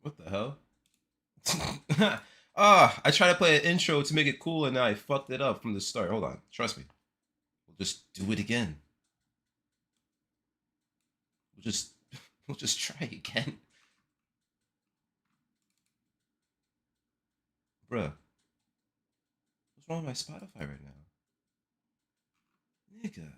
What the hell? I tried to play an intro to make it cool and now I fucked it up from the start. Hold on. Trust me. We'll just do it again. We'll just we'll just try again. Bruh, what's wrong with my Spotify right now? Nigga.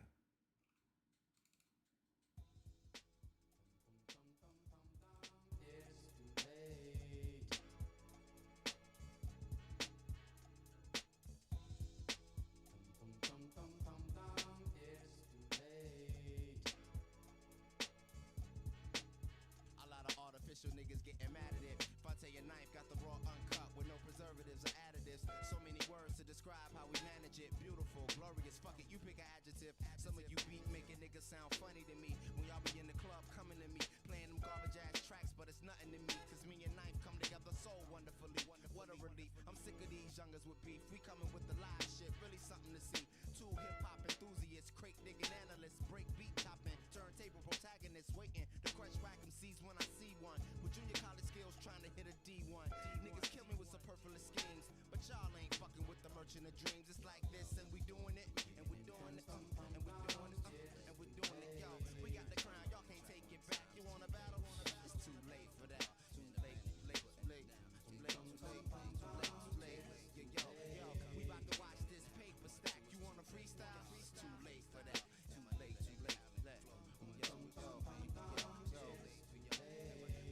A lot of artificial niggas getting mad at it. If I tell your knife got the raw uncut with no preservatives or additives. So many words to describe how we manage it. Beautiful, glorious, fuck it, you pick an adjective. Some of you beat making niggas sound funny to me. When y'all be in the club coming to me, playing them garbage ass tracks, but it's nothing to me. Cause me and knife come together so wonderfully. What a relief. I'm sick of these youngers with beef. We coming with the live shit, really something to see. Two hip hop enthusiasts, crate digging analysts, break beat topping, turntable protagonists, waiting to crush whack MCs when I see one. With junior college skills trying to hit a D1. Niggas kill me with superfluous schemes, but y'all ain't fucking with the merchant of dreams. It's like this, and we doing it, and we doing it, and we doing it, and we doing it, yo. We got the crown, y'all can't take it back. You wanna battle? It's too late for that. Too late, too late, too late, too late, too late, too late, too late. Yo, we about to watch this paper stack. You wanna freestyle? It's too late for that. Too late, too late, too late.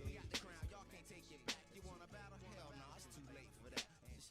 We got the crown, y'all can't take it back. You wanna battle? Hell no, it's too late for that. It's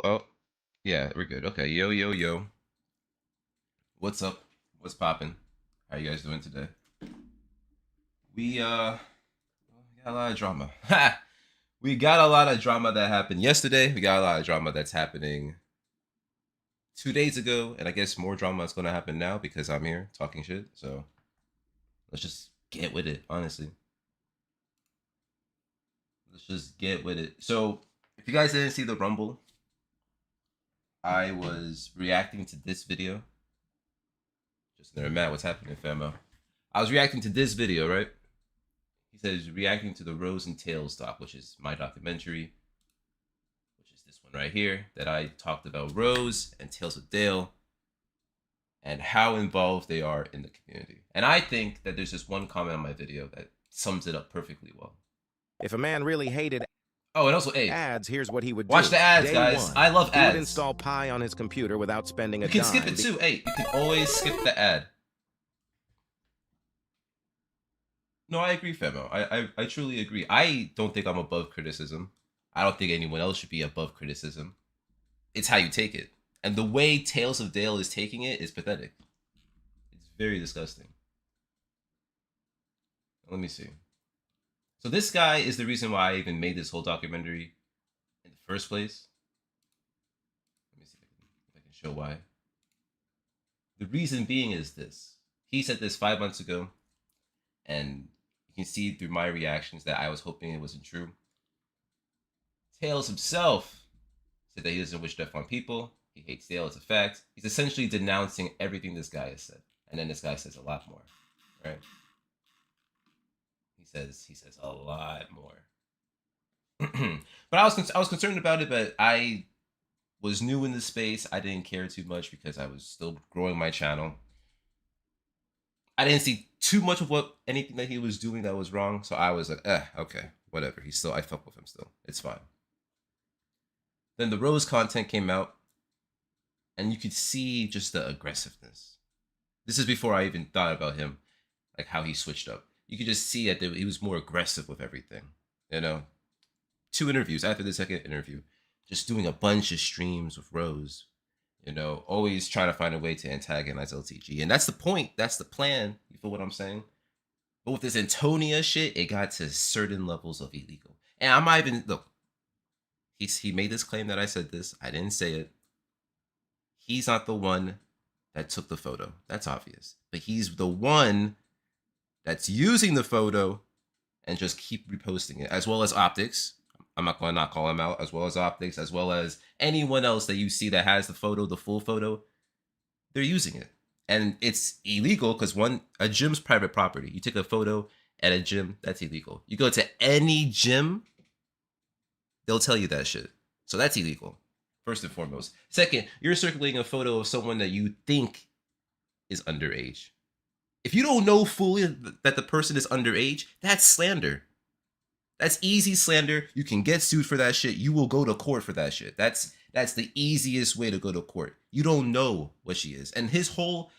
Oh, yeah, we're good. Okay, yo, yo, yo. What's up? What's poppin'? How you guys doing today? We got a lot of drama. Ha! We got a lot of drama that happened yesterday. We got a lot of drama that's happening 2 days ago, and I guess more drama is gonna happen now because I'm here talking shit. So let's just get with it. Honestly, let's just get with it. So if you guys didn't see the Rumble, I was reacting to this video. Just never Matt, what's happening, famo? I was reacting to this video, right? He says reacting to the Rose and Tails talk, which is my documentary, which is this one right here, that I talked about Rose and Tails with Dale and how involved they are in the community. And I think that there's just one comment on my video that sums it up perfectly well. If a man really hated Oh, and also, hey, ads, here's what he would watch do. the ads, Day guys. one, I love he would ads. install Pi on his computer without spending a You can dime. skip it too. Hey, you can always skip the ad. No, I agree, Femo. I truly agree. I don't think I'm above criticism. I don't think anyone else should be above criticism. It's how you take it. And the way Tales of Dale is taking it is pathetic. It's very disgusting. Let me see. So this guy is the reason why I even made this whole documentary in the first place. Let me see if I can show why. The reason being is this. He said this 5 months ago, and you can see through my reactions that I was hoping it wasn't true. Tails himself said that he doesn't wish death on people. He hates Dale, it's a fact. He's essentially denouncing everything this guy has said. And then this guy says a lot more, right? He says a lot more. But I was concerned about it, but I was new in the space. I didn't care too much because I was still growing my channel. I didn't see too much of anything that he was doing that was wrong, so I was like, okay, whatever. I fuck with him still. It's fine. Then the Rose content came out, and you could see just the aggressiveness. This is before I even thought about him, like how he switched up. You could just see that he was more aggressive with everything. 2 interviews after the second interview, just doing a bunch of streams with Rose. Always trying to find a way to antagonize LTG. And that's the point. That's the plan. You feel what I'm saying? But with this Antonia shit, it got to certain levels of illegal. And I'm not even, look, he made this claim that I said this. I didn't say it. He's not the one that took the photo. That's obvious. But he's the one that's using the photo and just keep reposting it, as well as Optics. I'm not going to not call him out, as well as Optics, as well as anyone else that you see that has the photo, the full photo. They're using it. And it's illegal because a gym's private property. You take a photo at a gym, that's illegal. You go to any gym, they'll tell you that shit. So that's illegal, first and foremost. Second, you're circulating a photo of someone that you think is underage. If you don't know fully that the person is underage, that's slander. That's easy slander. You can get sued for that shit. You will go to court for that shit. That's the easiest way to go to court. You don't know what she is. And his whole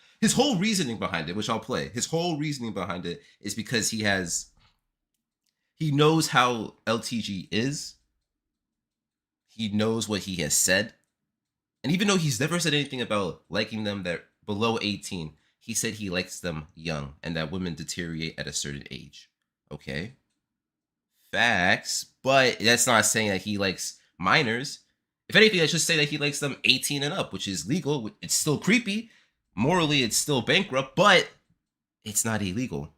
reasoning behind it, which I'll play, his whole reasoning behind it is because he knows how LTG is. He knows what he has said. And even though he's never said anything about liking them that below 18, he said he likes them young and that women deteriorate at a certain age. Okay. Facts. But that's not saying that he likes minors. If anything, that's just saying that he likes them 18 and up, which is legal. It's still creepy. Morally, it's still bankrupt, but it's not illegal.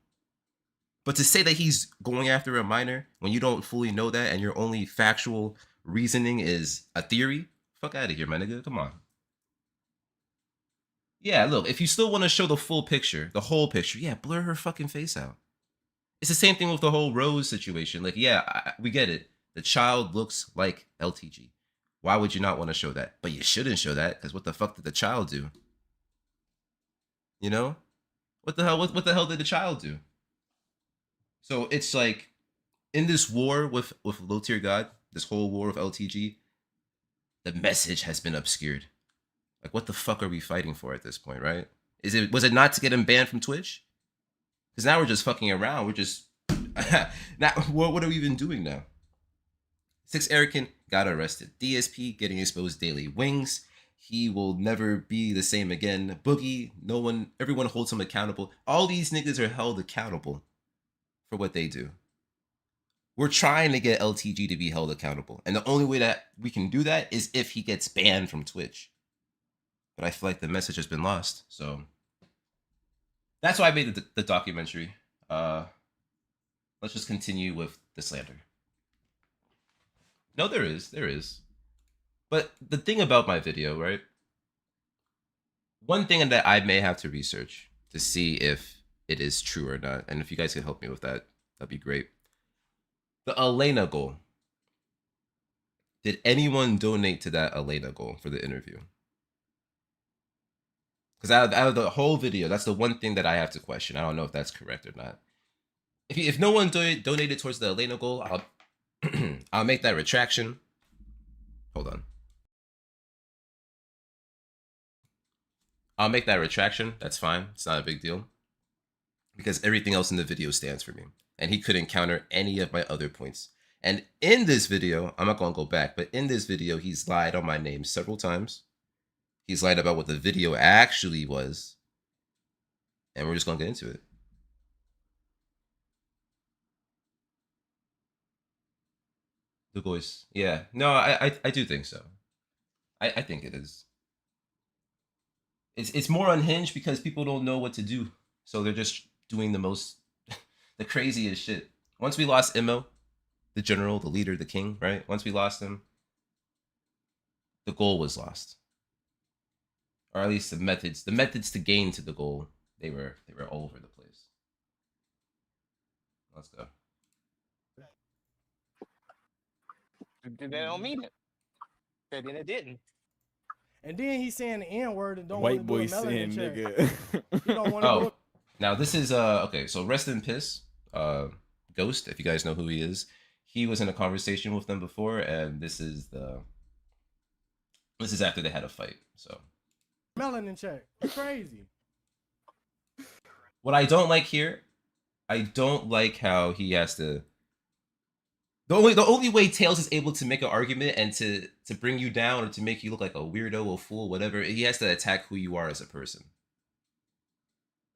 But to say that he's going after a minor when you don't fully know that and your only factual reasoning is a theory, fuck out of here, my nigga. Come on. Yeah, look, if you still want to show the full picture, the whole picture, yeah, blur her fucking face out. It's the same thing with the whole Rose situation. Like, yeah, we get it. The child looks like LTG. Why would you not want to show that? But you shouldn't show that, because what the fuck did the child do? What the hell did the child do? So it's like, in this war with low tier God, this whole war with LTG, the message has been obscured. Like, what the fuck are we fighting for at this point, right? Was it not to get him banned from Twitch? Because now we're just fucking around. We're just now. What are we even doing now? Six Erican got arrested. DSP getting exposed daily. Wings, he will never be the same again. Boogie, no one, everyone holds him accountable. All these niggas are held accountable for what they do. We're trying to get LTG to be held accountable. And the only way that we can do that is if he gets banned from Twitch. But I feel like the message has been lost. So that's why I made the documentary. Let's just continue with the slander. No, there is. But the thing about my video, right? One thing that I may have to research to see if it is true or not, and if you guys can help me with that, that'd be great. The Elena goal. Did anyone donate to that Elena goal for the interview? Because out of the whole video, that's the one thing that I have to question. I don't know if that's correct or not. If no one donated towards the Elena goal, I'll make that retraction. Hold on. I'll make that retraction. That's fine. It's not a big deal. Because everything else in the video stands for me. And he couldn't counter any of my other points. And in this video, I'm not going to go back, but in this video, he's lied on my name several times. He's lied about what the video actually was. And we're just going to get into it. The voice. Yeah. No, I do think so. I think it is. It's more unhinged because people don't know what to do. So they're just doing the most, the craziest shit. Once we lost Imo, the general, the leader, the king, right? Once we lost him, the goal was lost. Or at least the methods to gain to the goal, they were all over the place. Let's go. They don't mean it. And then it didn't. And then he's saying the N word and don't White want boy to do a saying melanin check. nigga. He don't want to Oh, now this is okay. So rest in piss, Ghost. If you guys know who he is, he was in a conversation with them before, and this is after they had a fight. So melanin check. It's crazy. what I don't like here, I don't like how he has to. The only way Tails is able to make an argument and to bring you down or to make you look like a weirdo, a fool, whatever, he has to attack who you are as a person.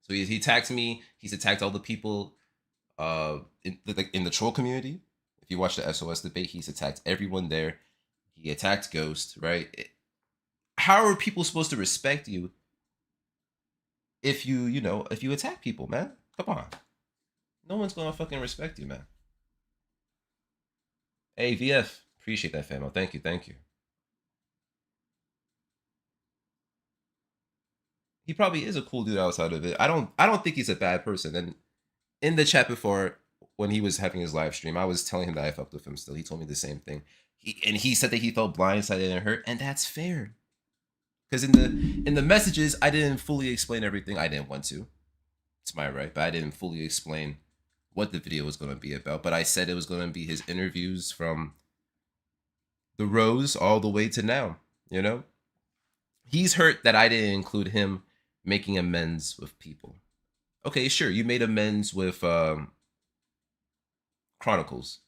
So he attacked me. He's attacked all the people in the troll community. If you watch the SOS debate, he's attacked everyone there. He attacked Ghost, right? How are people supposed to respect you if you attack people, man? Come on. No one's gonna fucking respect you, man. Hey, VF. Appreciate that, famo. Thank you. He probably is a cool dude outside of it. I don't think he's a bad person. And in the chat before, when he was having his live stream, I was telling him that I fucked with him still. He told me the same thing. He said that he felt blindsided and hurt, and that's fair. Because in the messages, I didn't fully explain everything. I didn't want to. It's my right, but I didn't fully explain what the video was going to be about. But I said it was going to be his interviews from the Rose all the way to now, you know? He's hurt that I didn't include him making amends with people. Okay, sure, you made amends with Chronicles.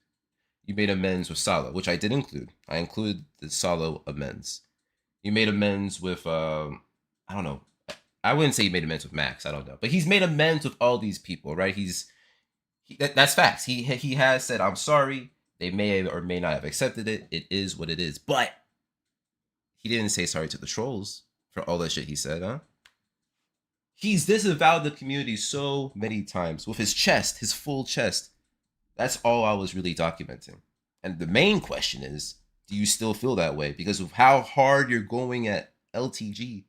You made amends with Salo, which I did include. I included the Salo amends. You made amends with, I don't know. I wouldn't say he made amends with Max. I don't know. But he's made amends with all these people, right? That's facts. He has said, I'm sorry. They may or may not have accepted it. It is what it is. But he didn't say sorry to the trolls for all that shit he said, huh? He's disavowed the community so many times with his chest, his full chest. That's all I was really documenting. And the main question is, do you still feel that way? Because of how hard you're going at LTG.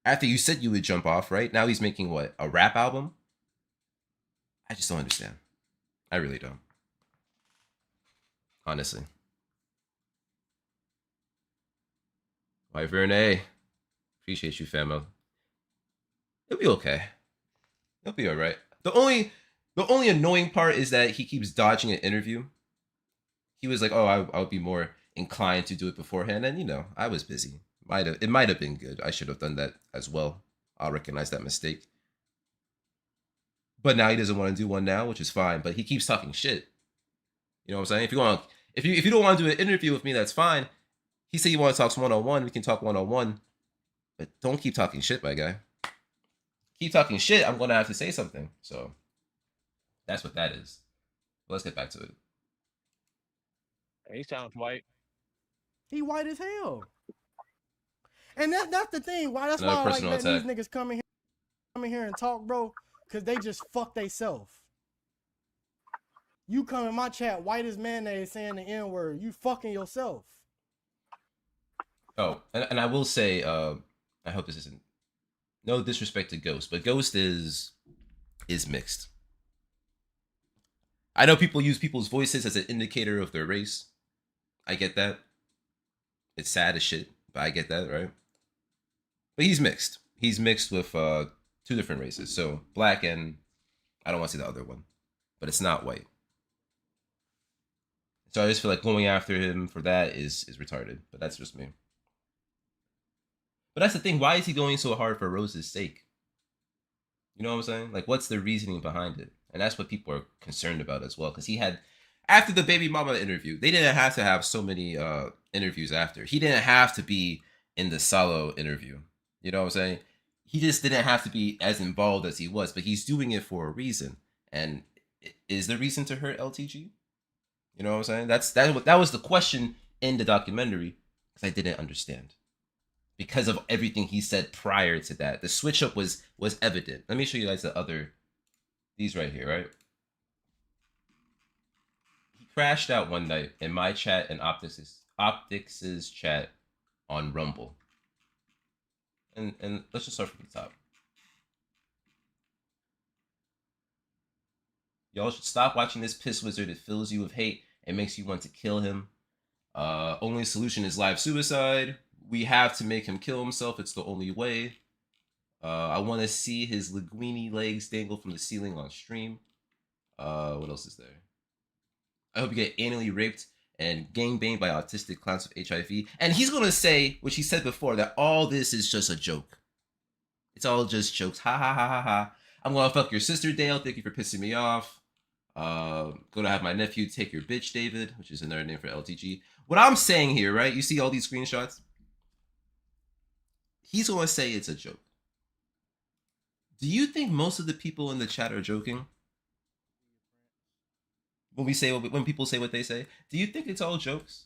After you said you would jump off, right? Now he's making what? A rap album? I just don't understand. I really don't. Honestly. Wyvern, appreciate you, famo. It'll be okay. It'll be alright. The only annoying part is that he keeps dodging an interview. He was like, oh, I would be more inclined to do it beforehand. And, you know, I was busy. It might have been good. I should have done that as well. I'll recognize that mistake. But now he doesn't want to do one now, which is fine. But he keeps talking shit. You know what I'm saying? If you don't want to do an interview with me, that's fine. He said you want to talk 1-on-1, we can talk 1-on-1. But don't keep talking shit, my guy. Keep talking shit, I'm gonna have to say something. So that's what that is. But let's get back to it. He sounds white. He white as hell. And that's the thing. Why that's Another why I like personal letting these attack. niggas come in here and talk, bro. Cause they just fuck they self. You come in my chat, white as mayonnaise, saying the N-word. You fucking yourself. Oh, and I will say, I hope this isn't no disrespect to Ghost, but Ghost is mixed. I know people use people's voices as an indicator of their race. I get that. It's sad as shit, but I get that, right? But he's mixed. He's mixed with 2 different races. So black and I don't want to say the other one, but it's not white. So I just feel like going after him for that is retarded. But that's just me. But that's the thing. Why is he going so hard for Rose's sake? You know what I'm saying? Like, what's the reasoning behind it? And that's what people are concerned about as well. Because he had, after the baby mama interview, they didn't have to have so many interviews after. He didn't have to be in the solo interview. You know what I'm saying? He just didn't have to be as involved as he was. But he's doing it for a reason. And is the reason to hurt LTG? You know what I'm saying? That was the question in the documentary. Because I didn't understand. Because of everything he said prior to that. The switch up was evident. Let me show you guys these right here, right? He crashed out one night in my chat and Optics's chat on Rumble. And let's just start from the top. Y'all should stop watching this piss wizard. It fills you with hate. It makes you want to kill him. Only solution is live suicide. We have to make him kill himself. It's the only way. I want to see his linguini legs dangle from the ceiling on stream. What else is there? I hope you get anally raped and gangbanged by autistic clowns with HIV. And he's going to say, which he said before, that all this is just a joke. It's all just jokes. Ha ha ha ha ha. I'm going to fuck your sister, Dale. Thank you for pissing me off. Gonna have my nephew take your bitch, David, which is another name for LTG. What I'm saying here, right? You see all these screenshots? He's going to say it's a joke. Do you think most of the people in the chat are joking? When people say what they say, do you think it's all jokes?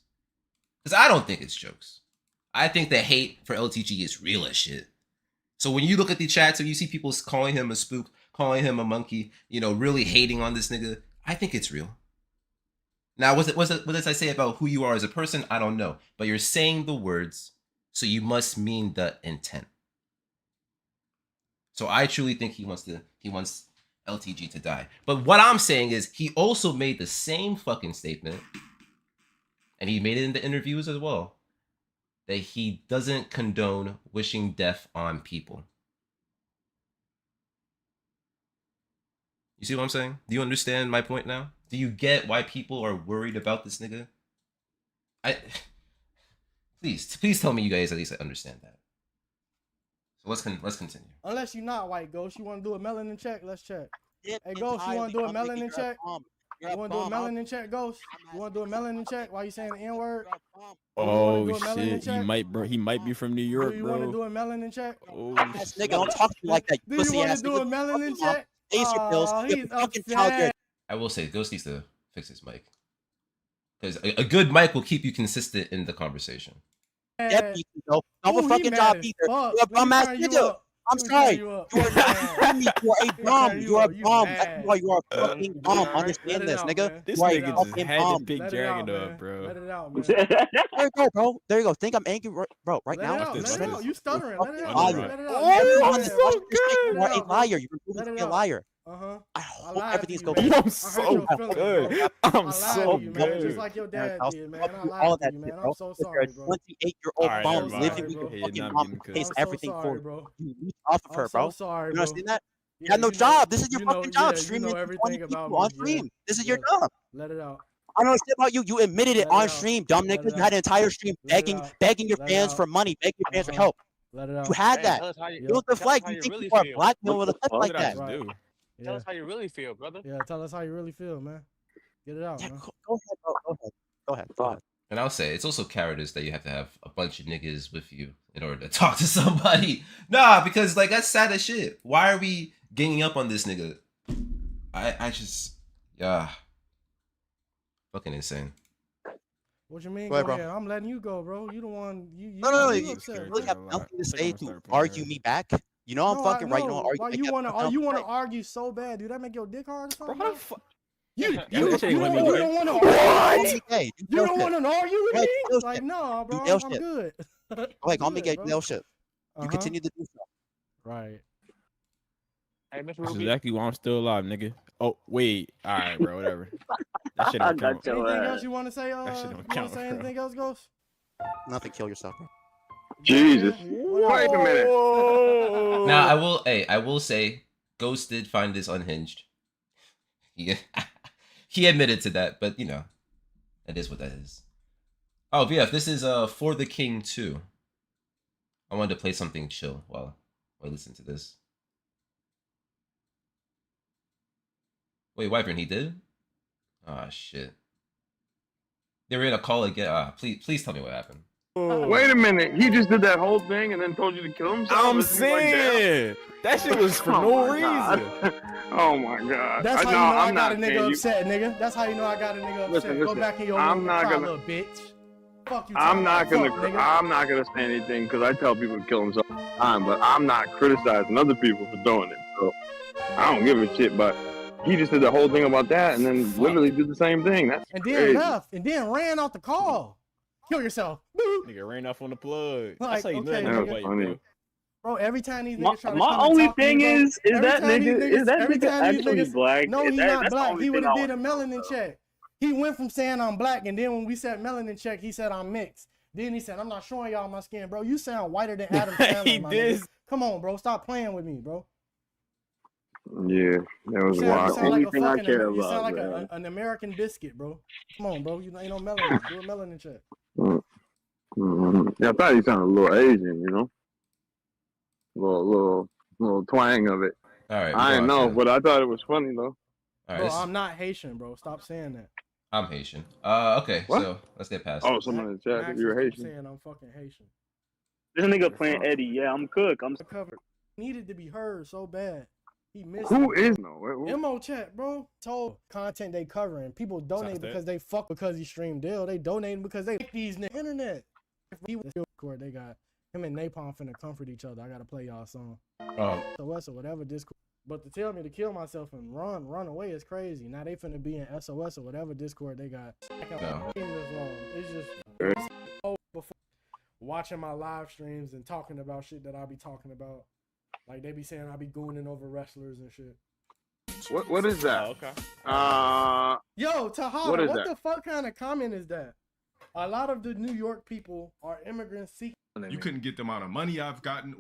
Because I don't think it's jokes. I think the hate for LTG is real as shit. So when you look at the chats and you see people calling him a spook, calling him a monkey, really hating on this nigga, I think it's real. Now, what does I say about who you are as a person? I don't know. But you're saying the words, so you must mean the intent. So I truly think he wants LTG to die. But what I'm saying is he also made the same fucking statement, and he made it in the interviews as well, that he doesn't condone wishing death on people. You see what I'm saying? Do you understand my point now? Do you get why people are worried about this nigga? Please tell me you guys at least understand that. So let's continue. Unless you're not white, Ghost. You want to do a melanin check? Let's check. Yeah, Hey, Ghost, you want to do a melanin check? You're You a want to do a bum. melanin check, Ghost? You want to do a melanin check? Why you saying the N-word? You're a bum. Oh do a melanin shit, check? he might be from New York, Do you want to bro. do a melanin check? Oh, Ass nigga, don't talk to me like that. Do Pussy you want ass to do a nigga. melanin check? Face your bills. Aw, You're he's fucking child. upset. I will say Ghost needs to fix his mic. Because a good mic will keep you consistent in the conversation. Deputy, though. Don't have Ooh, a he fucking mad job as either. fuck. You're a Let me bum ass turn you nigga. up. I'm Let me sorry. turn you up. You're a bum. turn you You're up. a You bum. mad. That's why you're a fucking bum. Alright, let Understand it this, out, nigga. man. this You are a Let it nigga out, just fucking had bum. to pick Let it Dragon out, man. up, bro. Let it out, man. There you go, bro. There you go. Think I'm angry, bro? Right Let now, it out. this, Let watch it out. this. You stuttering. Let it fucking out. liar. Let it out. Oh, Everyone You is mad. so fucking good. you are Let it a out, bro. liar. You're Let proving to it be a out. liar. Uh-huh. I I hope lied to everything's you, going. man. I'm I hurt so your feelings, good. bro. I'm I lied so to you, man. Just good. like your dad I'll did, man. fuck I you, lied all to that you, shit, man. bro. I'm so If you're sorry, a bro. 28-year-old Alright, I'm bum so everybody. living sorry, with your bro. Yeah, fucking not mom getting who cooked. pays I'm so everything sorry, for you. bro. You leech off of I'm her, so bro. sorry, You bro. understand that? You Yeah, had no you know, job. This is your you know, fucking job. yeah, you Streaming know to 20 everything about people on me. Yeah. stream. This is your Yeah. job. Let it out. I don't know shit about you. You admitted it Let it on out. stream, dumb Let nigga. it You had out. an entire stream Let it begging out. your Let it fans out. for money, begging your fans for Uh-huh. help. Let it You out. had Hey, that. tell us how you You Yeah. don't tell us deflect. how You you think really people are feel. blackmailed with a clip What like did I that. just Right. do? Tell Yeah. us how you really feel, brother. Yeah. Tell us how you really feel, man. Get it out, Yeah, man. go ahead, bro. Go ahead. Go ahead. Go ahead. And I'll say it's also cowardice that you have to have a bunch of niggas with you in order to talk to somebody. Nah, because like that's sad as shit. Why are we ganging up on this nigga? I just fucking insane. What you mean? Go ahead, Go bro. ahead. I'm letting you go, bro. You the one. You No, you you upset, really bro. have nothing to say to argue me back. You know I'm No, fucking right. You no. don't argue. Why back. you Yeah, wanna? I'm You wanna right. argue so bad? Do that make your dick hard or Bro, something? how Bro? the fuck? You That shit ain't let me you do don't it. want to What? Hey, you do don't shit. want to argue with Hey, me? do Like, shit. no, Do bro. Dale I'm shit. good. Go ahead, call me good, gay. bro. Dale shit. You continue to do so. Right. Hey, Mr. That's Ruby. exactly why I'm still alive, nigga. Oh wait, all right, bro, whatever. That shit don't count. Anything else you want to say? That shit You don't want to count, say bro. anything else, Ghost? Nothing. Kill yourself, bro. Jesus. Wait a minute. Now I will say, Ghost did find this unhinged. He he admitted to that, but you know, that is what that is. Oh, VF, this is For the King 2. I wanted to play something chill while I listen to this. Wait, Wyvern, he did? Ah, shit. They were gonna call again. Please tell me what happened. Wait a minute. He just did that whole thing and then told you to kill himself? I'm Isn't he like that? saying that shit was for Oh no my God. reason. Oh my God. That's how no, you know I I'm got a not nigga saying you- upset, nigga. That's how you know I got a nigga upset. Go Listen, back in your I'm room not and cry, gonna- little bitch. Fuck you. I'm not talking gonna. about, fuck, nigga. I'm not gonna say anything because I tell people to kill themselves all the time, but I'm not criticizing other people for doing it. So I don't give a shit. But he just did the whole thing about that and then literally did the same thing. That's And then crazy. left and then ran out the call. Kill yourself. Nigga ran off on the plug. Like, That's how you okay, know That you was play, funny. bro. Bro, every time these My, niggas try to my come and only talk to me, thing bro, is every that time these nigga, is that every nigga time these actually niggas- black? No, he's That- not that's the black. only He would thing have I did a wanna know, melanin bro. check. He went from saying I'm black, and then when we said melanin check, he said I'm mixed. Then he said I'm not showing y'all my skin, bro. You sound whiter than Adam Sandler, He my did. nigga. Come on, bro. Stop playing with me, bro. Yeah, that was You wild. sound like a thing I fucking. care You sound about, like man. an American biscuit, bro. Come on, bro. You ain't no melanin. Do a melanin check. Yeah, I thought he sounded a little Asian, you know, little twang of it. All right, I didn't know, but I thought it was funny though. all right, Bro, I'm not Haitian, bro. Stop saying that. I'm Haitian. Okay, What? so let's get past Oh, this. someone in the chat. Max You're just keep Haitian. saying I'm fucking Haitian. This nigga playing Eddie. Yeah, I'm Cook. I'm Covered. Needed to be heard so bad. He missed Who it, is bro. no? Who? MO chat, bro. Told content they covering. People donate Sounds because they fuck because he streamed deal. They donating because they like these niggas. Internet. If he was Discord, they got him and Napalm finna comfort each other. I gotta play y'all song. SOS or whatever Discord. But to tell me to kill myself and run away is crazy. Now they finna be in SOS or whatever Discord they got. No. It's just before watching my live streams and talking about shit that I be talking about. Like they be saying I be gooning over wrestlers and shit. What is that? Oh, okay. Yo, Tahada, What is what that? the fuck kind of comment is that? A lot of the New York people are immigrants seeking You couldn't get the amount of money I've gotten.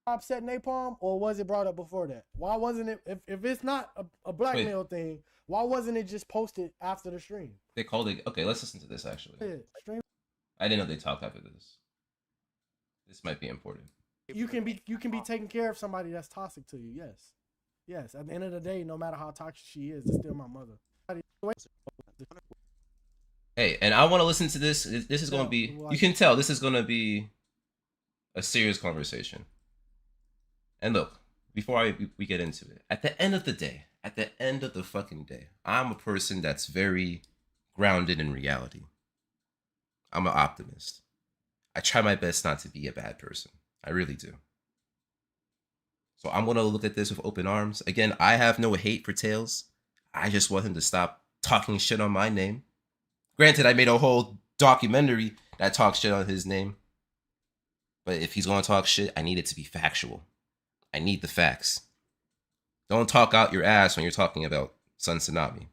upset Napalm, or was it brought up before that? Why wasn't it, if it's not a blackmail thing, why wasn't it just posted after the stream? They called it. Okay, let's listen to this actually. Yeah, stream. I didn't know they talked after this. This might be important. You can be taking care of somebody that's toxic to you. Yes. At the end of the day, no matter how toxic she is, it's still my mother. Hey, and I want to listen to this. This is going to be. You can tell this is going to be a serious conversation. And look, before we get into it, at the end of the day, at the end of the fucking day, I'm a person that's very grounded in reality. I'm an optimist. I try my best not to be a bad person. I really do. So I'm going to look at this with open arms. Again, I have no hate for Tails. I just want him to stop talking shit on my name. Granted, I made a whole documentary that talks shit on his name. But if he's going to talk shit, I need it to be factual. I need the facts. Don't talk out your ass when you're talking about Suntsunami.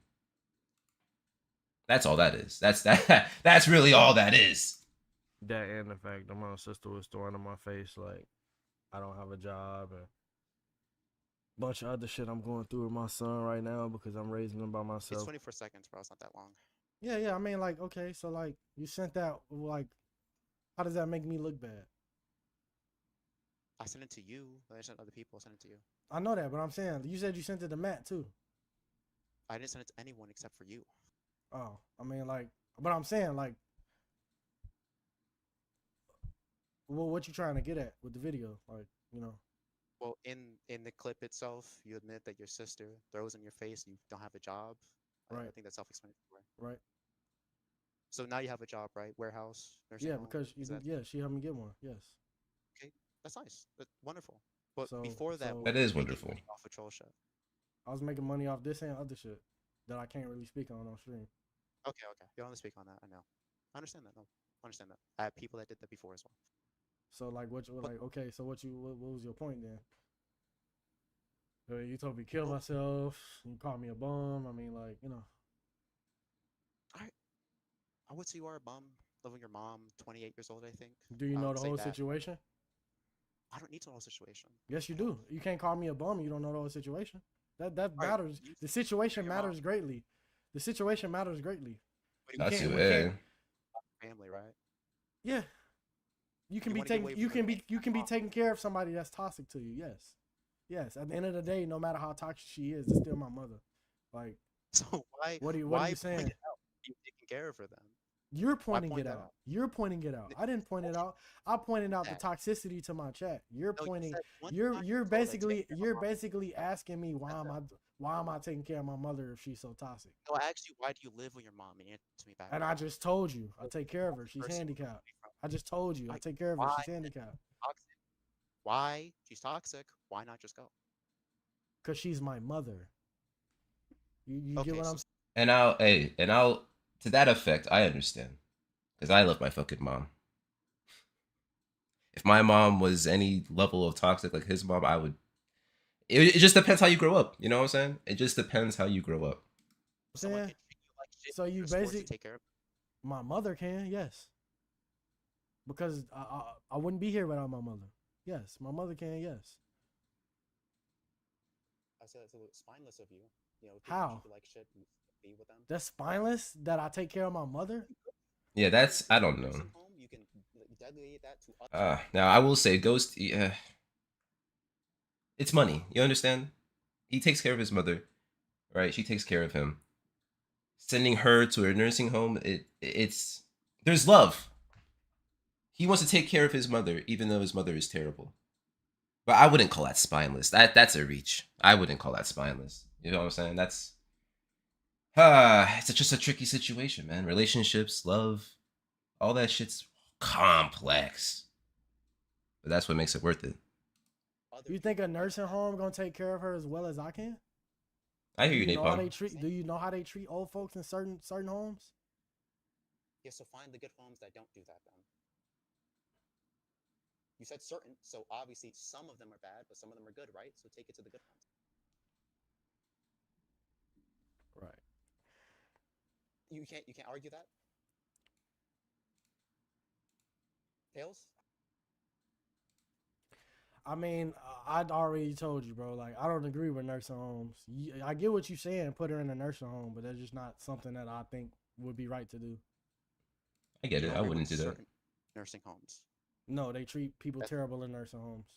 That's all that is. That's really all that is. That and the fact that my sister was throwing in my face like I don't have a job and a bunch of other shit I'm going through with my son right now because I'm raising him by It's myself. 24 seconds, bro. It's not that long. Yeah. I mean, like, okay, so like you sent that. Like, how does that make me look bad? I sent it to you. I sent other people. I sent it to you. I know that, but I'm saying you said you sent it to Matt too. I didn't send it to anyone except for you. Oh, I mean, like, But I'm saying like, well, what you trying to get at with the video? Like, you know. Well, in the clip itself, you admit that your sister throws in your face you don't have a job. Right. I think that's self-explanatory. Right. So now you have a job, right? Warehouse, nursing Yeah, home. because she helped me get one. Yes. Okay, that's nice. That's wonderful. But So before that, so That were you is making wonderful. money off of troll shit? I was making money off this and other shit that I can't really speak on stream. Okay, okay. You don't want to speak on that. I know. I understand that. No, I understand that. I have people that did that before as well. So like, what you like? Okay, so what was your point then? You told me to kill myself. You called me a bum. I mean, like, you know. I would say you are a bum, living with your mom, 28 years old, I think. Do you I know would the say whole that. situation? I don't need to know the situation. Yes, you do. You can't call me a bum. You don't know the whole situation. That Right, matters. you- The situation your mom. matters greatly. The situation matters greatly. What do Not you too we bad. family, right? Yeah. You can You be wanna get taking. away You from can your be. You can be taking care of somebody that's toxic to you. Yes. Yes. At the end of the day, no matter how toxic she is, it's still my mother. Like, So why what are you why saying? point it out? You taking care of her then? You're Why pointing point it that out. You're pointing it out. I didn't point it Okay, out. I pointed out the that. toxicity to my chat. You're No, you pointing. said one You're time you're you told her, "Take basically care of you're mom." basically asking me why am I taking care of my mother if she's so toxic? No, I asked you why do you live with your mom, and you answered me back. And no. I just told you I So take care of her. the She's person handicapped. coming from- I just told you I Right. take care of her. Why She's then handicapped toxic? Why she's toxic? Why not just go? because she's my mother. You Okay, get what I'm so saying? And I'll to that effect, I understand. Because I love my fucking mom. If my mom was any level of toxic like his mom, I would. It just depends how you grow up. You know what I'm saying? It just depends how you grow up. someone saying? can treat you like shit. So you You're forced to basically take care of. my mother can yes because I wouldn't be here without my mother. Yes, my mother can yes. I said it's a little spineless of you. You know, How? treat you like shit. And be with them. That's spineless that I take care of my mother. Yeah, that's I don't know. Nursing home, you can delegate that to other. Now I will say, Ghost. It's money. You understand? He takes care of his mother, right? She takes care of him. Sending her to a nursing home, it's there's love. He wants to take care of his mother, even though his mother is terrible. But I wouldn't call that spineless. That's a reach. I wouldn't call that spineless. You know what I'm saying? That's it's just a tricky situation, man. Relationships, love, all that shit's complex. But that's what makes it worth it. You think a nursing home gonna take care of her as well as I can? I hear you, Do you know how they Napalm. treat? Do you know how they treat old folks in certain homes? Yeah, so find the good homes that don't do that then. You said certain, so obviously some of them are bad, but some of them are good, right? So take it to the good ones. Right. You can't argue that. Tails? I mean, I'd already told you, bro. Like, I don't agree with nursing homes. I get what you're saying, put her in a nursing home, but that's just not something that I think would be right to do. I get You it. don't I agree wouldn't with do that. certain nursing homes. No, they treat people terrible in nursing homes.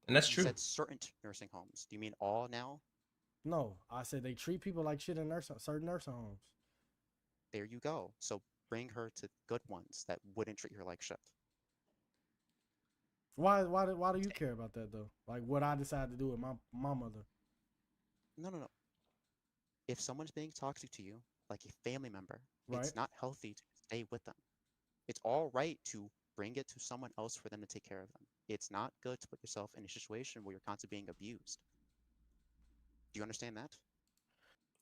And that's You true. said certain nursing homes. Do you mean all now? No, I said they treat people like shit in certain nursing homes. There you go. So bring her to good ones that wouldn't treat her like shit. Why do you care about that though? Like what I decide to do with my mother. No. If someone's being toxic to you, like a family member, Right. it's not healthy to stay with them. It's all right to bring it to someone else for them to take care of them. It's not good to put yourself in a situation where you're constantly being abused. Do you understand that?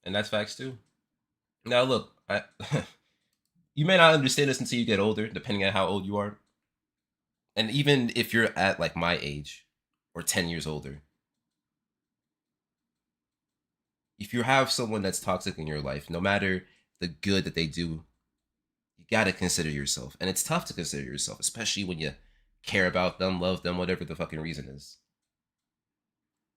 And that's facts too. Now look, you may not understand this until you get older, depending on how old you are. And even if you're at like my age or 10 years older, if you have someone that's toxic in your life, no matter the good that they do, you got to consider yourself. And it's tough to consider yourself, especially when you care about them, love them, whatever the fucking reason is.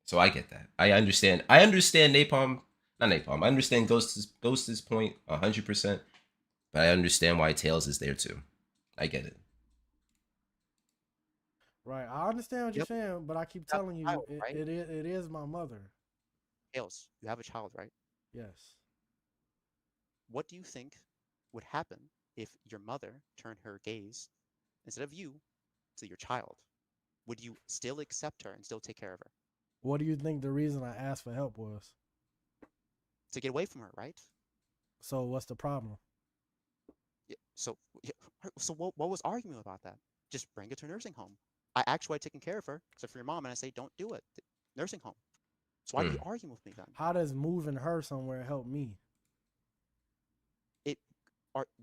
So I get that. I understand Napalm, not Napalm. I understand Ghost's point 100%, but I understand why Tails is there too. I get it. Right. I understand what you're saying, but I keep You have telling a you child, right? it is my mother. Tails, you have a child, right? Yes. What do you think would happen if your mother turned her gaze, instead of you, to your child? Would you still accept her and still take care of her? What do you think the reason I asked for help was? To get away from her, right? So what's the problem? Yeah, so what was arguing about that? Just bring her to a nursing home. I actually had taken care of her, except for your mom, and I say, don't do it. Nursing home. So why are you arguing with me then? How does moving her somewhere help me?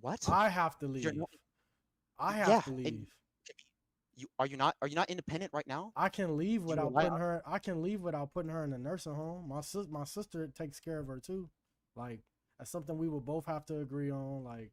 What? I have to leave. I have to leave. Are you not independent right now? I can leave without putting her. I can leave without putting her in a nursing home. My sister takes care of her too. Like, that's something we will both have to agree on. Like,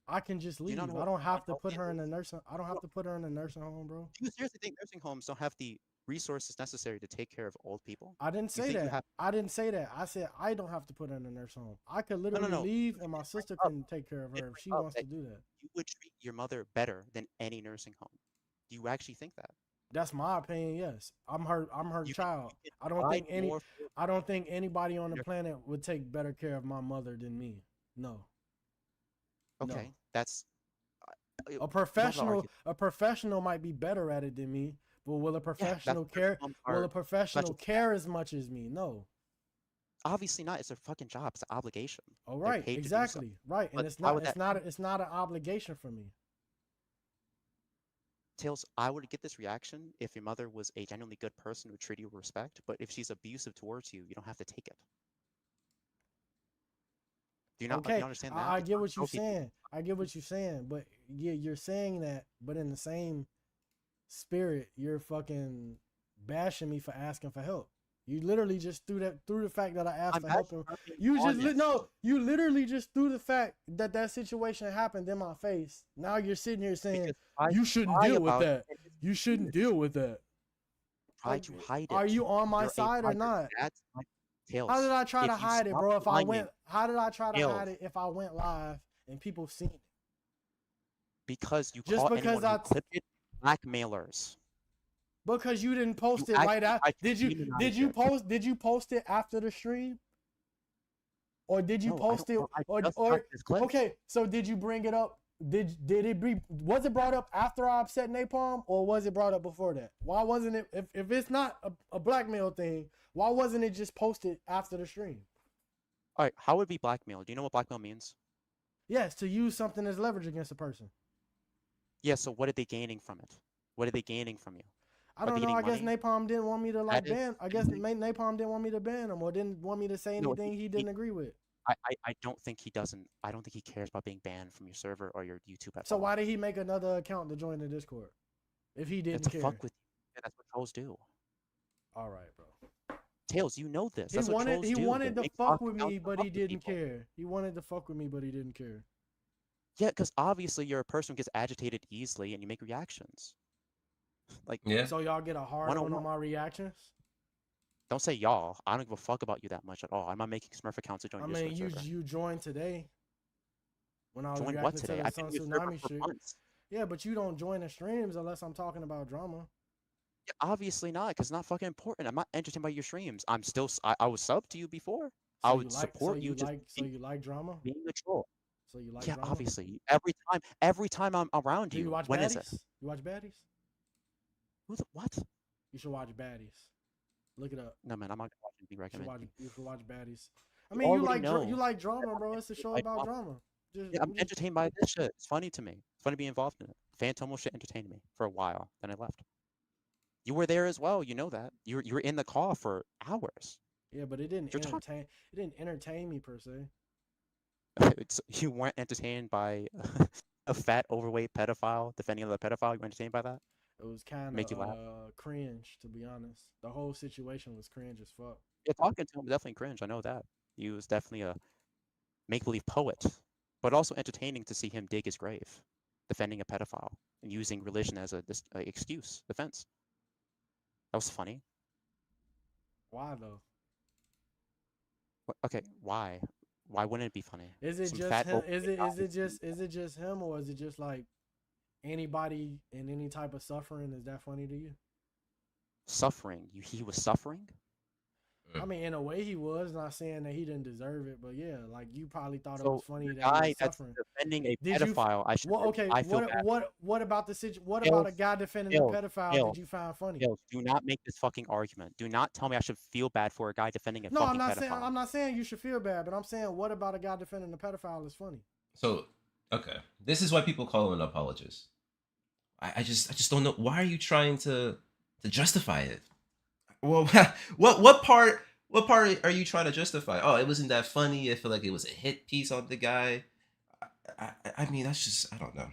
I can just leave. I don't have to put her in a nursing. I don't have to put her in a nursing home, bro. Do you seriously think nursing homes don't have the resources necessary to take care of old people? I didn't say that. I didn't say that. I said I don't have to put her in a nursing home. I could literally leave, and my sister can take care of her if she wants to do that. You would treat your mother better than any nursing home. Do you actually think that? That's my opinion. Yes, I'm her child. I don't think anybody on the planet would take better care of my mother than me. No. Okay, no. That's a professional. A professional might be better at it than me, but will a professional care? Will a professional care as much as me? No. Obviously not. It's their fucking job. It's an obligation. Oh, right. Exactly. Right. And it's not. It's not an obligation for me. Tails, I would get this reaction if your mother was a genuinely good person who would treat you with respect, but if she's abusive towards you, you don't have to take it. Do you not understand that? I get what you're saying. I get what you're saying, but yeah, you're saying that, but in the same spirit, you're fucking bashing me for asking for help. You literally just threw the fact that I asked for help. You literally just threw the fact that situation happened in my face. Now you're sitting here saying you shouldn't deal with that. You shouldn't deal with that. Try to hide it. Are you on my side or not? How did I try to hide it, bro? How did I try to hide it if I went live and people seen it? Because you caught anyone who clipped it blackmailers. Because you didn't post it right after. Did you post it after the stream? Or did you post it okay, so did you bring it up? Was it brought up after I upset Napalm, or was it brought up before that? Why wasn't it, if it's not a blackmail thing, why wasn't it just posted after the stream? All right, how would it be blackmail? Do you know what blackmail means? Yes, to use something as leverage against a person. Yeah, so what are they gaining from it? What are they gaining from you? I don't know. I guess Napalm didn't want me to ban. I guess Napalm didn't want me to ban him, or didn't want me to say anything he didn't agree with. I don't think he doesn't. I don't think he cares about being banned from your server or your YouTube at all. So why did he make another account to join the Discord? If he didn't care. Fuck with you. Yeah, that's what trolls do. All right, bro. Tails, you know this. He wanted to fuck with me, but he didn't care. He wanted to fuck with me, but he didn't care. Yeah, because obviously you're a person who gets agitated easily and you make reactions. Like, so y'all get a hard one on my reactions? Don't say y'all. I don't give a fuck about you that much at all. I'm not making Smurf accounts to join your server. I mean, you joined today. When I was joined what today? I've been suntsunami shit. Yeah, but you don't join the streams unless I'm talking about drama. Yeah, obviously not, because it's not fucking important. I'm not entertained by your streams. I'm still. I was sub to you before. So I would support you. So you like drama? Being a troll. So you like drama? Yeah, obviously. Every time I'm around you. When baddies? is it? You watch baddies? What? You should watch baddies. Look it up. No, man, I'm not watching anything recommended. You should watch baddies. I mean, you like drama, bro. It's a show about drama. Yeah, I'm entertained by this shit. It's funny to me. It's funny to be involved in it. Phantom shit entertained me for a while. Then I left. You were there as well. You know that. You were in the call for hours. Yeah, but it didn't entertain. It didn't entertain me per se. You weren't entertained by a fat, overweight pedophile defending another pedophile. You were entertained by that. It was kind of cringe, to be honest. The whole situation was cringe as fuck. Yeah, talking to him was definitely cringe. I know that. He was definitely a make-believe poet, but also entertaining to see him dig his grave, defending a pedophile and using religion as a excuse, defense. That was funny. Why though? Okay, why? Why wouldn't it be funny? Is it just him? Is it just him, or is it just like anybody in any type of suffering? Is that funny to you? Suffering? He was suffering? I mean, in a way, he was not saying that he didn't deserve it, but yeah, like you probably thought it So was funny the that he guy was that's suffering. defending a Did you? pedophile, Okay. I feel bad. What about the situation? What about a Tails, guy defending a Tails, pedophile? Tails, Did you find funny? Tails, do not make this fucking argument. Do not tell me I should feel bad for a guy defending a No, fucking pedophile. I'm not saying you should feel bad, but I'm saying what about a guy defending a pedophile is funny? So, okay, this is why people call him an apologist. I just don't know, why are you trying to justify it? Well, what part are you trying to justify? Oh, it wasn't that funny. I feel like it was a hit piece on the guy. I mean, that's just, I don't know.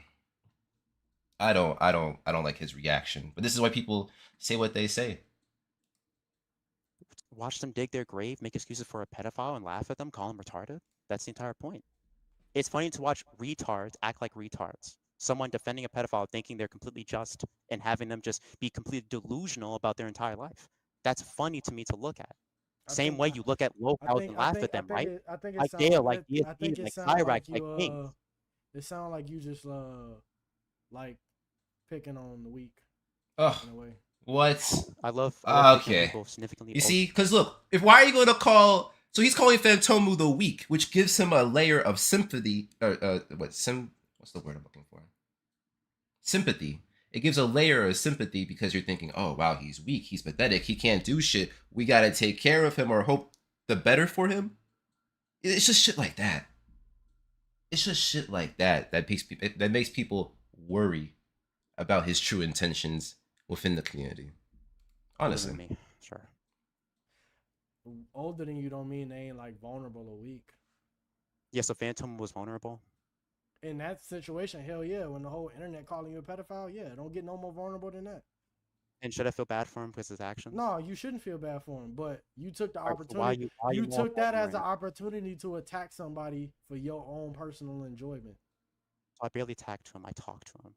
I don't like his reaction. But this is why people say what they say. Watch them dig their grave, make excuses for a pedophile, and laugh at them, call them retarded. That's the entire point. It's funny to watch retards act like retards. Someone defending a pedophile thinking they're completely just and having them just be completely delusional about their entire life. That's funny to me to look at. Same way you look at locals and laugh at them, right? I think it Like sounds Dale, like like I think DSP, it like sounds Cyrax, like like you Kings. it sounds like you just like picking on the weak. Oh, in a way. what? I love okay. people significantly. You see, because look, why are you going to call? So he's calling Phantomu the weak, which gives him a layer of sympathy. What's the word I'm looking for? Sympathy. It gives a layer of sympathy because you're thinking, oh wow, he's weak, he's pathetic, he can't do shit. We gotta take care of him or hope the better for him. It's just shit like that. It's just shit like that that makes people worry about his true intentions within the community. Honestly. Older than me, sure. Older than you don't mean they ain't like vulnerable or weak. Yeah, so Phantom was vulnerable. In that situation, hell yeah, when the whole internet calling you a pedophile, yeah, don't get no more vulnerable than that. And should I feel bad for him because of his actions? No, you shouldn't feel bad for him, but you took the Right, so opportunity. why you you more took that as an ignorant? opportunity to attack somebody for your own personal enjoyment. I barely talked to him. I talked to him.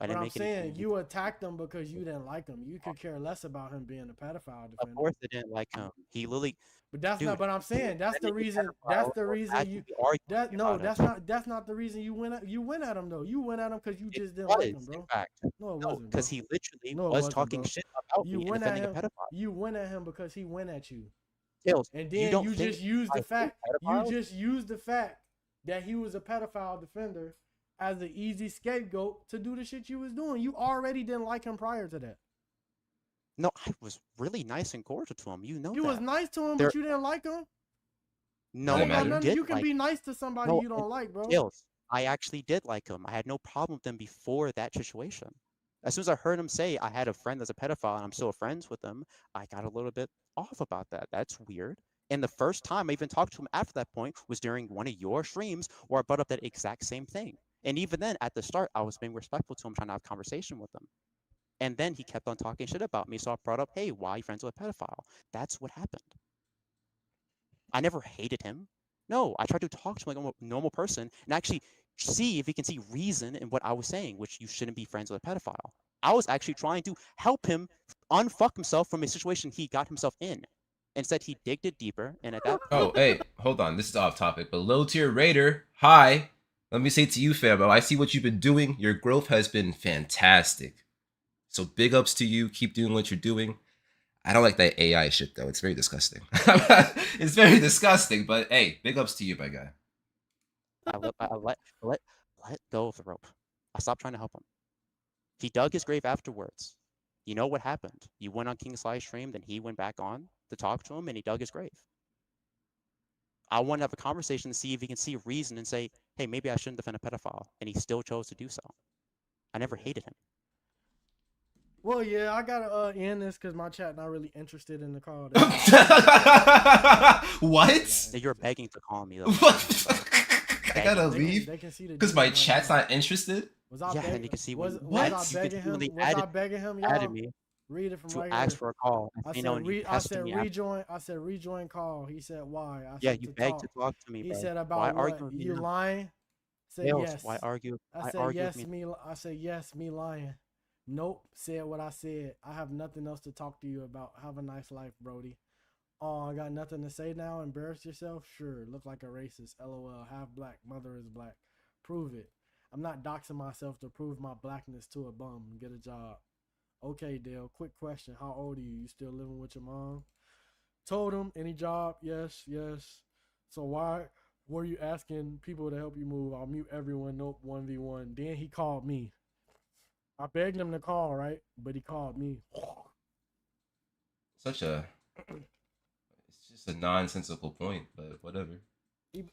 I But didn't I'm make any saying changes. you attacked him because you didn't like him. You could care less about him being a pedophile Of defender. course, I didn't like him. He literally. But that's Dude, not. But I'm saying that's the reason. That's the reason you. That no, that's not the reason you went at him though. You went at him because you just didn't like him, bro. In fact, No, it wasn't. because he literally No, it was wasn't, talking bro. shit about You me and went at defending a him. pedophile. You went at him because he went at you. Tails, And you then don't you think just used I the hate fact. You pedophiles? just used the fact that he was a pedophile defender as an easy scapegoat to do the shit you was doing. You already didn't like him prior to that. No, I was really nice and cordial to him. You know You that. was nice to him, but you didn't like him. No, That ain't got I nothing- did You can like be him. nice to somebody No, you don't like, bro. Tails, I actually did like him. I had no problem with him before that situation. As soon as I heard him say I had a friend that's a pedophile and I'm still friends with him, I got a little bit off about that. That's weird. And the first time I even talked to him after that point was during one of your streams where I brought up that exact same thing. And even then, at the start, I was being respectful to him, trying to have a conversation with him. And then he kept on talking shit about me. So I brought up, hey, why are you friends with a pedophile? That's what happened. I never hated him. No, I tried to talk to him like a normal person and actually see if he can see reason in what I was saying, which you shouldn't be friends with a pedophile. I was actually trying to help him unfuck himself from a situation he got himself in. Instead, he digged it deeper, and at that point... Oh, hey, hold on. This is off topic, but low tier raider, hi. Let me say to you, Fabo, I see what you've been doing. Your growth has been fantastic. So big ups to you. Keep doing what you're doing. I don't like that AI shit, though. It's very disgusting. It's very disgusting, but hey, big ups to you, my guy. I let go of the rope. I stopped trying to help him. He dug his grave afterwards. You know what happened? You went on King's live stream, then he went back on to talk to him, and he dug his grave. I want to have a conversation to see if he can see reason and say, hey, maybe I shouldn't defend a pedophile. And he still chose to do so. I never hated him. Well, yeah, I gotta end this because my chat not really interested in the call. What? You're begging to call me, though. I gotta leave because my chat's not interested. Was I and you can see was what? I begging him? Was I begging him, Added y'all? me Read it from to right ask here. for a call. I said rejoin. I said rejoin call. He said why? I Yeah, said you to begged talk. to talk to me, He bro. said Why about argue what? with me You now? lying? Said Tails, yes. why argue? I Why said argue yes, with me? I said yes, me lying. Nope. Said what I said. I have nothing else to talk to you about. Have a nice life, Brody. Oh, I got nothing to say now. Embarrass yourself? Sure. Look like a racist. LOL. Half black. Mother is black. Prove it. I'm not doxing myself to prove my blackness to a bum. Get a job. Okay, Dale. Quick question. How old are you? You still living with your mom? Told him, any job? Yes, yes. So why were you asking people to help you move? I'll mute everyone. Nope, 1v1. Then he called me. I begged him to call, right? But he called me. Such a, it's just a nonsensical point, but whatever. He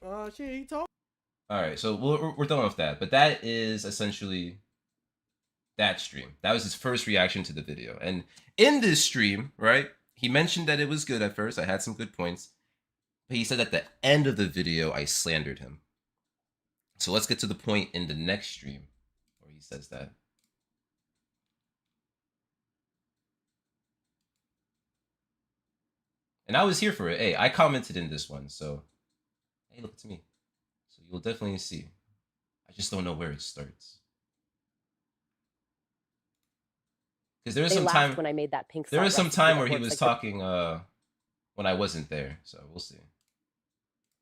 told. All right, so we're done with that. But that is essentially that stream. That was his first reaction to the video. And in this stream, right, he mentioned that it was good at first. I had some good points. But he said at the end of the video, I slandered him. So let's get to the point in the next stream where he says that. And I was here for it. Hey, I commented in this one, so hey, look, it's me. So you'll definitely see. I just don't know where it starts. Because there was some time when I made that pink. There was some time where he was talking when I wasn't there, so we'll see.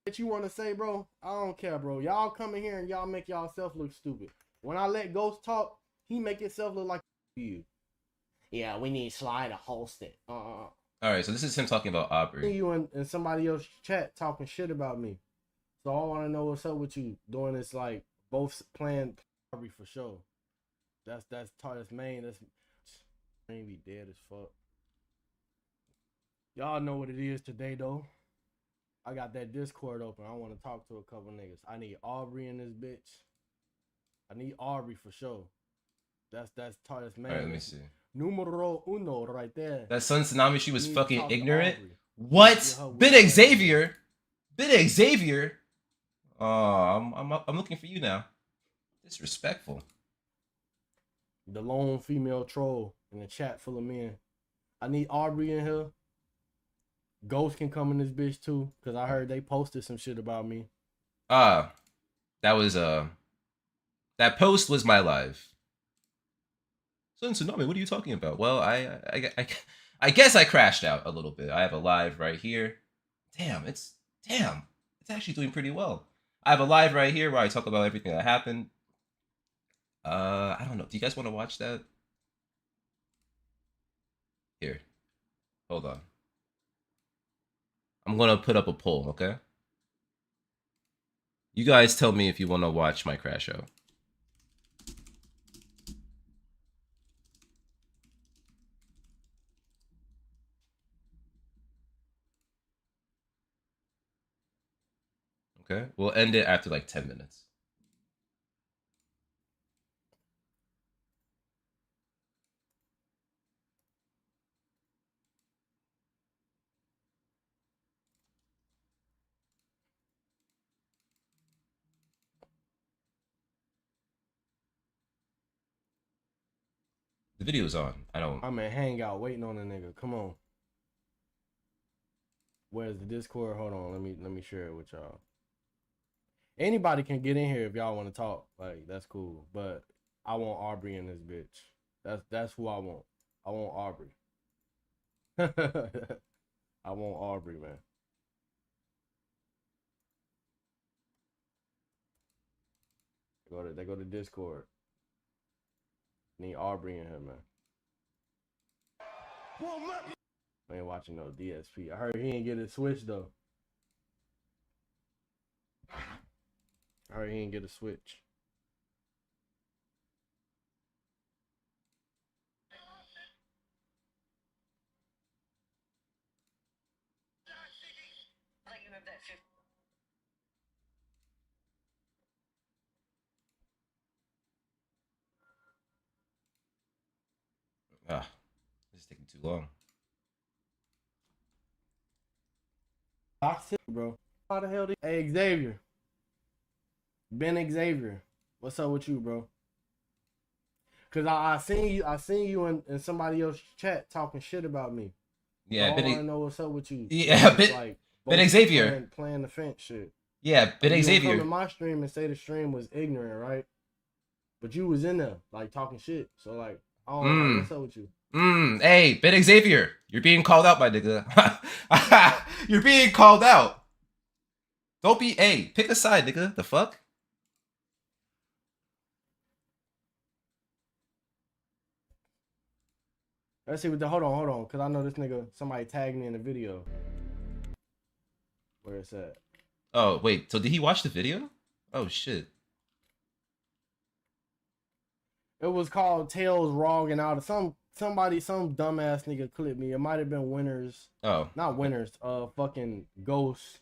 What you want to say, bro? I don't care, bro. Y'all come in here and y'all make y'allself look stupid. When I let Ghost talk, he make himself look like you. Yeah, we need Sly to host it. All right, so this is him talking about Aubrey. You and somebody else chat talking shit about me. So I want to know what's up with you doing this, like both playing Aubrey for sure. That's main. That's be dead as fuck. Y'all know what it is today though. I got that Discord open. I want to talk to a couple niggas. I need Aubrey in this bitch. I need Aubrey for sure. That's main. All right, let me see. Numero uno right there. That suntsunami, she was fucking ignorant. What? Bit Xavier? Bit Xavier? Oh, I'm looking for you now. Disrespectful. The lone female troll in a chat full of men. I need Aubrey in here. Ghost can come in this bitch too, because I heard they posted some shit about me. That was that post was my live. Suntsunami, what are you talking about? Well, I guess I crashed out a little bit. I have a live right here. Damn, it's actually doing pretty well. I have a live right here where I talk about everything that happened. I don't know. Do you guys want to watch that? Here. Hold on. I'm gonna put up a poll, okay? You guys tell me if you want to watch my crash out. Okay, we'll end it after like 10 minutes. The video's on. I'm in Hangout waiting on a nigga. Come on. Where's the Discord? Hold on. Let me share it with y'all. Anybody can get in here if y'all want to talk. Like, that's cool. But I want Aubrey in this bitch. That's who I want. I want Aubrey. I want Aubrey, man. They go to Discord. Need Aubrey in here, man. I ain't watching no DSP. I heard he ain't get a switch though. I heard he ain't get a switch. Ah, this is taking too long. Bro. How the hell Hey, Xavier. Ben Xavier. What's up with you, bro? Cause I seen you in somebody else's chat talking shit about me. Yeah, so I want to know what's up with you. Yeah, Ben Xavier playing the fence shit. Yeah, Ben Xavier. You come to my stream and say the stream was ignorant, right? But you was in there like talking shit. So like, I don't know what's up with you. Hey, Ben Xavier, you're being called out, my nigga. You're being called out. Don't be pick a side, nigga. The fuck? Let's see what hold on, cause I know this nigga. Somebody tagged me in the video. Where it's at. Oh wait, so did he watch the video? Oh shit. It was called Tails Rogging Out. Some dumbass nigga clipped me. It might have been Winners. Oh. Not Winners. Fucking Ghost.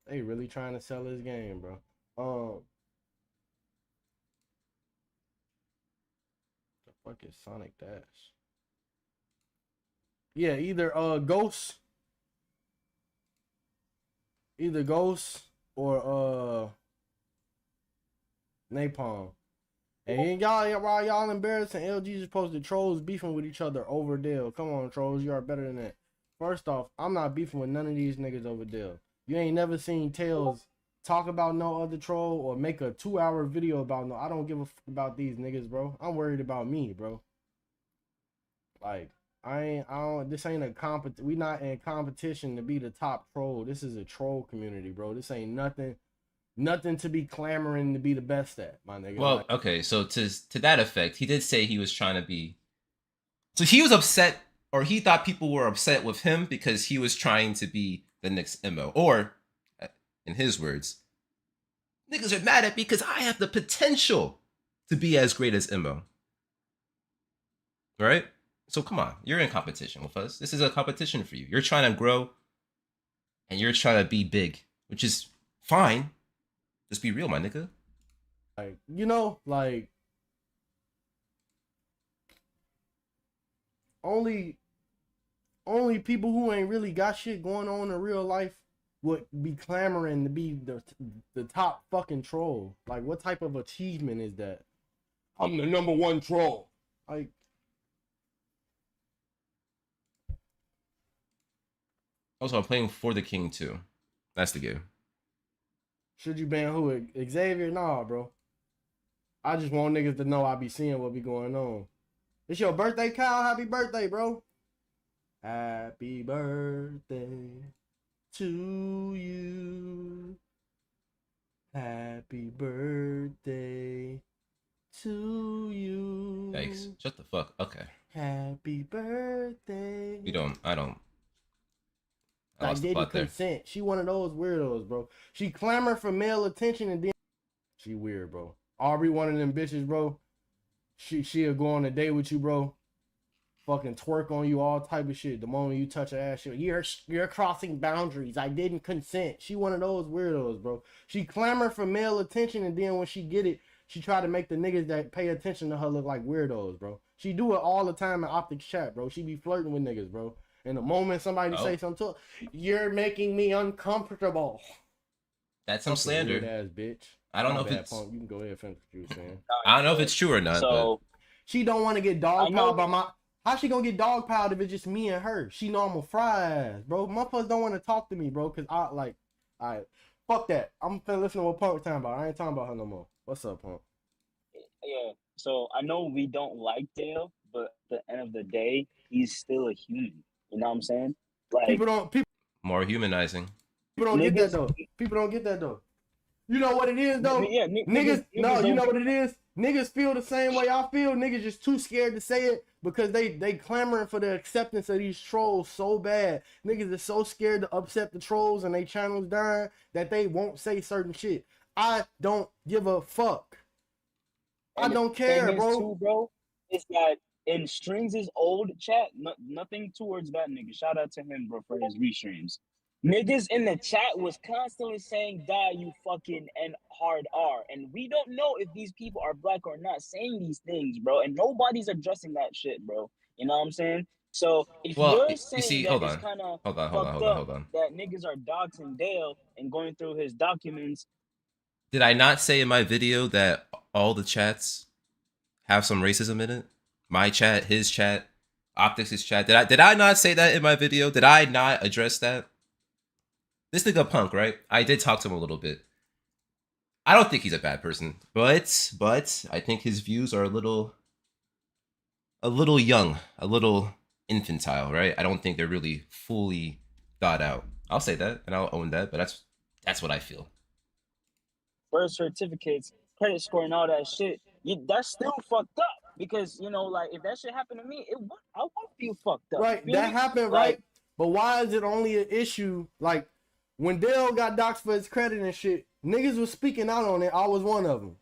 They really trying to sell this game, bro. The fuck is Sonic Dash? Yeah, either Ghost or Napalm. And y'all embarrassing, LG just posted trolls beefing with each other over Dale. Come on, trolls, you are better than that. First off, I'm not beefing with none of these niggas over Dale. You ain't never seen Tails talk about no other troll or make a 2-hour video about no. I don't give a fuck about these niggas, bro. I'm worried about me, bro. Like, this ain't a we not in competition to be the top troll. This is a troll community, bro. This ain't nothing to be clamoring to be the best at, my nigga. Well, like, okay, so to that effect, he did say he was trying to be. So he was upset, or he thought people were upset with him because he was trying to be the next MO. Or, in his words, niggas are mad at me because I have the potential to be as great as MO. Right? So come on, you're in competition with us. This is a competition for you. You're trying to grow, and you're trying to be big, which is fine. Just be real, my nigga. Like, you know, like, only people who ain't really got shit going on in real life would be clamoring to be the top fucking troll. Like, what type of achievement is that? I'm the #1 troll. Like, also, I'm playing For the King too. That's the game. Should you ban who? Xavier? Nah, bro. I just want niggas to know I be seeing what be going on. It's your birthday, Kyle. Happy birthday, bro. Happy birthday to you. Happy birthday to you. Yikes. Shut the fuck. Okay. Happy birthday. I don't. I didn't consent. She one of those weirdos, bro. She clamor for male attention and then she weird, bro. Aubrey one of them bitches, bro. She'll go on a date with you, bro. Fucking twerk on you, all type of shit. The moment you touch her ass, you're crossing boundaries. I didn't consent. She one of those weirdos, bro. She clamor for male attention and then when she get it, she try to make the niggas that pay attention to her look like weirdos, bro. She do it all the time in Optic Chat, bro. She be flirting with niggas, bro. And the moment somebody say something to her, you're making me uncomfortable. That's some slander. Ass bitch. I don't know if it's. Punk. You can go ahead and finish what you were saying. I don't know if it's true or not. So but... she don't want to get dogpiled by my. How she gonna get dogpiled if it's just me and her? She know I'm a fry ass, bro. Motherfuckers don't want to talk to me, bro, cause I fuck that. I'm finna listen to what Punk talking about. I ain't talking about her no more. What's up, Punk? Yeah. So I know we don't like Dale, but at the end of the day, he's still a human. You know what I'm saying? Like people more humanizing. People don't get that though. People don't get that though. You know what it is though? Yeah, niggas no, you know what it is? Niggas feel the same way I feel. Niggas just too scared to say it because they clamoring for the acceptance of these trolls so bad. Niggas are so scared to upset the trolls and they channels dying that they won't say certain shit. I don't give a fuck. I don't care, bro. Too, bro. It's that in Strings' old chat, nothing towards that nigga. Shout out to him, bro, for his restreams. Niggas in the chat was constantly saying, die, you fucking, and hard R. And we don't know if these people are black or not saying these things, bro. And nobody's addressing that shit, bro. You know what I'm saying? So if you're saying that it's kind of hold on. That niggas are doxing Dale and going through his documents. Did I not say in my video that all the chats have some racism in it? My chat, his chat, Optics' chat. Did I not say that in my video? Did I not address that? This nigga Punk, right? I did talk to him a little bit. I don't think he's a bad person, but I think his views are a little young, a little infantile, right? I don't think they're really fully thought out. I'll say that, and I'll own that, but that's what I feel. Birth certificates, credit score, and all that shit. That's still fucked up. because you know, like if that shit happened to me, I would feel fucked up. Right, You feel that me? happened, Like, right? But why is it only an issue? Like when Dale got doxxed for his credit and shit, niggas was speaking out on it. I was one of them.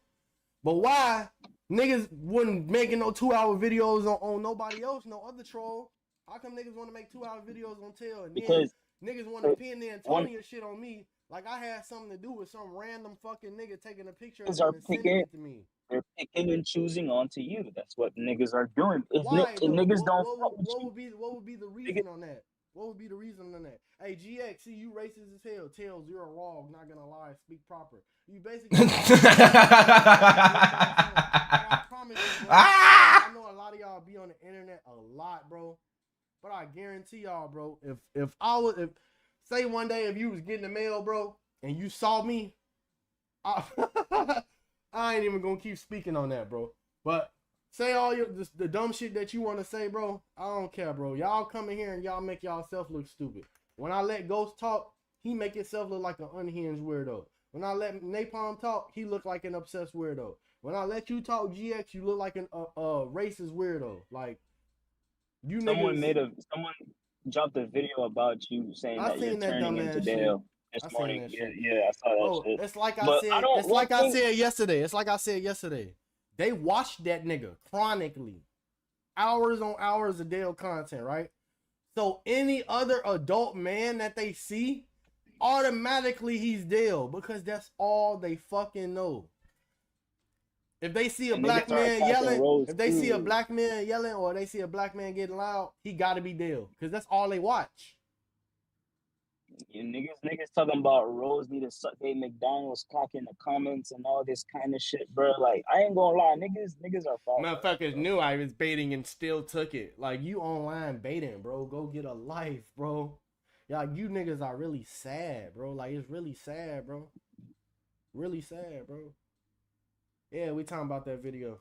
But why niggas wouldn't making no 2-hour videos on nobody else, no other troll? How come niggas want to make 2-hour videos on Tail and because then niggas want to pin the one Antonio shit on me like I had something to do with some random fucking nigga taking a picture of niggas them are and sending picking, it to me? they're picking and choosing onto you. That's what niggas are doing. Why If though? niggas don't fuck with What you, would be the niggas, reason on that? What would be the reason on that? Hey, GX, see you racist as hell. Tails, you're a wrong. Not gonna lie. Speak proper. You basically. I promise you, bro. I know a lot of y'all be on the internet a lot, bro. But I guarantee y'all, bro. If say one day if you was getting the mail, bro, and you saw me, I ain't even gonna keep speaking on that, bro. But say all the dumb shit that you want to say, bro. I don't care, bro. Y'all come in here and y'all make y'allself look stupid. When I let Ghost talk, he make himself look like an unhinged weirdo. When I let Napalm talk, he look like an obsessed weirdo. When I let you talk, GX, you look like an racist weirdo. Like you niggas. someone dropped a video about you saying I that you're seen that turning into dumbass shit. Dale this I seen morning. that Yeah, shit. yeah, I saw that Bro, shit. it's like I But I said. don't. It's One like I thing, said yesterday. It's like I said yesterday. They watched that nigga chronically, hours on hours of Dale content, right? So any other adult man that they see, automatically he's Dale because that's all they fucking know. If they see a and black niggas are man attacking yelling, Rose if they see a too. black man yelling, or they see a black man getting loud, he gotta be Dale because that's all they watch. You niggas talking about Rose need to suck a McDonald's cock in the comments and all this kind of shit, bro. Like I ain't gonna lie, niggas are foul. Motherfuckers knew I was baiting and still took it. Like you online baiting, bro. Go get a life, bro. Yeah, you niggas are really sad, bro. Like it's really sad, bro. Really sad, bro. Yeah, we talking about that video.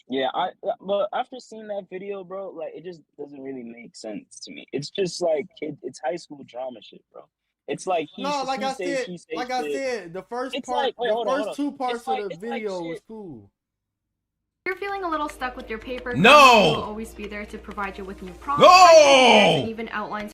Yeah, but after seeing that video, bro, like it just doesn't really make sense to me. It's just like it's high school drama shit, bro. It's like No, like he I say, said, she say shit. the first It's part, like, wait, the hold first on. two parts of the It's like video was shit. cool. You're feeling a little stuck with your paper. No! We'll always be there to provide you with new prompts, No! ideas, and even outlines.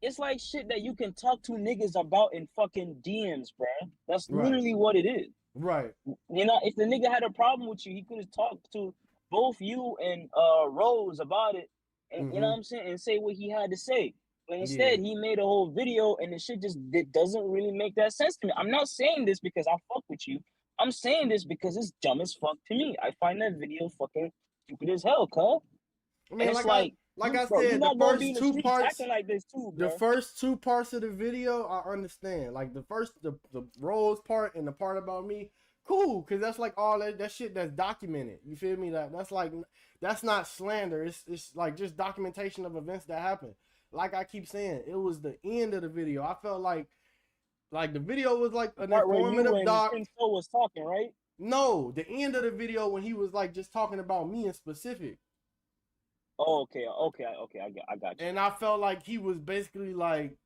It's like shit that you can talk to niggas about in fucking DMs, bro. That's Right. literally what it is. Right. You know, if the nigga had a problem with you, he could have talked to both you and Rose about it, and you know what I'm saying, and say what he had to say. But instead, he made a whole video, and the shit just doesn't really make that sense to me. I'm not saying this because I fuck with you. I'm saying this because it's dumb as fuck to me. I find that video fucking stupid as hell, cuz. I mean, And it's like I bro, you're said, the not gonna be in first the two streets parts, acting like this too, the bro. first two parts of the video, I understand. Like the first, the Rose part and the part about me, cool, cause that's like all that shit that's documented. You feel me? That's not slander. It's like just documentation of events that happened. Like I keep saying, it was the end of the video. I felt like the video was like an informative doc. Was talking, right? No, the end of the video when he was like just talking about me in specific. Oh, okay, I got you. And I felt like he was basically like,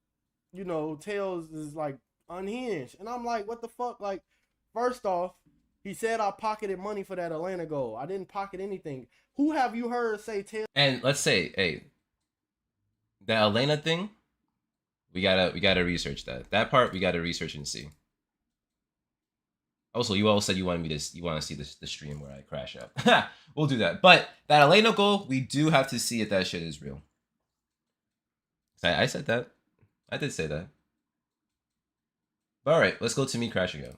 you know, Tails is like unhinged. And I'm like, what the fuck? Like, first off, he said I pocketed money for that Elena goal. I didn't pocket anything. Who have you heard say Tails? And let's say, hey, the Elena thing, we gotta research that. That part we gotta research and see. Also, you all said you want to see the stream where I crash out. We'll do that. But that Elena goal, we do have to see if that shit is real. I said that. I did say that. But all right, let's go to me crashing out.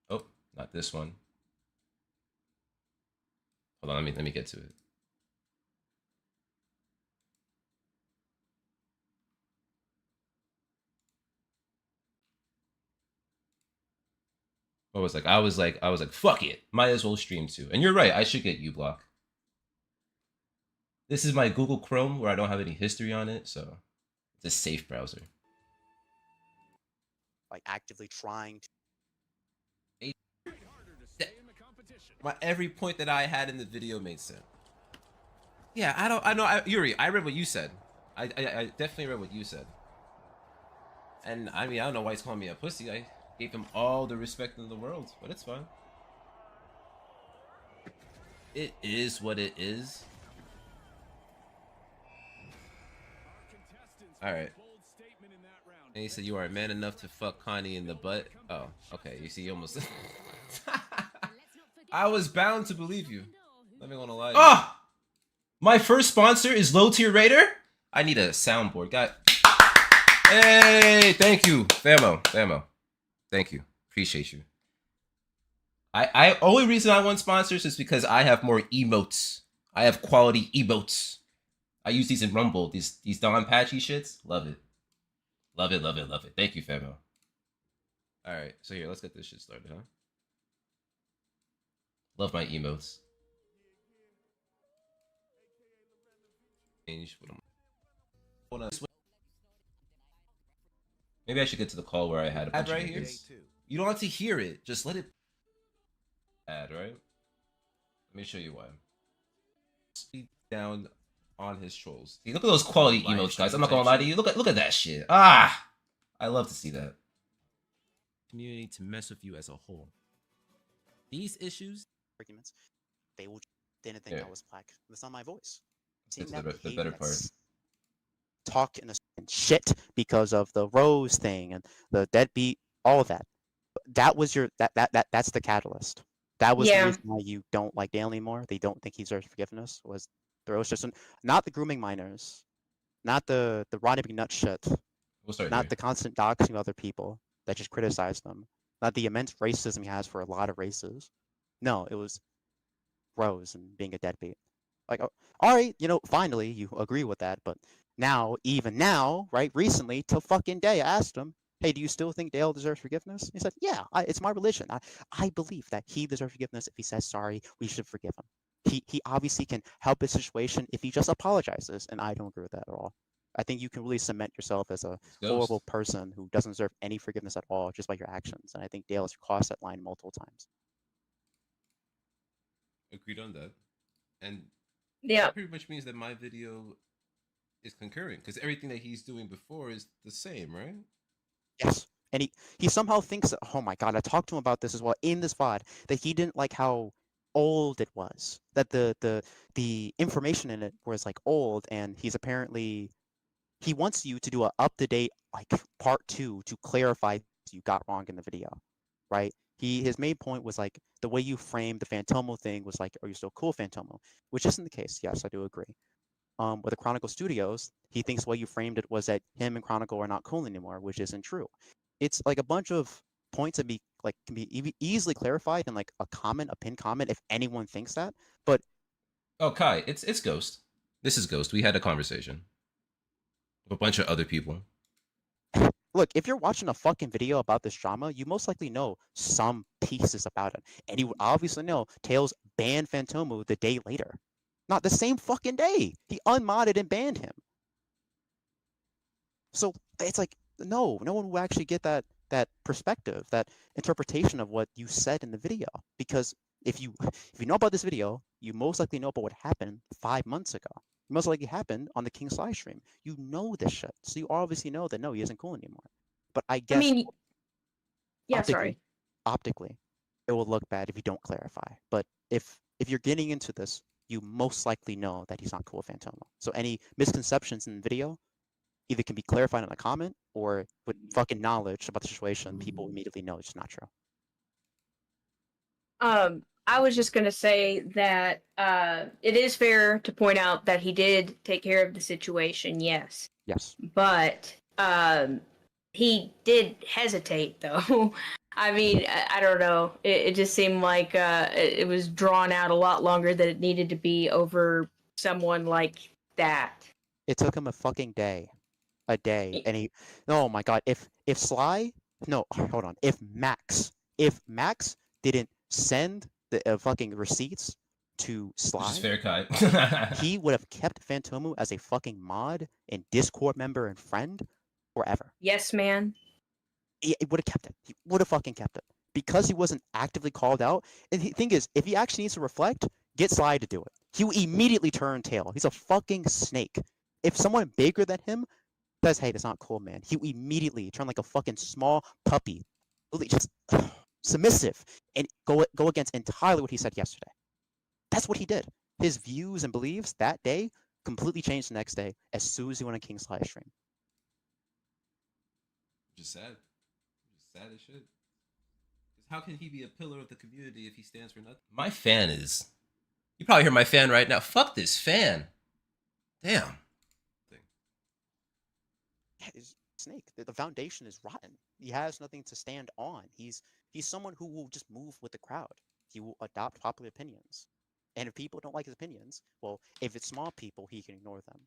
Oh, not this one. Hold on, let me get to it. I was like, fuck it. Might as well stream too. And you're right, I should get uBlock. This is my Google Chrome where I don't have any history on it, so it's a safe browser. Like actively trying to. Every point that I had in the video made sense. Yeah, I know, Yuri, I read what you said. I definitely read what you said. And I mean, I don't know why he's calling me a pussy. I gave him all the respect in the world, but it's fine. It is what it is. All right. And he said you are a man enough to fuck Connie in the butt. Oh, okay. You see, you almost. I was bound to believe you. Not even gonna lie. Oh, my first sponsor is Low Tier Raider. I need a soundboard. Got. Hey, thank you, Famo. Thank you. Appreciate you. Only reason I want sponsors is because I have more emotes. I have quality emotes. I use these in Rumble. These Don Patchy shits. Love it. Love it. Thank you, Famo. Alright, so here, let's get this shit started, huh? Love my emotes. Change what I'm. Hold on. Maybe I should get to the call where I had a bunch right here. You don't have to hear it. Just let it add, right? Let me show you why. Speed down on his trolls. See, look at those quality emotes, guys. I'm not gonna lie to you. Look at that shit. Ah, I love to see that. Community to mess with you as a whole. These issues, arguments, they didn't think I was black. That's not my voice. That's the better part. Talk and shit because of the Rose thing and the deadbeat, all of that. That was your that's the catalyst. That was the reason why you don't like Dale anymore. They don't think he deserves forgiveness. Was the Rose just not the grooming minors, not the Rodney McNutt shit, not the constant doxing of other people that just criticize them, not the immense racism he has for a lot of races. No, it was Rose and being a deadbeat. Like, all right, finally you agree with that, but now, even now, right, recently, till fucking day, I asked him, hey, do you still think Dale deserves forgiveness? He said, yeah, it's my religion. I believe that he deserves forgiveness. If he says sorry, we should forgive him. He obviously can help his situation if he just apologizes, and I don't agree with that at all. I think you can really cement yourself as a horrible person who doesn't deserve any forgiveness at all just by your actions, and I think Dale has crossed that line multiple times. Agreed on that. And yeah, that pretty much means that my video is concurrent because everything that he's doing before is the same, right? Yes. And he somehow thinks that, oh my god, I talked to him about this as well in this VOD, that he didn't like how old it was. That the information in it was like old, and he wants you to do a up-to-date like part 2 to clarify you got wrong in the video. Right? His main point was like the way you framed the Fantomo thing was like, are you still cool, Fantomo? Which isn't the case. Yes, I do agree. With the Chronicle Studios, he thinks the way you framed it was that him and Chronicle are not cool anymore, which isn't true. It's like a bunch of points that can be easily clarified in like a pinned comment if anyone thinks that. But oh, Kai, it's Ghost. This is Ghost. We had a conversation with a bunch of other people. Look, if you're watching a fucking video about this drama, you most likely know some pieces about it, and you would obviously know Tails banned Fantomo the day later. Not the same fucking day. He unmodded and banned him. So it's like, no one will actually get that perspective, that interpretation of what you said in the video. Because if you know about this video, you most likely know about what happened 5 months ago. It most likely happened on the King's live stream. You know this shit. So you obviously know that no, he isn't cool anymore. But I guess optically, it will look bad if you don't clarify. But if you're getting into this, you most likely know that he's not cool with Fantomo. So any misconceptions in the video either can be clarified in a comment, or with fucking knowledge about the situation, people immediately know it's not true. I was just going to say that it is fair to point out that he did take care of the situation, yes. Yes. But he did hesitate, though. I mean, I don't know. It just seemed like it was drawn out a lot longer than it needed to be over someone like that. It took him a fucking day. A day. And he... Oh my god. If Sly... No, hold on. If Max didn't send the fucking receipts to Sly... Which is fair, Kai. he would have kept Fantomo as a fucking mod and Discord member and friend forever. Yes, man. He would have kept it. He would have fucking kept it. Because he wasn't actively called out. And the thing is, if he actually needs to reflect, get Sly to do it. He will immediately turn tail. He's a fucking snake. If someone bigger than him says, hey, that's not cool, man, he will immediately turn like a fucking small puppy. Just submissive. And go against entirely what he said yesterday. That's what he did. His views and beliefs that day completely changed the next day as soon as he went on King's live stream. Just sad. Just sad as shit. Because how can he be a pillar of the community if he stands for nothing? My fan is. You probably hear my fan right now. Fuck this fan. Damn. Yeah, Snake. The foundation is rotten. He has nothing to stand on. He's someone who will just move with the crowd. He will adopt popular opinions. And if people don't like his opinions, well, if it's small people, he can ignore them.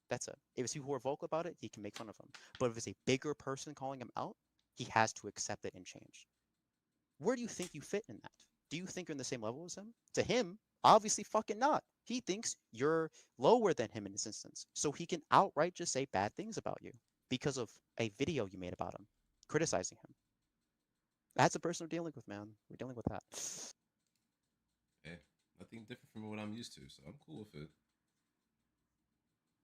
That's it. If it's people who are vocal about it, he can make fun of them. But if it's a bigger person calling him out, he has to accept it and change. Where do you think you fit in that? Do you think you're in the same level as him? To him, obviously fucking not. He thinks you're lower than him in this instance. So he can outright just say bad things about you because of a video you made about him, criticizing him. That's the person we're dealing with, man. We're dealing with that. Hey, nothing different from what I'm used to, so I'm cool with it.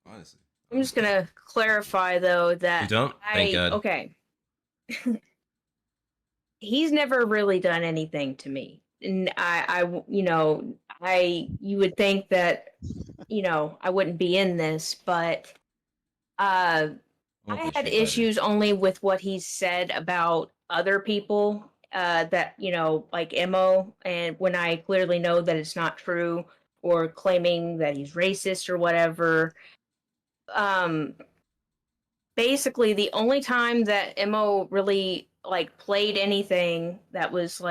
Honestly. I'm just gonna clarify though that You don't? Thank God. Okay. He's never really done anything to me, and you would think that, I wouldn't be in this, but I had issues only with what he said about other people, that, like Mo, and when I clearly know that it's not true, or claiming that he's racist or whatever. Basically the only time that Mo really played anything that was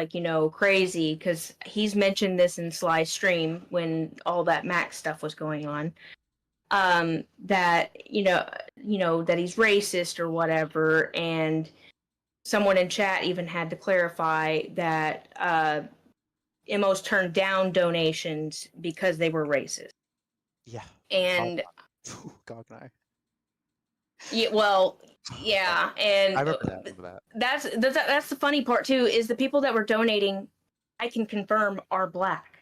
crazy, because he's mentioned this in Sly's stream when all that Max stuff was going on, that that he's racist or whatever, and someone in chat even had to clarify that Mo's turned down donations because they were racist. Yeah. And Cognai. yeah, well, yeah, and I remember that. That's the funny part too, is the people that were donating, I can confirm, are black.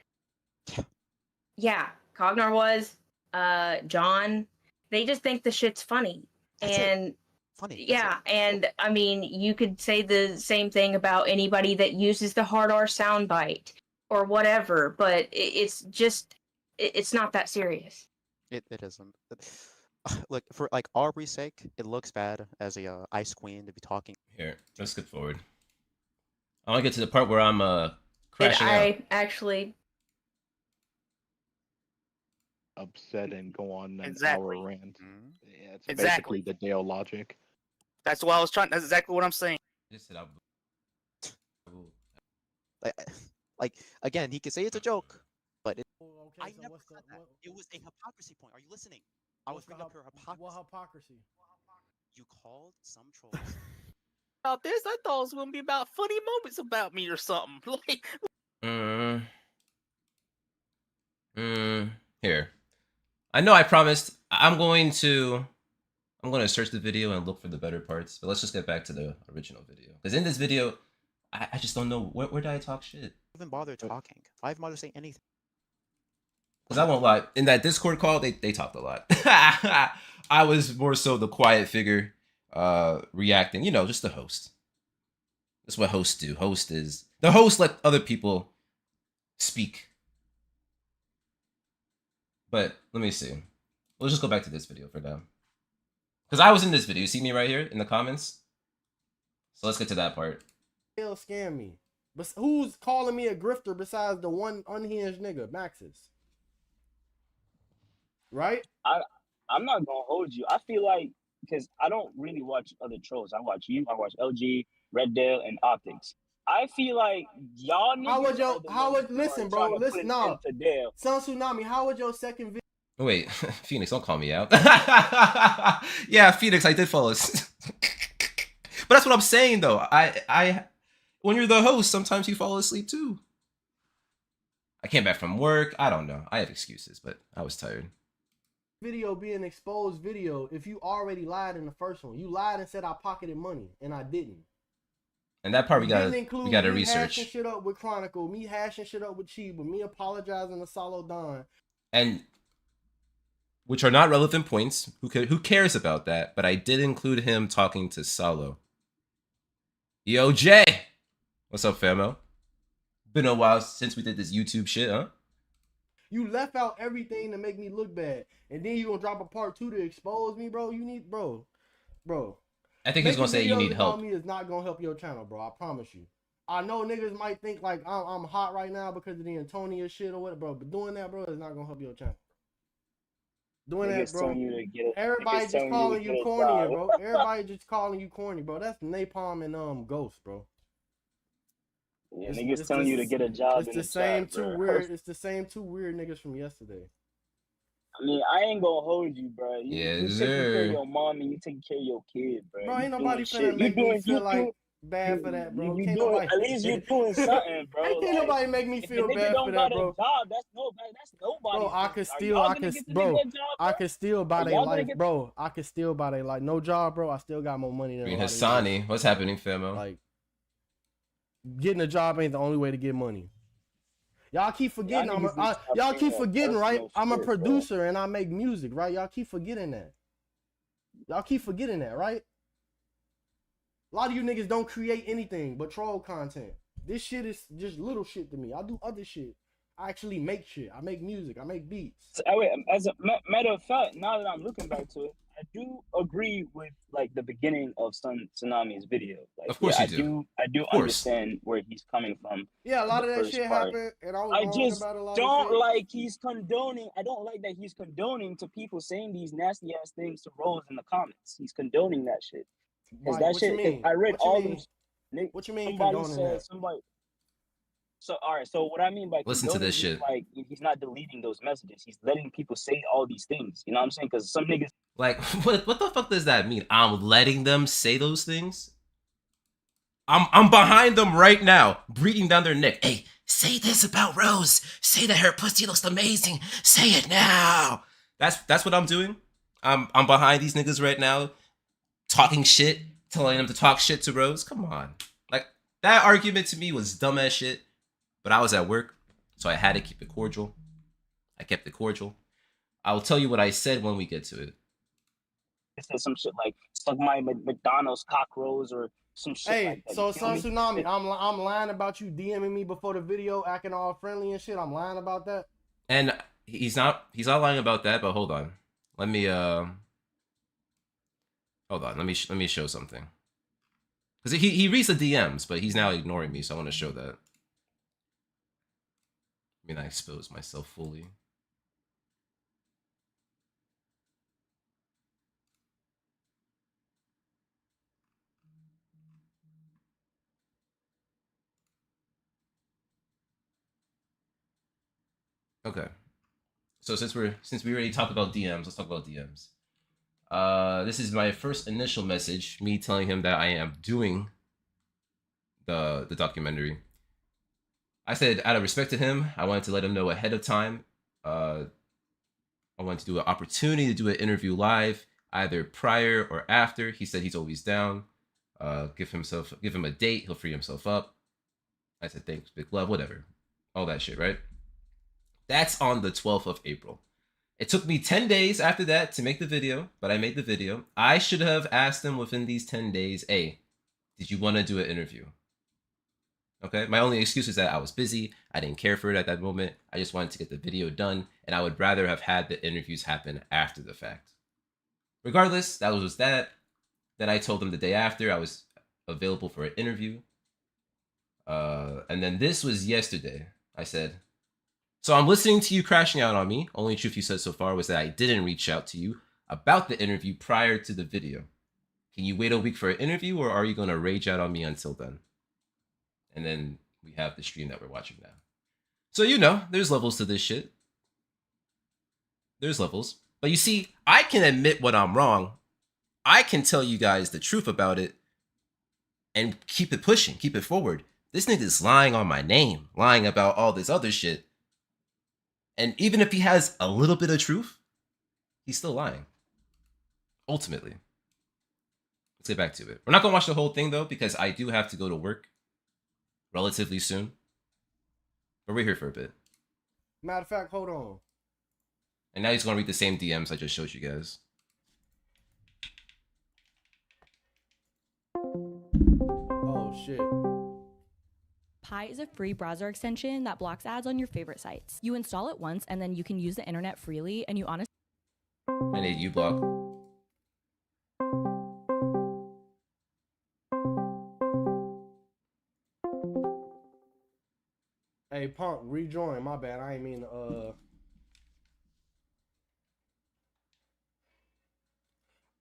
Yeah, Cognar was, John. They just think the shit's funny. Funny. Yeah, and I mean, you could say the same thing about anybody that uses the hard R soundbite or whatever, but it's not that serious. It isn't. Look, for Aubrey's sake, it looks bad as a ice queen to be talking. Here, let's skip forward. I want to get to the part where I'm crashing I actually upset and go on an Exactly. hour rant. Yeah, it's Exactly. basically the Dale logic. That's what I was trying. That's exactly what I'm saying. Just said Again, he could say it's a joke, but I so never what's said the- that. It was a hypocrisy point. Are you listening? I was bringing up your hypocrisy. What hypocrisy? You called some trolls. About this, I thought it was gonna be about funny moments about me or something. Here. I know I promised I'm going to search the video and look for the better parts, but let's just get back to the original video. Because in this video, I just don't know where did I talk shit. Even bother talking. Why even bother saying anything? Because I won't lie, in that Discord call, they talked a lot. I was more so the quiet figure, reacting. Just the host. That's what hosts do. The host let other people speak. But let me see. Let's just go back to this video for now. Because I was in this video. You see me right here in the comments? So let's get to that part. They'll scam me. But who's calling me a grifter besides the one unhinged nigga, Maxis? Right? I'm not gonna hold you. I feel like, because I don't really watch other trolls. I watch you, I watch LG, Red Dale, and Optics. I feel like y'all niggas listen, bro, listen, no. Sun Tsunami, how would your second video? Wait, Phoenix, don't call me out. Yeah, Phoenix, I did follow us. But that's what I'm saying, though. I when you're the host, sometimes you fall asleep, too. I came back from work. I don't know. I have excuses, but I was tired. Video be an exposed video if you already lied in the first one. You lied and said I pocketed money, and I didn't. And that part we gotta me research. Hashing shit up with Chronicle, me hashing shit up with Chiba, me apologizing to Solo Don. And which are not relevant points. Who cares about that? But I did include him talking to Solo. Yo, Jay! What's up, famo? Been a while since we did this YouTube shit, huh? You left out everything to make me look bad, and then you gonna drop a part 2 to expose me, bro. You need, bro. I think he's gonna say you need about help. me is not gonna help your channel, bro. I promise you. I know niggas might think like I'm hot right now because of the Antonia shit or whatever, bro. But doing that, bro, is not gonna help your channel. Doing that, bro. Everybody just calling you corny, bro. Everybody just calling you corny, bro. That's Napalm and Ghost, bro. Yeah, niggas telling you to get a job It's in the the same chat, two bro. weird. It's the same two weird niggas from yesterday. I mean, I ain't gonna hold you, bro. You Yes, taking care of sir. your mom and you taking care of your kid, bro. Bro, ain't You nobody doing finna shit. make me feel like bad for that, bro. You Can't doing nobody. at least you doing something, bro. Can't nobody make me if feel a nigga bad don't for got that, a bro. job, that's nobody. That's nobody's. Bro, I business. could Are still, y'all I gonna could, get the bro. nigga a job, bro? I could still buy Are their y'all gonna life, get bro. I could still buy their life. No job, bro. I still got more money than a Green lot of Hassani, niggas. what's happening, famo? Like, getting a job ain't the only way to get money. Y'all keep forgetting. Y'all keep forgetting, right? I'm a producer and I make music, right? Y'all keep forgetting that. Y'all keep forgetting that, right? A lot of you niggas don't create anything but troll content. This shit is just little shit to me. I do other shit. I actually make shit. I make music. I make beats. As a matter of fact, now that I'm looking back to it, I do agree with like the beginning of Tsunami's video. Like, Of course yeah, you do. I do Of course. understand where he's coming from. Yeah, a lot of that first shit part. happened, and I was I wrong just about a lot of don't shit. like he's condoning. I don't like that he's condoning to people saying these nasty ass things to Rose in the comments. He's condoning that shit. Because Mike, that what shit. you mean? I read What you all mean? them. What you mean Somebody condoning said that? somebody. So all right. So what I mean by Listen to condoning this means shit. like he's not deleting those messages. He's letting people say all these things. You know what I'm saying? Because some niggas. Like, what the fuck does that mean? I'm letting them say those things? I'm behind them right now, breathing down their neck. Hey, say this about Rose. Say that her pussy looks amazing. Say it now. That's what I'm doing. I'm behind these niggas right now, talking shit, telling them to talk shit to Rose. Come on. Like, that argument to me was dumb as shit, but I was at work, so I had to keep it cordial. I kept it cordial. I will tell you what I said when we get to it. It said some shit like "suck my McDonald's cock Rose" or some shit like that. So Sun Tsunami, I'm lying about you DMing me before the video, acting all friendly and shit. I'm lying about that. And he's not lying about that, but hold on. Let me hold on. Let me show something. Cuz he reads the DMs, but he's now ignoring me, so I want to show that. I mean, I expose myself fully. Okay. So since we already talked about DMs, let's talk about DMs. This is my first initial message, me telling him that I am doing the documentary. I said, out of respect to him, I wanted to let him know ahead of time. I wanted to do an opportunity to do an interview live, either prior or after. He said he's always down. Give him a date. He'll free himself up. I said, thanks, big love, whatever. All that shit, right? That's on the 12th of April. It took me 10 days after that to make the video, but I made the video. I should have asked him within these 10 days, hey, did you want to do an interview? Okay, my only excuse is that I was busy. I didn't care for it at that moment. I just wanted to get the video done, and I would rather have had the interviews happen after the fact. Regardless, that was that. Then I told him the day after I was available for an interview. And then this was yesterday. I said, so I'm listening to you crashing out on me. Only truth you said so far was that I didn't reach out to you about the interview prior to the video. Can you wait a week for an interview, or are you going to rage out on me until then? And then we have the stream that we're watching now. So, you know, there's levels to this shit. There's levels. But you see, I can admit when I'm wrong. I can tell you guys the truth about it and keep it pushing, keep it forward. This nigga's lying on my name, lying about all this other shit. And even if he has a little bit of truth, he's still lying. Ultimately. Let's get back to it. We're not going to watch the whole thing, though, because I do have to go to work relatively soon. But we're here for a bit. Matter of fact, hold on. And now he's going to read the same DMs I just showed you guys. Oh, shit. Pi is a free browser extension that blocks ads on your favorite sites. You install it once and then you can use the internet freely, and you honestly... I need uBlock. Hey, Punk, rejoin. My bad. I ain't mean to,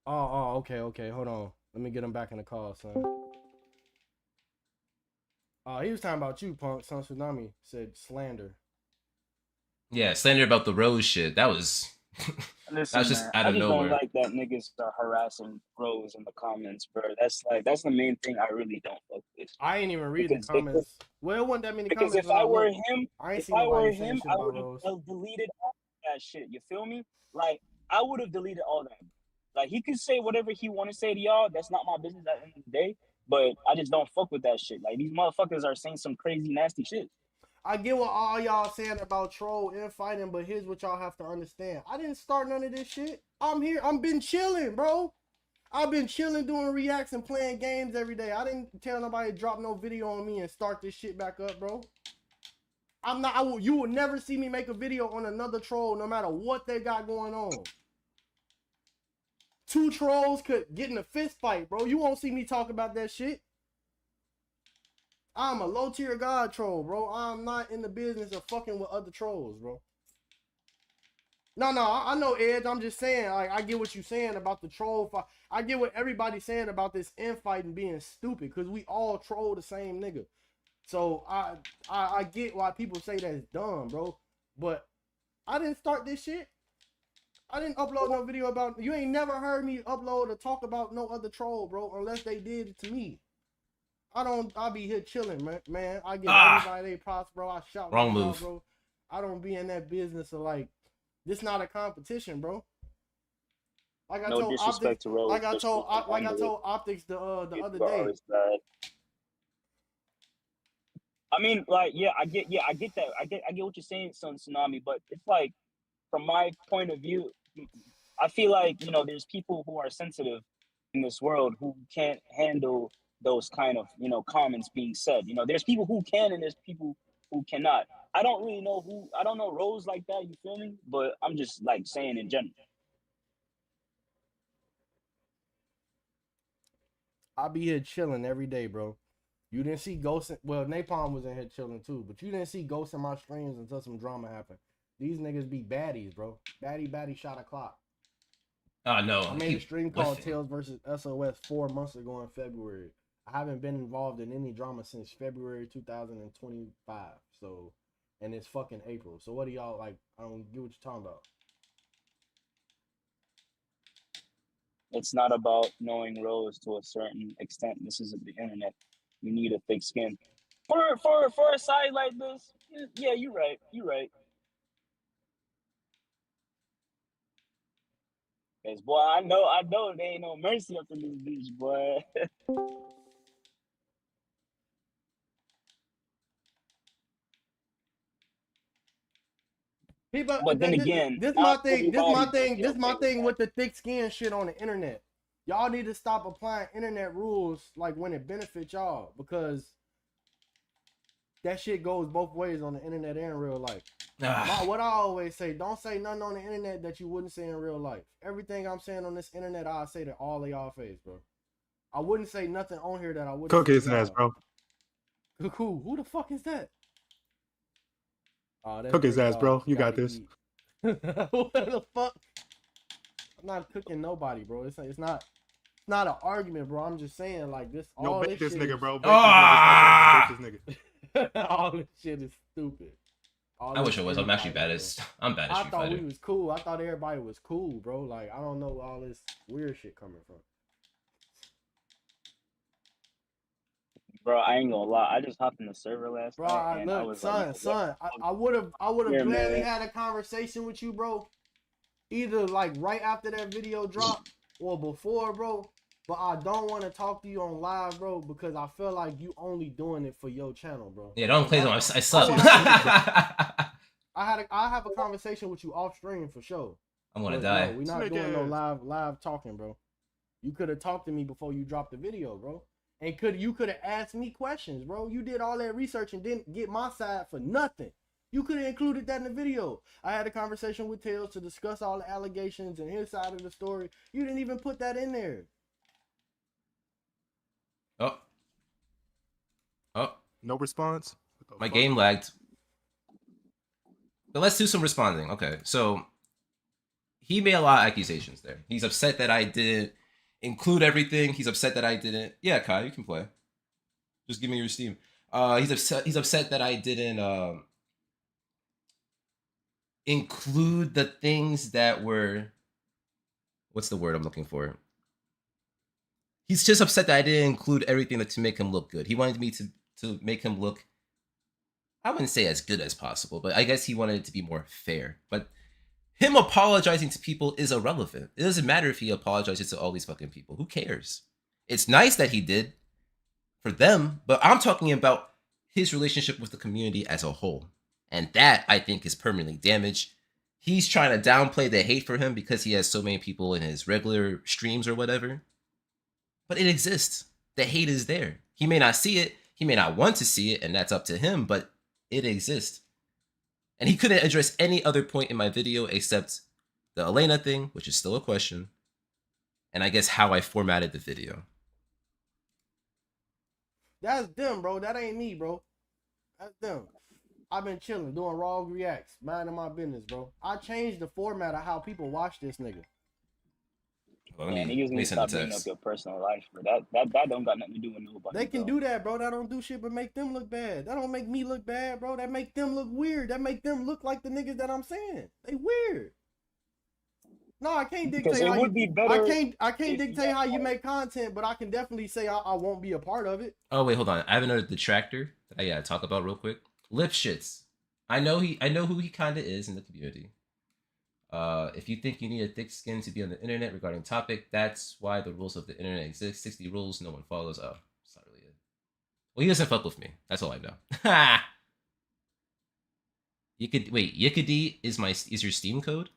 okay. Hold on. Let me get him back in the call, son. He was talking about you, Punk. Suntsunami said slander. Yeah, slander about the Rose shit. That was Listen, that was just man, out I of just nowhere. don't like that niggas are harassing Rose in the comments, bro. That's the main thing I really don't fuck with. I ain't even read the comments. Well, it wasn't that many Because comments. if I were him, I ain't if seen I were nobody saying him, shit I about would Rose. have deleted all that shit. You feel me? Like I would have deleted all that. Like he could say whatever he want to say to y'all. That's not my business at the end of the day. But I just don't fuck with that shit. Like these motherfuckers are saying some crazy nasty shit. I get what all y'all saying about troll and fighting, but here's what y'all have to understand. I didn't start none of this shit. I'm here. I've been chilling, bro. I've been chilling, doing reacts and playing games every day. I didn't tell nobody to drop no video on me and start this shit back up, bro. I'm not. You will never see me make a video on another troll, no matter what they got going on. Two trolls could get in a fist fight, bro. You won't see me talk about that shit. I'm a low tier god troll, bro. I'm not in the business of fucking with other trolls, bro. No, I know, Edge. I'm just saying, like, I get what you're saying about the troll fight. I get what everybody's saying about this infighting being stupid, because we all troll the same nigga. So I get why people say that's dumb, bro. But I didn't start this shit. I didn't upload no video about. You ain't never heard me upload or talk about no other troll, bro, unless they did it to me. I'll be here chilling, man. I give everybody their props, bro. I shout Wrong them out, move, bro. I don't be in that business of like, this not a competition, bro. Like I No told disrespect Optics, to Rose. like I told Optics the other day. I mean, like, I get that. I get what you're saying, Sun Tsunami, but it's like, from my point of view, I feel like, there's people who are sensitive in this world who can't handle those kind of, comments being said. There's people who can and there's people who cannot. I don't know Rose like that, you feel me? But I'm just like saying in general. I'll be here chilling every day, bro. You didn't see Ghost. Well, Napalm was in here chilling too, but you didn't see Ghost in my streams until some drama happened. These niggas be baddies, bro. Baddie shot a clock. Oh no. I made a stream called Tails versus SOS 4 months ago in February. I haven't been involved in any drama since February 2025. So, and it's fucking April. So what do y'all like? I don't get what you're talking about. It's not about knowing Rose to a certain extent. This is the internet. You need a thick skin. For a side like this, yeah, you're right. You're right. Cause boy, I know there ain't no mercy up in this beach, boy. People, but then again, this my thing with the thick skin shit on the internet. Y'all need to stop applying internet rules like when it benefits y'all, because that shit goes both ways on the internet and real life. What I always say, don't say nothing on the internet that you wouldn't say in real life. Everything I'm saying on this internet, I'll say to all of y'all face, bro. I wouldn't say nothing on here that I wouldn't Cook say his to ass, bro. Cool. Who the fuck is that? Oh, Cook his ass, bro. You got this. What the fuck? I'm not cooking nobody, bro. It's not an argument, bro. I'm just saying, like, this. Yo, all bake this nigga, is, bro. Bake this nigga. all this shit is stupid. I wish I was. I'm actually bad as I'm bad as I Street thought Fighter. we was cool. I thought everybody was cool, bro. Like, I don't know where all this weird shit coming from. Bro, I ain't gonna lie. I just hopped in the server last Bro, night, and I look, was son, I would have Yeah, gladly man. had a conversation with you, bro. Either like right after that video dropped or before, bro. But I don't want to talk to you on live, bro, because I feel like you only doing it for your channel, bro. Yeah, don't play them. I suck. I have a conversation with you off stream for sure. I'm gonna But die. No, we're not doing no live talking, bro. You could have talked to me before you dropped the video, bro. And you could have asked me questions, bro. You did all that research and didn't get my side for nothing. You could have included that in the video. I had a conversation with Tails to discuss all the allegations and his side of the story. You didn't even put that in there. Oh. No response? My game lagged. But let's do some responding. Okay, so he made a lot of accusations there. He's upset that I didn't include everything. He's upset that I didn't. Yeah, Kai, you can play. Just give me your Steam. He's upset that I didn't include the things that were. What's the word I'm looking for? He's just upset that I didn't include everything to make him look good. He wanted me to make him look, I wouldn't say as good as possible, but I guess he wanted it to be more fair. But him apologizing to people is irrelevant. It doesn't matter if he apologizes to all these fucking people. Who cares? It's nice that he did for them, but I'm talking about his relationship with the community as a whole. And that, I think, is permanently damaged. He's trying to downplay the hate for him because he has so many people in his regular streams or whatever. But it exists. The hate is there. He may not see it. He may not want to see it, and that's up to him, but it exists. And he couldn't address any other point in my video except the Elena thing, which is still a question, and I guess how I formatted the video. That's them, bro. That ain't me, bro. That's them. I've been chilling, doing raw reacts, minding my business, bro. I changed the format of how people watch this nigga. Well, Man, niggas need to stop bringing up your personal life, bro. That don't got nothing to do with nobody. They can do that, bro. That don't do shit but make them look bad. That don't make me look bad, bro. That make them look weird. That make them look like the niggas that I'm saying. They weird. No, I can't dictate how I can't dictate how you make content, but I can definitely say I won't be a part of it. Oh wait, hold on. I have another detractor that I gotta talk about real quick. Lip shits. I know who he kinda is in the community. If you think you need a thick skin to be on the internet regarding topic, that's why the rules of the internet exist. 60 rules no one follows. Oh, that's not really it. Well, he doesn't fuck with me. That's all I know. You could wait. Yickedy is your Steam code?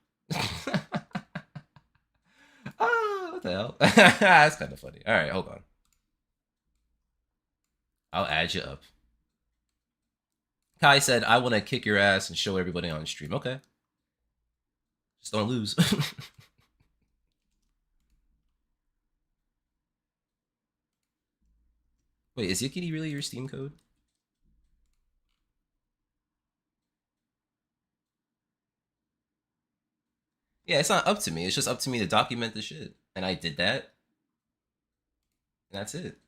What the hell? That's kind of funny. All right, hold on. I'll add you up. Kai said, I want to kick your ass and show everybody on stream. Okay. Just don't lose. Wait, is Yickedy really your Steam code? Yeah, it's not up to me. It's just up to me to document the shit. And I did that. And that's it.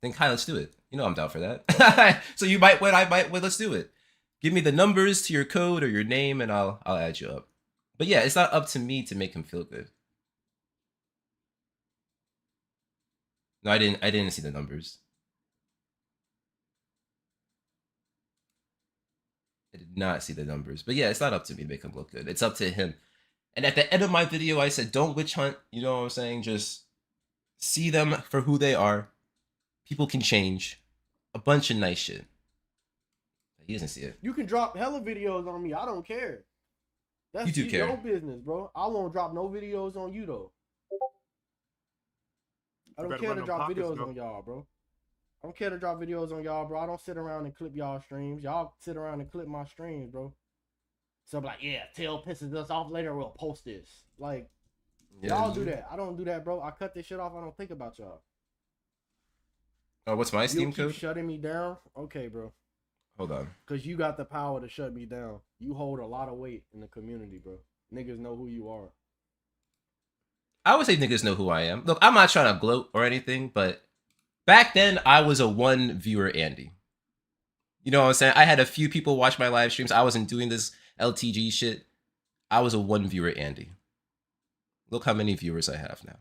Then Kai, let's do it. You know I'm down for that. So you might win, I might win. Let's do it. Give me the numbers to your code or your name, and I'll add you up. But yeah, it's not up to me to make him feel good. No, I didn't see the numbers. I did not see the numbers. But yeah, it's not up to me to make him look good. It's up to him. And at the end of my video, I said, don't witch hunt. You know what I'm saying? Just see them for who they are. People can change. A bunch of nice shit. He doesn't see it. You can drop hella videos on me. I don't care. That's your business, bro. I won't drop no videos on you, though. I don't care to drop videos on y'all, bro. I don't care to drop videos on y'all, bro. I don't sit around and clip y'all streams. Y'all sit around and clip my streams, bro. So I'm like, yeah, Tail pisses us off later, we'll post this. Like, y'all do that. I don't do that, bro. I cut this shit off. I don't think about y'all. Oh, what's my Steam code? Shutting me down? Okay, bro. Hold on. Because you got the power to shut me down. You hold a lot of weight in the community, bro. Niggas know who you are. I would say niggas know who I am. Look, I'm not trying to gloat or anything, but back then I was a one viewer Andy. You know what I'm saying? I had a few people watch my live streams. I wasn't doing this LTG shit. I was a one viewer Andy. Look how many viewers I have now.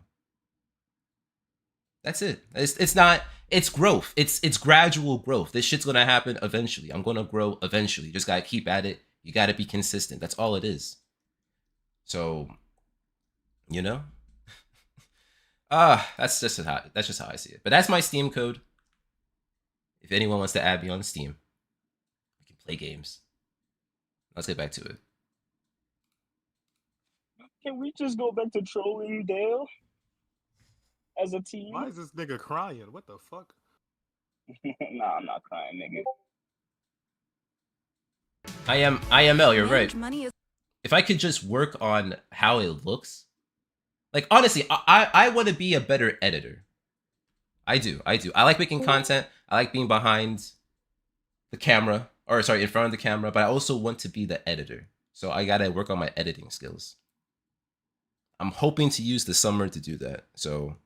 That's it. It's growth. It's gradual growth. This shit's gonna happen eventually. I'm gonna grow eventually. You just gotta keep at it. You gotta be consistent. That's all it is. So, you know? That's just how I see it. But that's my Steam code. If anyone wants to add me on Steam, we can play games. Let's get back to it. Can we just go back to trolling Dale as a team? Why is this nigga crying? What the fuck? Nah, I'm not crying, nigga. IML, you're right. If I could just work on how it looks, like honestly, I want to be a better editor. I do. I like making content. I like being behind the camera, or sorry, in front of the camera. But I also want to be the editor. So I gotta work on my editing skills. I'm hoping to use the summer to do that. So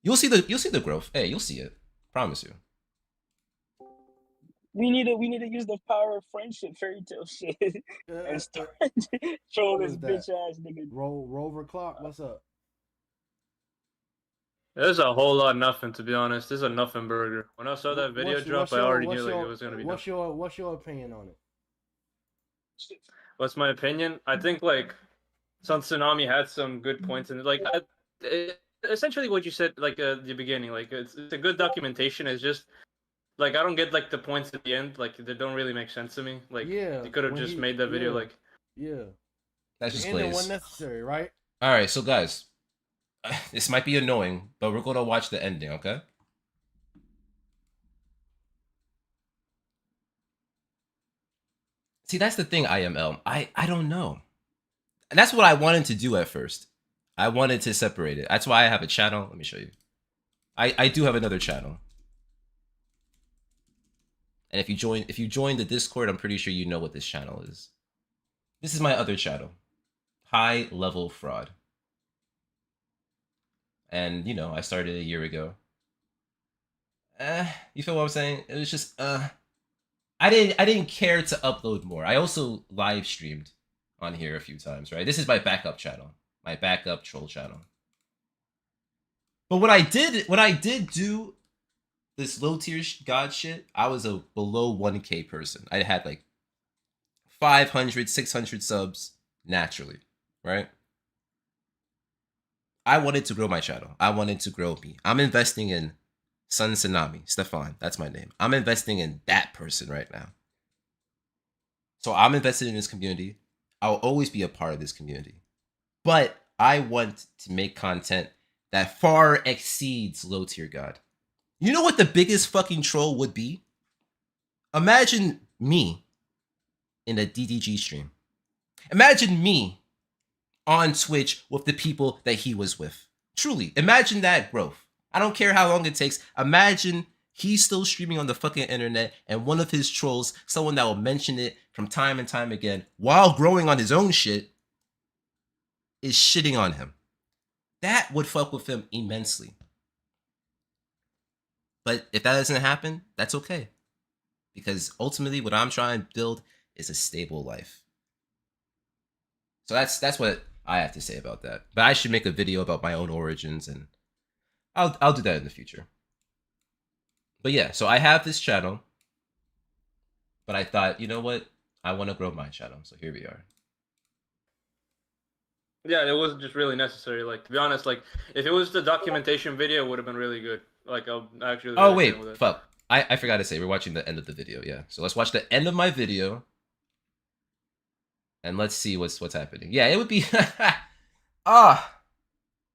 you'll see the growth. Hey, you'll see it. Promise you. We need to use the power of friendship, fairy tale shit, and start troll this bitch ass nigga. Rover Clark, what's up? There's a whole lot of nothing, to be honest. This is a nothing burger. When I saw that video drop, I already knew like it was gonna be. What's your opinion on it? What's my opinion? I think like Suntsunami had some good points in it. Like essentially what you said like at the beginning. Like it's a good documentation. It's just like I don't get like the points at the end. Like they don't really make sense to me. Like you could have just made that video like. Yeah. That's just ending Blaze. wasn't necessary, right? All right, so guys, this might be annoying, but we're gonna watch the ending, okay? See, that's the thing, IML. I don't know. And that's what I wanted to do at first. I wanted to separate it. That's why I have a channel. Let me show you. I do have another channel. And if you join the Discord, I'm pretty sure you know what this channel is. This is my other channel. High Level Fraud. And, you know, I started a year ago. You feel what I'm saying? It was just, I didn't care to upload more. I also live streamed on here a few times, right? This is my backup channel. My backup troll channel. But when I did do this low tier god shit, I was a below 1K person. I had like 500, 600 subs naturally, right? I wanted to grow my channel. I wanted to grow me. I'm investing in suntsunami, Stefan, that's my name. I'm investing in that person right now. So I'm invested in this community. I'll always be a part of this community. But I want to make content that far exceeds low tier god. You know what the biggest fucking troll would be? Imagine me in a DDG stream. Imagine me on Twitch with the people that he was with. Truly, imagine that growth. I don't care how long it takes. Imagine he's still streaming on the fucking internet and one of his trolls, someone that will mention it from time and time again while growing on his own shit, is shitting on him. That would fuck with him immensely. But if that doesn't happen, that's okay. Because ultimately what I'm trying to build is a stable life. So that's what I have to say about that. But I should make a video about my own origins, and I'll do that in the future. But yeah, so I have this channel, but I thought, you know what? I want to grow my channel, so here we are. Yeah, it wasn't just really necessary. Like, to be honest, like, if it was the documentation video, it would have been really good. Like, I'll actually... Oh, wait, fuck. I forgot to say, we're watching the end of the video, yeah. So let's watch the end of my video, and let's see what's happening. Yeah, it would be...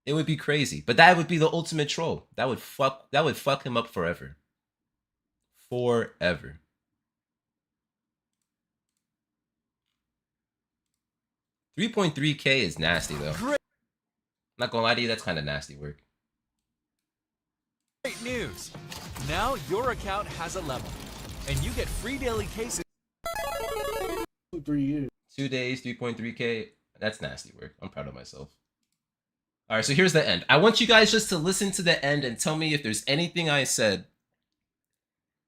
it would be crazy. But that would be the ultimate troll. That would fuck him up forever. Forever. $3.3K is nasty, though. I'm not gonna lie to you, that's kind of nasty work. Great news! Now your account has a level, and you get free daily cases. 3 years. 2 days, 3.3K. That's nasty work. I'm proud of myself. All right, so here's the end. I want you guys just to listen to the end and tell me if there's anything I said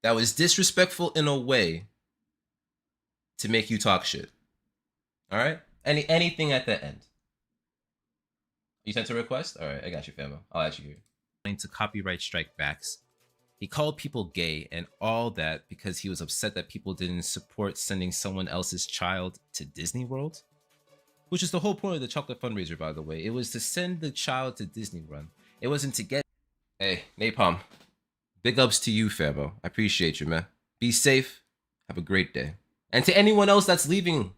that was disrespectful in a way to make you talk shit. All right? Anything at the end. You sent a request? All right, I got you, famo. I'll add you here. To copyright strike backs. He called people gay and all that because he was upset that people didn't support sending someone else's child to Disney World. Which is the whole point of the chocolate fundraiser, by the way. It was to send the child to Disney World. It wasn't to get... Hey, Napalm. Big ups to you, famo. I appreciate you, man. Be safe. Have a great day. And to anyone else that's leaving...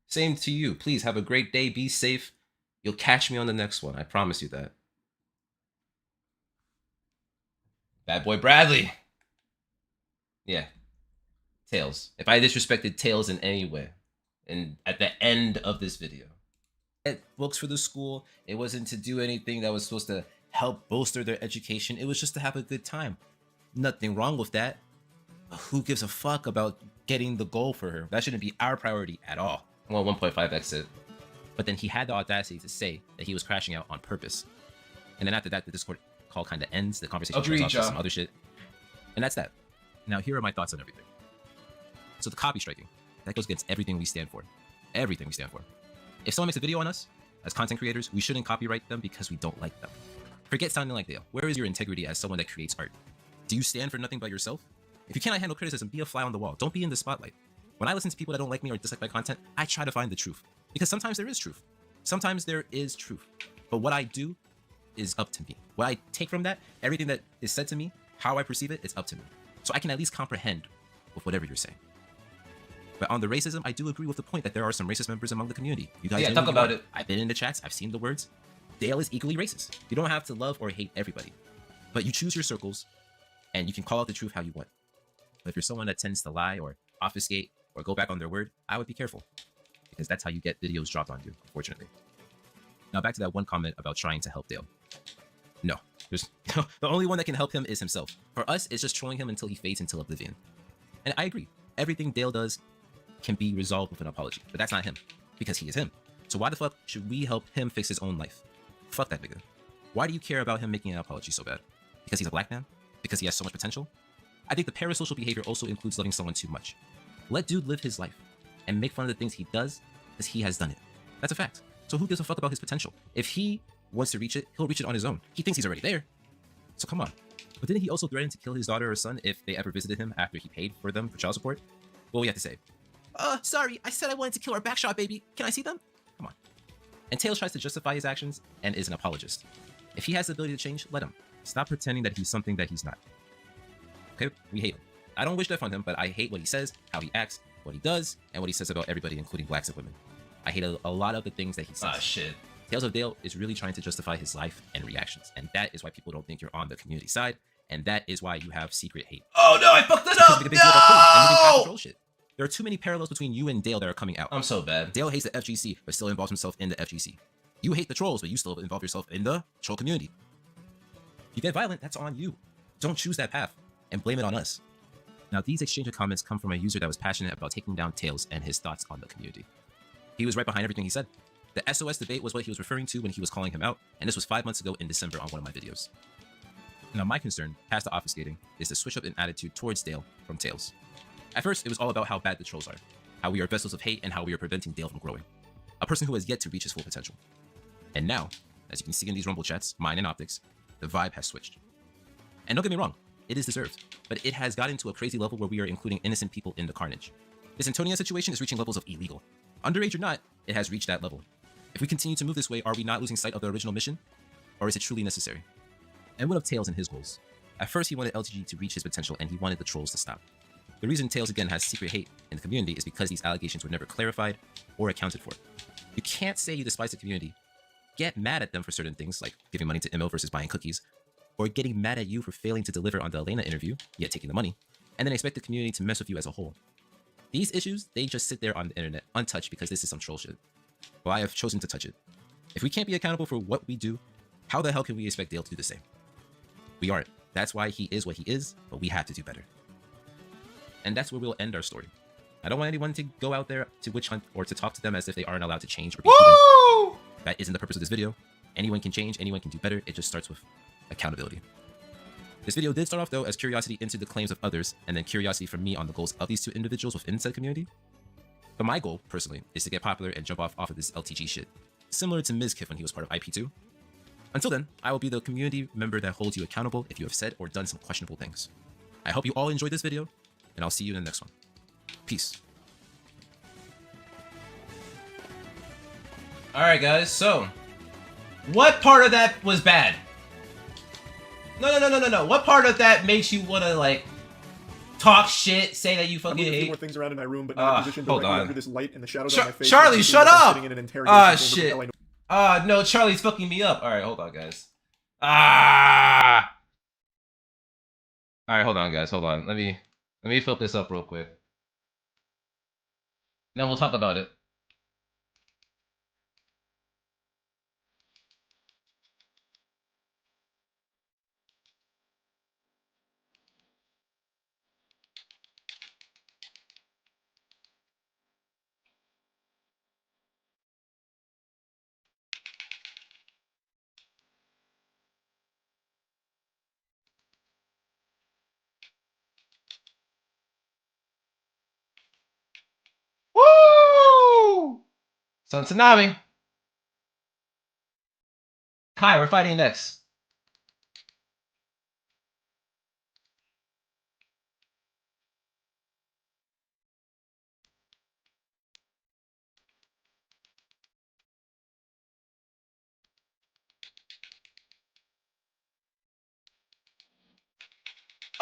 Same to you. Please have a great day. Be safe. You'll catch me on the next one. I promise you that. Bad boy Bradley. Yeah. Tails. If I disrespected Tails in any way, and at the end of this video, books for the school, it wasn't to do anything that was supposed to help bolster their education. It was just to have a good time. Nothing wrong with that. But who gives a fuck about getting the goal for her? That shouldn't be our priority at all. Well, 1.5 exit. But then he had the audacity to say that he was crashing out on purpose. And then after that, the Discord call kind of ends. The conversation goes off to some other shit. And that's that. Now, here are my thoughts on everything. So the copy striking, that goes against everything we stand for. Everything we stand for. If someone makes a video on us, as content creators, we shouldn't copyright them because we don't like them. Forget sounding like Dale. Where is your integrity as someone that creates art? Do you stand for nothing but yourself? If you cannot handle criticism, be a fly on the wall. Don't be in the spotlight. When I listen to people that don't like me or dislike my content, I try to find the truth. Because sometimes there is truth. Sometimes there is truth. But what I do is up to me. What I take from that, everything that is said to me, how I perceive it, it's up to me. So I can at least comprehend with whatever you're saying. But on the racism, I do agree with the point that there are some racist members among the community. You guys talk about it. I've been in the chats. I've seen the words. Dale is equally racist. You don't have to love or hate everybody. But you choose your circles, and you can call out the truth how you want. But if you're someone that tends to lie or obfuscate or go back on their word, I would be careful. Because that's how you get videos dropped on you, unfortunately. Now back to that one comment about trying to help Dale. No. There's the only one that can help him is himself. For us, it's just trolling him until he fades into oblivion. And I agree. Everything Dale does can be resolved with an apology. But that's not him. Because he is him. So why the fuck should we help him fix his own life? Fuck that nigga. Why do you care about him making an apology so bad? Because he's a black man? Because he has so much potential? I think the parasocial behavior also includes loving someone too much. Let dude live his life. And make fun of the things he does because he has done it. That's a fact. So who gives a fuck about his potential? If he wants to reach it, he'll reach it on his own. He thinks he's already there. So come on. But didn't he also threaten to kill his daughter or son if they ever visited him after he paid for them for child support? What we have to say? Sorry, I said I wanted to kill our backshot baby. Can I see them? Come on. And Tails tries to justify his actions and is an apologist. If he has the ability to change, let him. Stop pretending that he's something that he's not. Okay? We hate him. I don't wish death on him, but I hate what he says, how he acts, what he does, and what he says about everybody, including blacks and women. I hate a lot of the things that he says. Shit. Tales of Dale is really trying to justify his life and reactions, and that is why people don't think you're on the community side, and that is why you have secret hate. Oh no, I fucked it up! No! There are too many parallels between you and Dale that are coming out. I'm so bad. Dale hates the FGC, but still involves himself in the FGC. You hate the trolls, but you still involve yourself in the troll community. You get violent, that's on you. Don't choose that path, and blame it on us. Now, these exchange of comments come from a user that was passionate about taking down Tails and his thoughts on the community. He was right behind everything he said. The SOS debate was what he was referring to when he was calling him out, and this was 5 months ago in December on one of my videos. Now, my concern, past the obfuscating, is the switch up in attitude towards Dale from Tails. At first, it was all about how bad the trolls are, how we are vessels of hate, and how we are preventing Dale from growing. A person who has yet to reach his full potential. And now, as you can see in these Rumble chats, mine and Optics, the vibe has switched. And don't get me wrong, it is deserved, but it has gotten to a crazy level where we are including innocent people in the carnage. This Antonia situation is reaching levels of illegal. Underage or not, it has reached that level. If we continue to move this way, are we not losing sight of the original mission? Or is it truly necessary? And what of Tails and his goals? At first, he wanted LTG to reach his potential and he wanted the trolls to stop. The reason Tails again has secret hate in the community is because these allegations were never clarified or accounted for. You can't say you despise the community, get mad at them for certain things like giving money to Imo versus buying cookies, or getting mad at you for failing to deliver on the Elena interview, yet taking the money, and then expect the community to mess with you as a whole. These issues, they just sit there on the internet, untouched because this is some troll shit. Well, I have chosen to touch it. If we can't be accountable for what we do, how the hell can we expect Dale to do the same? We aren't. That's why he is what he is, but we have to do better. And that's where we'll end our story. I don't want anyone to go out there to witch hunt or to talk to them as if they aren't allowed to change or be human. That isn't the purpose of this video. Anyone can change, anyone can do better. It just starts with accountability. This video did start off though as curiosity into the claims of others, and then curiosity from me on the goals of these two individuals within said community. But my goal, personally, is to get popular and jump off of this LTG shit, similar to Mizkif when he was part of IP2. Until then, I will be the community member that holds you accountable if you have said or done some questionable things. I hope you all enjoyed this video, and I'll see you in the next one. Peace. Alright guys, so what part of that was bad? No. What part of that makes you want to like talk shit, say that you fucking hate? I'm moving a few more things around in my room, but not in position hold directly on. under this light and the shadows on my face. Charlie, shut up! Ah, shit. No, Charlie's fucking me up. All right, hold on, guys. Ah. All right, hold on, guys. Hold on. Let me flip this up real quick. Then we'll talk about it. Woo! Suntsunami. Kai, we're fighting next.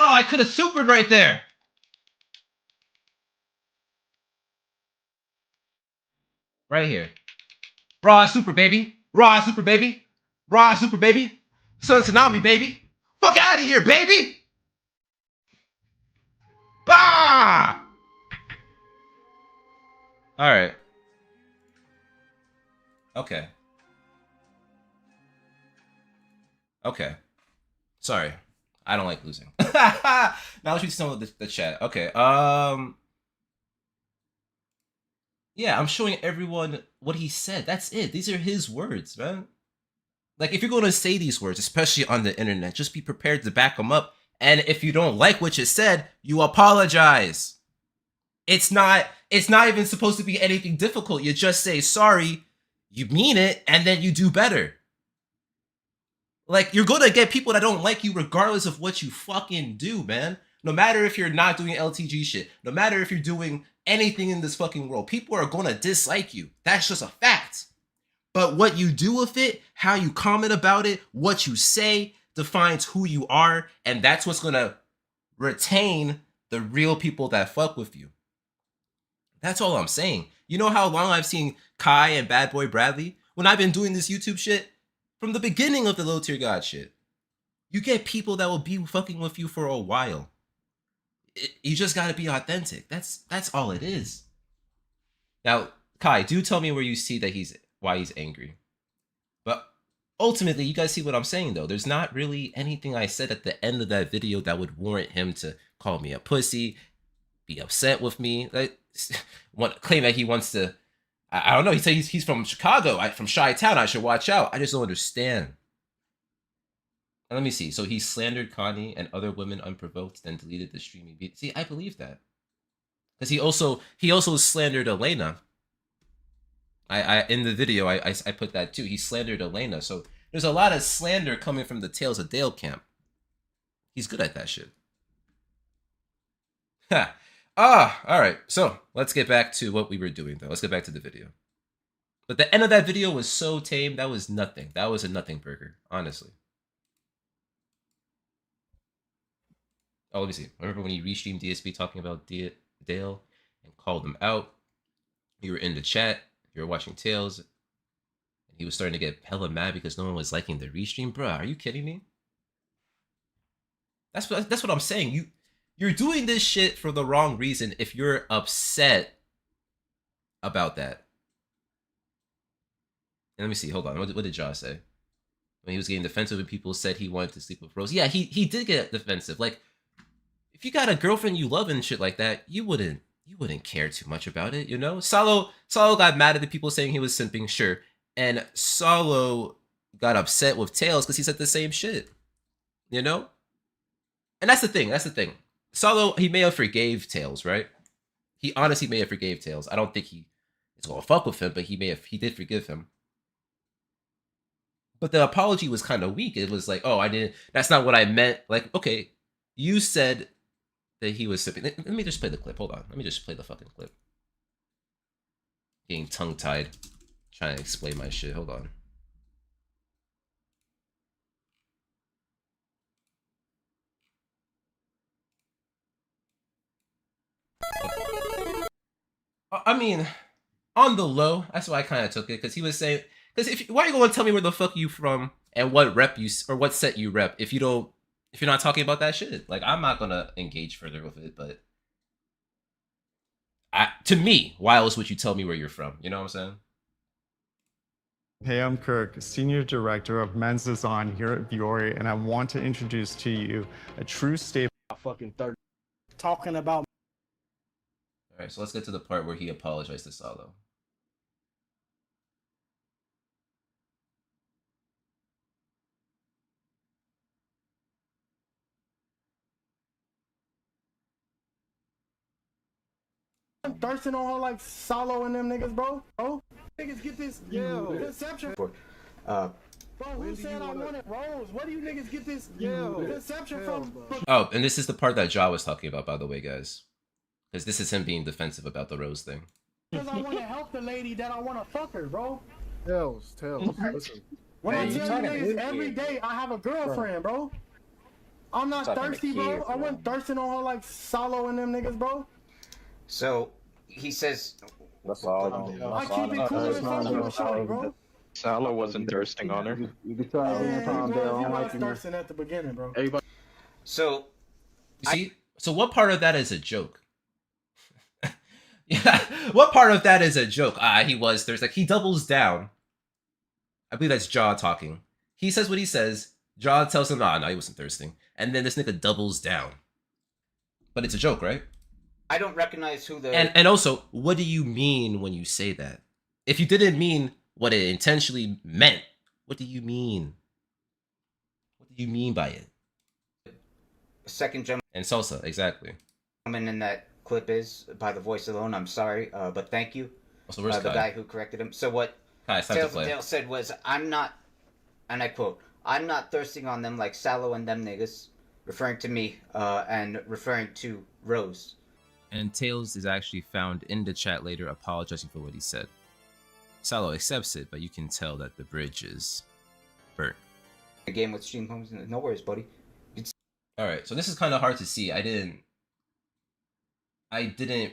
Oh, I could have supered right there. Right here. Raw super baby. Raw super baby. Raw super baby. Suntsunami baby. Fuck out of here, baby. Bah! All right. Okay. Okay. Sorry. I don't like losing. Now let's read some of the chat. Okay. Yeah, I'm showing everyone what he said. That's it. These are his words, man. Like, if you're going to say these words, especially on the internet, just be prepared to back them up. And if you don't like what you said, you apologize. It's not even supposed to be anything difficult. You just say sorry, you mean it, and then you do better. Like, you're going to get people that don't like you regardless of what you fucking do, man. No matter if you're not doing LTG shit, no matter if you're doing anything in this fucking world, people are going to dislike you. That's just a fact. But what you do with it, how you comment about it, what you say defines who you are, and that's what's going to retain the real people that fuck with you. That's all I'm saying. You know how long I've seen Kai and Bad Boy Bradley? When I've been doing this YouTube shit, from the beginning of the Low Tier God shit, you get people that will be fucking with you for a while. You just gotta be authentic. That's all it is. Now, Kai, do tell me where you see that why he's angry. But ultimately, you guys see what I'm saying, though. There's not really anything I said at the end of that video that would warrant him to call me a pussy, be upset with me, like, claim that he wants to. I don't know. He said he's from Chicago, from Chi-Town. I should watch out. I just don't understand. And let me see. So he slandered Connie and other women unprovoked, then deleted the streaming video. See, I believe that. Because he also slandered Elena. I in the video I put that too. He slandered Elena. So there's a lot of slander coming from the Tales of Dale camp. He's good at that shit. Ha. Alright. So let's get back to what we were doing though. Let's get back to the video. But the end of that video was so tame. That was nothing. That was a nothing burger, honestly. Oh, let me see. Remember when he restreamed DSP talking about Dale and called him out? You were in the chat. You were watching Tales. And he was starting to get hella mad because no one was liking the restream. Bruh, are you kidding me? That's what I'm saying. You're doing this shit for the wrong reason if you're upset about that. And let me see. Hold on. What did Jaw say? When he was getting defensive when people said he wanted to sleep with Rose. Yeah, he did get defensive. Like, if you got a girlfriend you love and shit like that, you wouldn't care too much about it, you know? Salo got mad at the people saying he was simping, sure. And Salo got upset with Tails because he said the same shit. You know? And that's the thing. Salo, he may have forgave Tails, right? He honestly may have forgave Tails. I don't think he is gonna fuck with him, but he did forgive him. But the apology was kind of weak. It was like, oh, that's not what I meant. Like, okay, you said that he was sipping. Let me just play the clip. Hold on. Let me just play the fucking clip. Getting tongue-tied. Trying to explain my shit. Hold on. I mean, on the low, that's why I kind of took it. Because he was saying, Because why are you going to tell me where the fuck you from and what rep you or what set you rep if you're not talking about that shit? Like, I'm not gonna engage further with it, but to me, why else would you tell me where you're from? You know what I'm saying? Hey, I'm Kirk, Senior Director of Men's Design here at Viore, and I want to introduce to you a true staple. Fucking 30. Talking about. All right, so let's get to the part where he apologized to Salo. I'm thirsting on her like Salo and them niggas, bro. Niggas get this conception. Bro, Who said I wanted Rose? What do you niggas get this conception from? Oh, and this is the part that Ja was talking about, by the way, guys. Because this is him being defensive about the Rose thing. Because I want to help the lady that I want to fuck her, bro. Tails. Listen. When I tell you niggas every day I have a girlfriend, bro. I'm not thirsty, bro. I wasn't thirsting on her like Salo and them niggas, bro. So he says. That's all. I keep it cool and fucking with shorty, bro. Salo wasn't thirsting on her. You can try it calm down. I was thirsting at the beginning, bro. So, you see, so what part of that is a joke? Yeah, what part of that is a joke? He was thirsty. Like, he doubles down. I believe that's Ja talking. He says what he says. Ja tells him, no, he wasn't thirsting. And then this nigga doubles down. But it's a joke, right? I don't recognize who the... And also, what do you mean when you say that? If you didn't mean what it intentionally meant, what do you mean? What do you mean by it? Second gentleman... And salsa, exactly. In that clip is, by the voice alone, I'm sorry, but thank you. Also, where's the Kai? guy who corrected him. So what Tails said was, I'm not, and I quote, I'm not thirsting on them like Salo and them niggas, referring to me, and referring to Rose. And Tails is actually found in the chat later apologizing for what he said. Salo accepts it, but you can tell that the bridge is burnt. The game with Stream Homes, no worries, buddy. Alright, so this is kind of hard to see. I didn't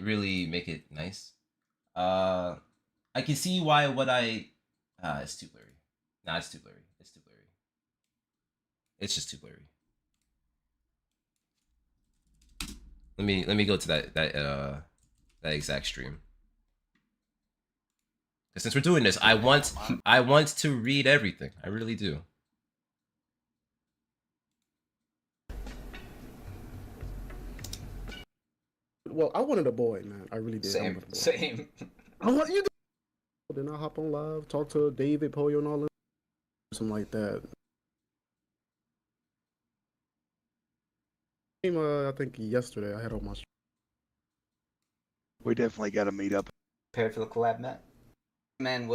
really make it nice. I can see why it's too blurry. Nah, it's too blurry. It's too blurry. It's just too blurry. Let me go to that exact stream. Because since we're doing this, I want to read everything. I really do. Well, I wanted a boy, man. I really did. Same. I want you. Then I hop on live, talk to David, Pollo, and all that, something like that. I think yesterday I had on my. We definitely got to meet up. Prepared for the collab, Matt. Man,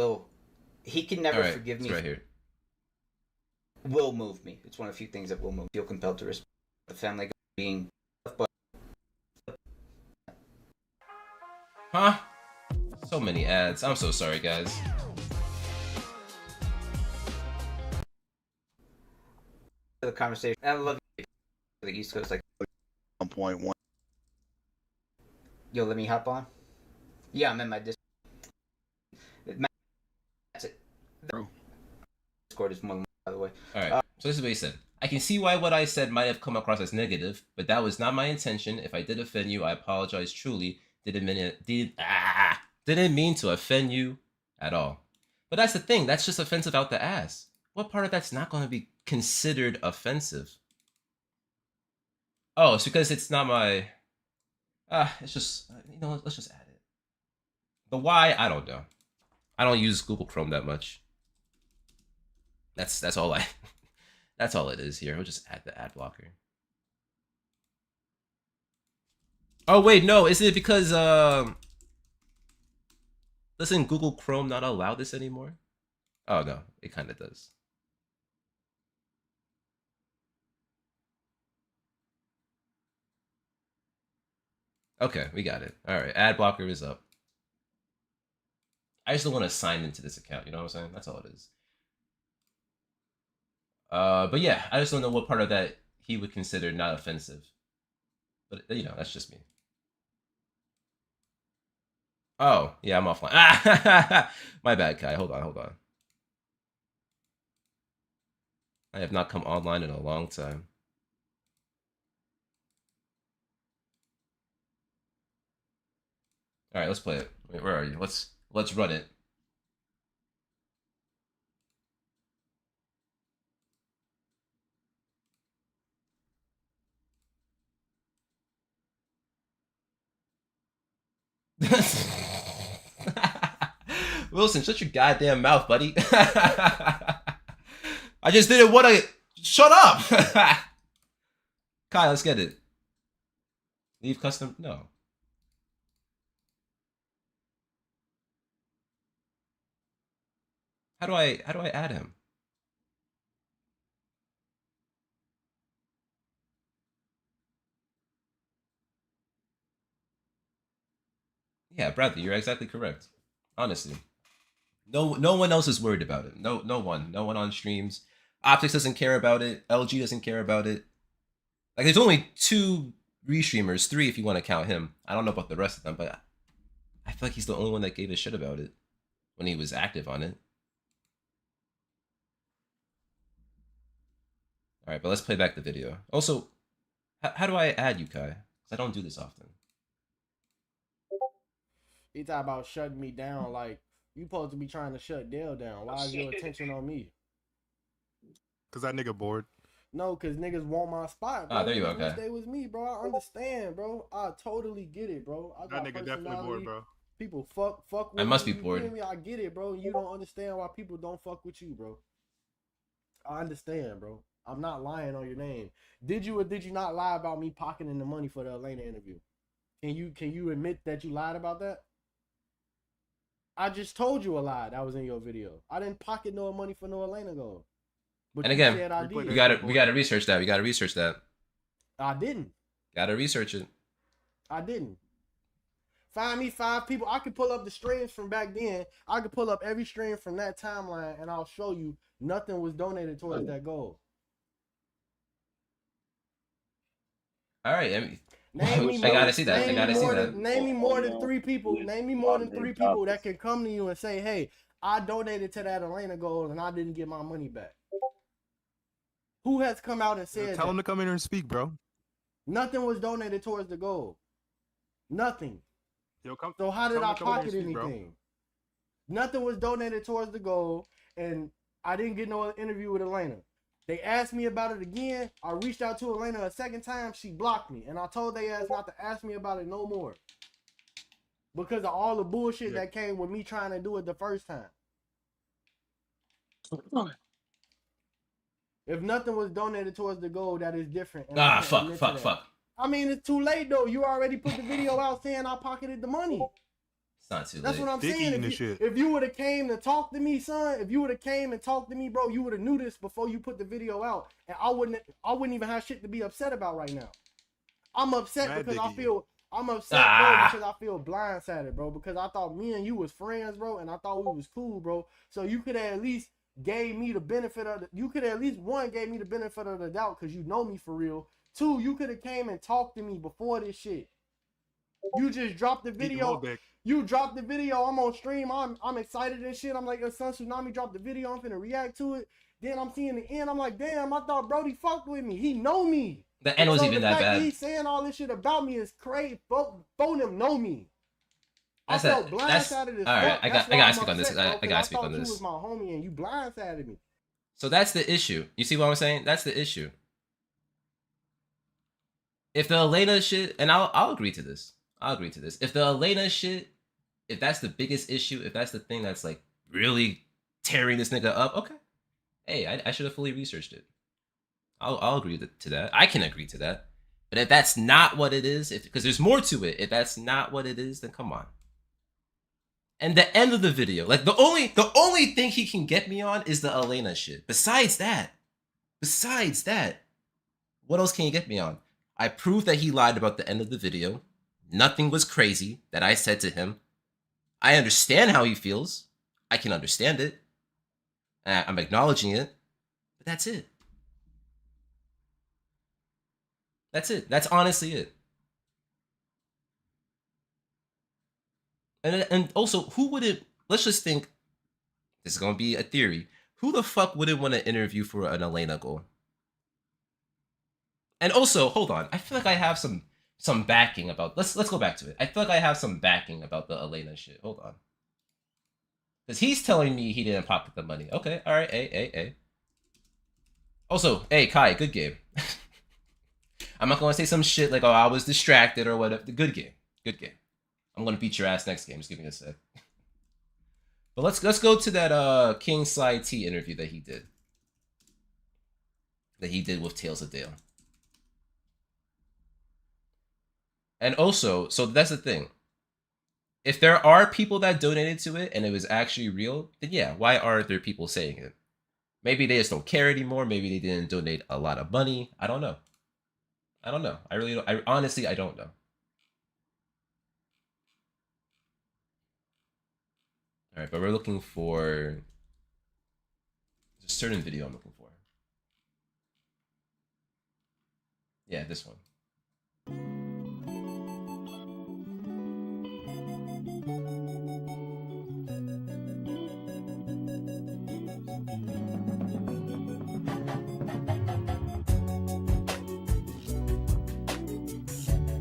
he can never forgive me. It's right here. Will move me. It's one of the few things that will move. Feel compelled to respect the family being. But huh? So many ads. I'm so sorry, guys. The conversation. I love the East Coast like 1.1. Yo, let me hop on. Yeah, I'm in my Discord. That's it. Discord is more, by the way. Alright, so this is what he said. I can see why what I said might have come across as negative, but that was not my intention. If I did offend you, I apologize truly. Didn't mean to offend you at all. But that's the thing. That's just offensive out the ass. What part of that's not going to be considered offensive? Oh, it's because it's not my... it's just... let's just add it. The why, I don't know. I don't use Google Chrome that much. That's all I... That's all it is here. We'll just add the ad blocker. Oh, wait, no. Is it because... Doesn't Google Chrome not allow this anymore? Oh, no. It kind of does. Okay, we got it. All right, ad blocker is up. I just don't want to sign into this account. You know what I'm saying? That's all it is. But yeah, I just don't know what part of that he would consider not offensive. But that's just me. Oh, yeah, I'm offline. My bad, Kai. Hold on. I have not come online in a long time. All right, let's play it. Wait, where are you? Let's run it. Wilson, shut your goddamn mouth, buddy. I just didn't want to. Shut up. Kai, let's get it. Leave custom. No. How do I add him? Yeah, Bradley, you're exactly correct. Honestly. No one else is worried about it. No one on streams. Optics doesn't care about it. LG doesn't care about it. Like, there's only 2 restreamers, 3 if you want to count him. I don't know about the rest of them, but I feel like he's the only one that gave a shit about it when he was active on it. All right, but let's play back the video. Also, how do I add you, Kai? Because I don't do this often. He talk about shutting me down. Like, you supposed to be trying to shut Dale down. Why is your attention on me? Cause that nigga bored. No, cause niggas want my spot, bro. Ah, there you go, Wish okay. they was me, bro. I understand, bro. I totally get it, bro. I got That nigga definitely bored, bro. People fuck with I must me, be you bored. feel me? I get it, bro. You don't understand why people don't fuck with you, bro. I understand, bro. I'm not lying on your name. Did you or did you not lie about me pocketing the money for the Elena interview? Can you admit that you lied about that? I just told you a lie that was in your video. I didn't pocket no money for no Elena gold. But And again, said I did. we gotta research that. We gotta research that. I didn't. Gotta research it. I didn't. Find me 5 people. I could pull up the streams from back then. I could pull up every stream from that timeline, and I'll show you nothing was donated towards that goal. All right, I mean, I gotta see that. I gotta see that. Name me more than 3 people. Name me more than 3 people that can come to you and say, "Hey, I donated to that Elena goal and I didn't get my money back." Who has come out and said Tell that? him to come in here and speak, bro. Nothing was donated towards the goal. Nothing. Yo, come, So how did I come in here and pocket speak, bro. anything? Nothing was donated towards the goal, and I didn't get no interview with Elena. They asked me about it again. I reached out to Elena a second time. She blocked me, and I told they ass not to ask me about it no more because of all the bullshit that came with me trying to do it the first time. If nothing was donated towards the goal, that is different. And I can't admit to that. Fuck. I mean, it's too late though. You already put the video out saying I pocketed the money. It's not too late. That's what I'm saying. If you would have came to talk to me, son, if you would have came and talked to me, bro, you would have knew this before you put the video out, and I wouldn't even have shit to be upset about right now. I'm upset because I feel bro, because I feel blindsided, bro, because I thought me and you was friends, bro, and I thought we was cool, bro. So you could have at least gave me the benefit of you could at least, 1, gave me the benefit of the doubt because you know me for real. 2, you could have came and talked to me before this shit. You just dropped the video. You dropped the video. I'm on stream. I'm excited and shit. I'm like, suntsunami dropped the video. I'm finna react to it. Then I'm seeing the end. I'm like, damn, I thought Brody fucked with me. He know me. The end wasn't even that bad. He's saying all this shit about me is crazy. Both them know me. I felt blindsided as fuck. All right, I gotta speak on this. I gotta speak on You this. was my homie and you blindsided me. So that's the issue. You see what I'm saying? That's the issue. If the Elena shit, and I'll agree to this. I'll agree to this. If the Elena shit, if that's the biggest issue, if that's the thing that's like really tearing this nigga up, okay. Hey, I should have fully researched it. I'll agree to that. I can agree to that. But if that's not what it is, because there's more to it. If that's not what it is, then come on. And the end of the video, like the only thing he can get me on is the Elena shit. Besides that, what else can you get me on? I proved that he lied about the end of the video. Nothing was crazy that I said to him. I understand how he feels. I can understand it. I'm acknowledging it. But that's it. That's it. That's honestly it. And also, who would it... Let's just think... This is going to be a theory. Who the fuck wouldn't want to interview for an Elena goal? And also, hold on. I feel like I have some backing about. Let's go back to it. I feel like I have some backing about the Elena shit. Hold on. Because he's telling me he didn't pocket the money. Okay, all right. Hey. Also, hey, Kai, good game. I'm not going to say some shit like, oh, I was distracted or whatever. Good game. Good game. I'm going to beat your ass next game. Just give me a sec. But let's go to that King Slide T interview that he did. That he did with Tales of Dale. And also, so that's the thing. If there are people that donated to it and it was actually real, then yeah, why aren't there people saying it? Maybe they just don't care anymore. Maybe they didn't donate a lot of money. I don't know. I don't know. I really don't. I honestly, I don't know. All right, but we're looking for there's a certain video I'm looking for. Yeah, this one.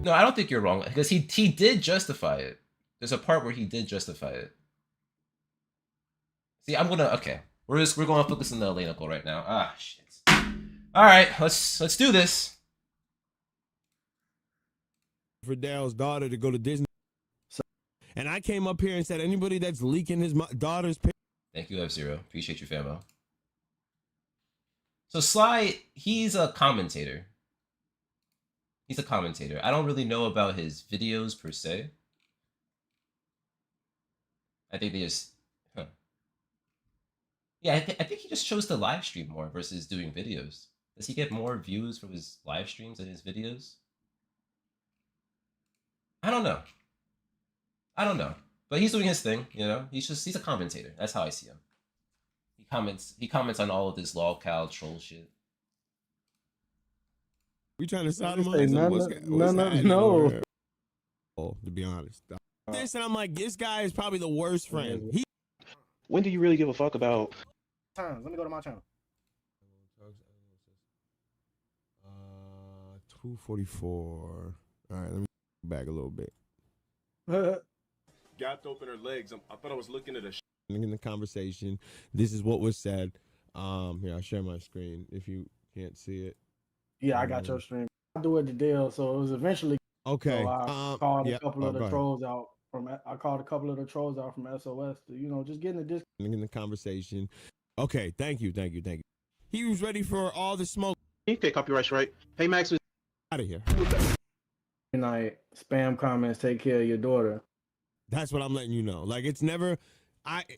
No, I don't think you're wrong because he did justify it. There's a part where he did justify it. See, okay. We're going to focus on the Elena goal right now. Ah, shit. All right, let's do this. For Dale's daughter to go to Disney, and I came up here and said anybody that's leaking his daughter's. Thank you, F-Zero. Appreciate you, famo. So Sly, he's a commentator. He's a commentator. I don't really know about his videos per se. I think they just, yeah, I think he just chose to live stream more versus doing videos. Does he get more views from his live streams than his videos? I don't know. But he's doing his thing, you know? He's a commentator. That's how I see him. He comments on all of this lolcow troll shit. We trying to sodomize him? No. Oh, to be honest. This and I'm like, this guy is probably the worst friend. When do you really give a fuck about? Let me go to my channel. 244. All right, let me go back a little bit. Gapped open her legs. I thought I was looking at a. In the conversation, this is what was said. Here, I'll share my screen if you can't see it. Yeah, I got your stream. I do it to deal, so it was eventually okay. So I called a couple of the trolls out from. I called a couple of the trolls out from SOS to just get in the disc. In the conversation. Okay, thank you. He was ready for all the smoke. Okay, copyright strike. Hey Max, was out of here. Night spam comments. Take care of your daughter. That's what I'm letting you know. Like it's never.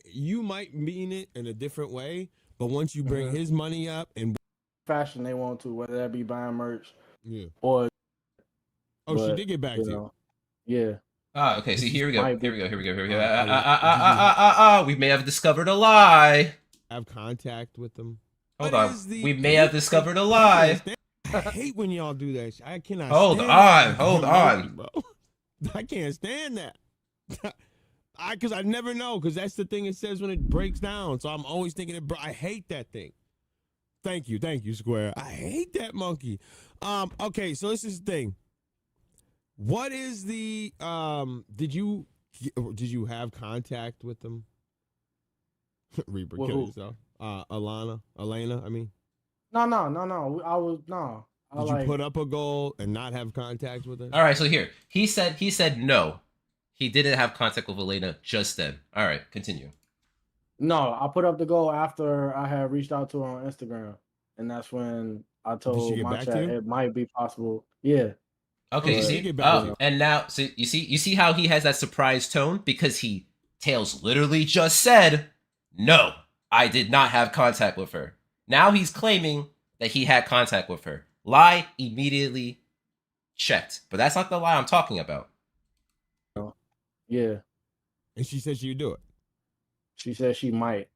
You might mean it in a different way, but once you bring his money up and fashion they want to, whether that be buying merch, or she did get back to you. Yeah. Ah, okay. See, here we go. We may have discovered a lie. Have contact with them. Hold on. We may have discovered a lie. I hate when y'all do that. I cannot. Hold on, bro. I can't stand that. Because I never know, because that's the thing it says when it breaks down. So I'm always thinking I hate that thing. Thank you, Square. I hate that monkey. Okay, so this is the thing. What is the did you have contact with them? Reaper, kill yourself. Elena, I mean. No. I was no. Did you put up a goal and not have contact with her? All right, so here he said no. He didn't have contact with Elena just then. All right, continue. No, I put up the goal after I had reached out to her on Instagram, and that's when I told my chat it might be possible. Yeah. Okay, you see, and now, so you see how he has that surprised tone because Tails literally just said, "No, I did not have contact with her." Now he's claiming that he had contact with her. Lie immediately checked, but that's not the lie I'm talking about. Yeah. And she said she'd do it. She said she might.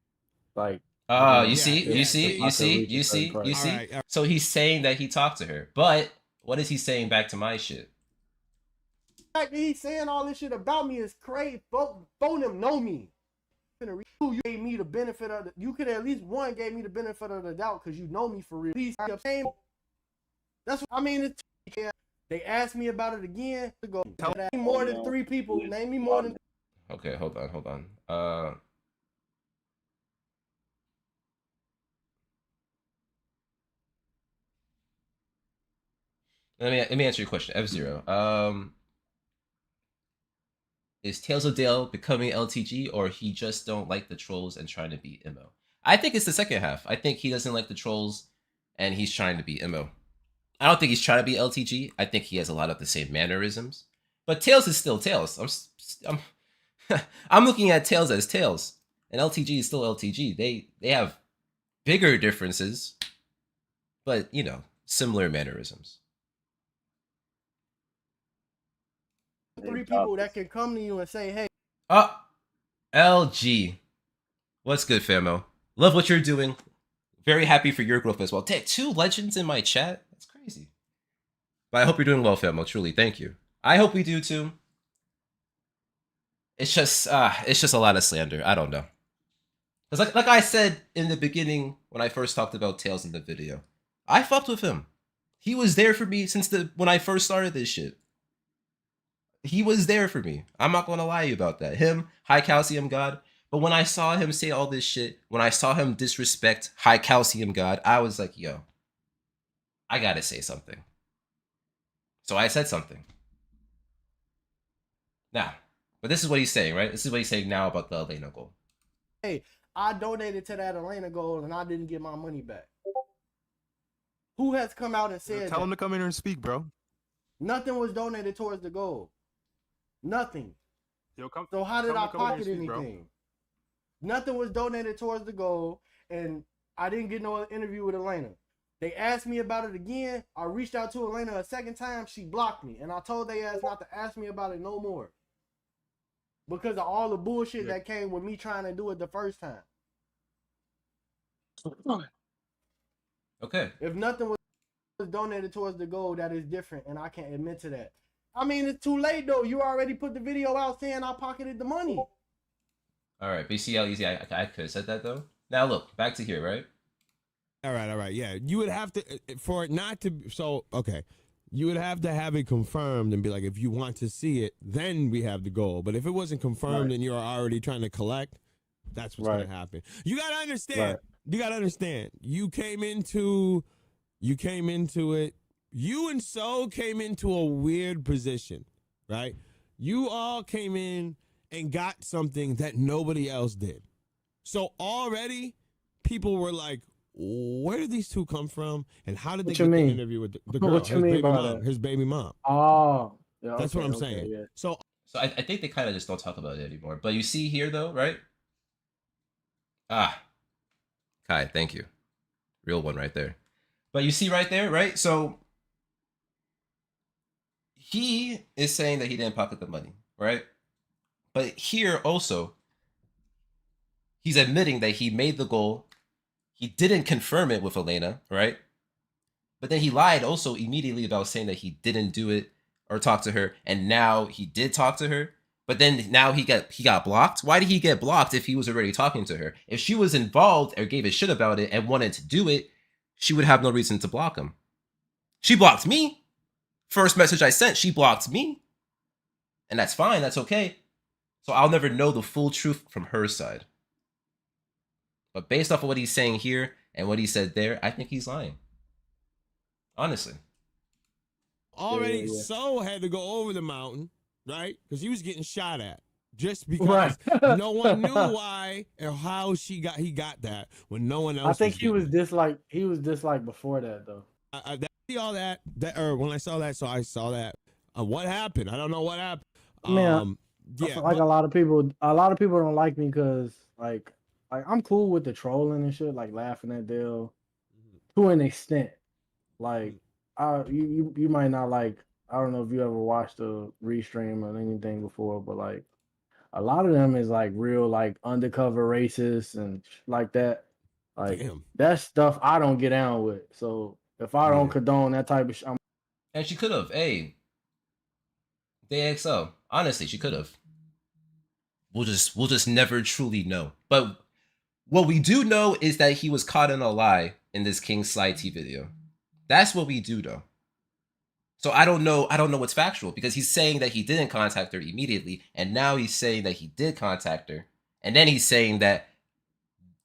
Like. You see. So he's saying that he talked to her, but what is he saying back to my shit? The fact that he's saying all this shit about me is crazy. Both of them know me. You gave me the benefit of you could at least one gave me the benefit of the doubt because you know me for real. Please, that's what I mean. It's, they asked me about it again. To go name more than 3 people. Name me more than. Okay, hold on. Let me answer your question, F0. Is Tales of Dale becoming LTG, or he just don't like the trolls and trying to be emo? I think it's the second half. I think he doesn't like the trolls, and he's trying to be emo. I don't think he's trying to be LTG. I think he has a lot of the same mannerisms, but Tails is still Tails. I'm looking at Tails as Tails, and LTG is still LTG. They have bigger differences, but you know, similar mannerisms. 3 people that can come to you and say, "Hey." LG, what's good, famo? Love what you're doing. Very happy for your growth as well. 2 legends in my chat. That's crazy. But I hope you're doing well, famo. Truly, thank you. I hope we do too. It's just a lot of slander. I don't know. Because like I said in the beginning when I first talked about Tails in the video, I fucked with him. He was there for me since when I first started this shit. He was there for me. I'm not gonna lie to you about that. Him, High Calcium God. But when I saw him say all this shit, when I saw him disrespect High Calcium God, I was like, yo, I gotta say something. So I said something. Now, but this is what he's saying, right? This is what he's saying now about the Elena goal. Hey, I donated to that Elena goal and I didn't get my money back. Who has come out and said Tell him to come in here and speak, bro. Nothing was donated towards the goal. Nothing. So how did I pocket anything? Nothing was donated towards the goal, and I didn't get no interview with Elena. They asked me about it again. I reached out to Elena a second time. She blocked me, and I told they ass not to ask me about it no more. Because of all the bullshit that came with me trying to do it the first time. Okay. If nothing was donated towards the goal, that is different, and I can't admit to that. I mean, it's too late though. You already put the video out saying I pocketed the money. All right, but you see how easy I could have said that though. Now look, back to here, right? All right. Yeah, you would have to for it not to. So okay, you would have to have it confirmed and be like, if you want to see it, then we have the goal. But if it wasn't confirmed and you're already trying to collect, that's what's gonna happen. You gotta understand. You gotta understand. You came into it. You and So came into a weird position, right? You all came in and got something that nobody else did. So already people were like, where did these two come from? And how did they get the interview with the girl, his baby mom? Oh, yeah, that's what I'm saying. Yeah. So I think they kind of just don't talk about it anymore. But you see here though, right? Kai, thank you. Real one right there. But you see right there, right? So he is saying that he didn't pocket the money, right? But here also, he's admitting that he made the goal. He didn't confirm it with Elena, right? But then he lied also immediately about saying that he didn't do it or talk to her, and now he did talk to her. But then now he got blocked. Why did he get blocked if he was already talking to her? If she was involved or gave a shit about it and wanted to do it, she would have no reason to block him. She blocked me. First message I sent, she blocked me. And that's fine, that's okay. So I'll never know the full truth from her side. But based off of what he's saying here and what he said there, I think he's lying. Honestly. Already So had to go over the mountain, right? Because he was getting shot at. Just because no one knew why or how he got that when no one else. I think he was disliked before that though. I see all that or when I saw that, so I saw that. What happened? I don't know what happened. Yeah, like a lot of people don't like me because like I'm cool with the trolling and shit, like laughing at Dale to an extent. Like you might not like. I don't know if you ever watched a restream or anything before, but like a lot of them is like real like undercover racists and like that. Like that stuff I don't get down with. So if I don't condone that type of shit, and she could have, DXO. Honestly, she could have. we'll just never truly know. But what we do know is that he was caught in a lie in this King Sly T video. That's what we do know. So I don't know what's factual, because he's saying that he didn't contact her immediately, and now he's saying that he did contact her, and then he's saying that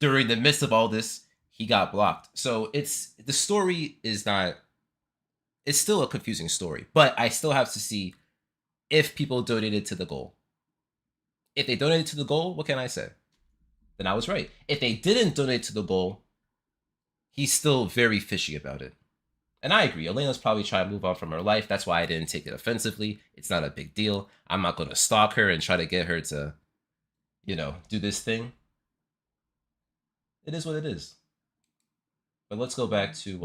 during the midst of all this, he got blocked. So the story is not, it's still a confusing story, but I still have to see if people donated to the goal. If they donated to the goal, what can I say? Then I was right. If they didn't donate to the goal, he's still very fishy about it. And I agree. Elena's probably trying to move on from her life. That's why I didn't take it offensively. It's not a big deal. I'm not going to stalk her and try to get her to, do this thing. It is what it is. But let's go back to, should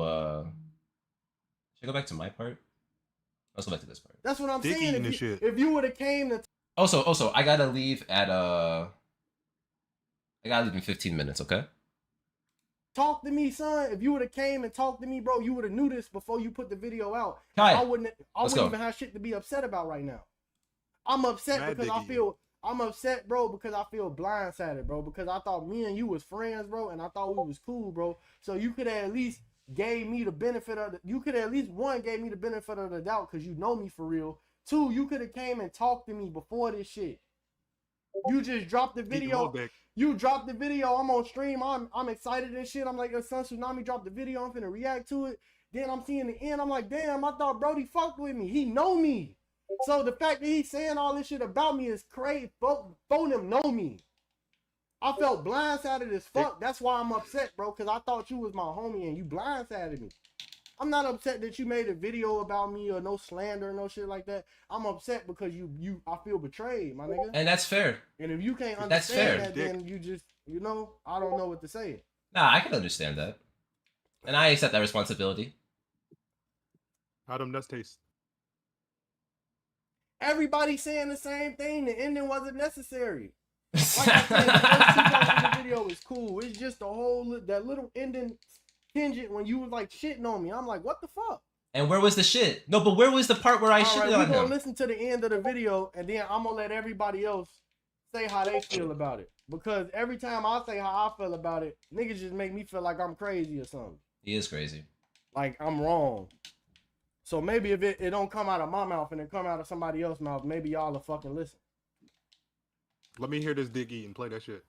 I go back to my part? Let's go back to this part. That's what I'm saying. If you would have came to... Also, I gotta leave at, I gotta leave in 15 minutes, okay? Talk to me, son. If you would have came and talked to me, bro, you would have knew this before you put the video out. Kai, I wouldn't even have shit to be upset about right now. I'm upset because I'm upset, bro, because I feel blindsided, bro, because I thought me and you was friends, bro, and I thought we was cool, bro. So you could have at least gave me the benefit of you could have at least, one, gave me the benefit of the doubt because you know me for real. Two, you could have came and talked to me before this shit. You just dropped the video. You dropped the video. I'm on stream. I'm excited and shit. I'm like, Sun Tsunami dropped the video. I'm finna react to it. Then I'm seeing the end. I'm like, damn, I thought Brody fucked with me. He know me. So the fact that he's saying all this shit about me is crazy. Both of them know me. I felt blindsided as fuck. That's why I'm upset, bro, because I thought you was my homie and you blindsided me. I'm not upset that you made a video about me or no slander or no shit like that. I'm upset because I feel betrayed, my nigga. And that's fair. And if you can't understand that, then you just, I don't know what to say. Nah, I can understand that. And I accept that responsibility. How them nuts taste? Everybody's saying the same thing. The ending wasn't necessary. Like I said, the first 2 parts of the video is cool. It's just that little ending tangent when you was like shitting on me. I'm like, what the fuck? And where was the shit? No, but where was the part where I shitted on him? We're gonna listen to the end of the video, and then I'm gonna let everybody else say how they feel about it. Because every time I say how I feel about it, niggas just make me feel like I'm crazy or something. He is crazy. Like I'm wrong. So maybe if it don't come out of my mouth and it come out of somebody else's mouth, maybe y'all will fucking listen. Let me hear this dig eat and play that shit.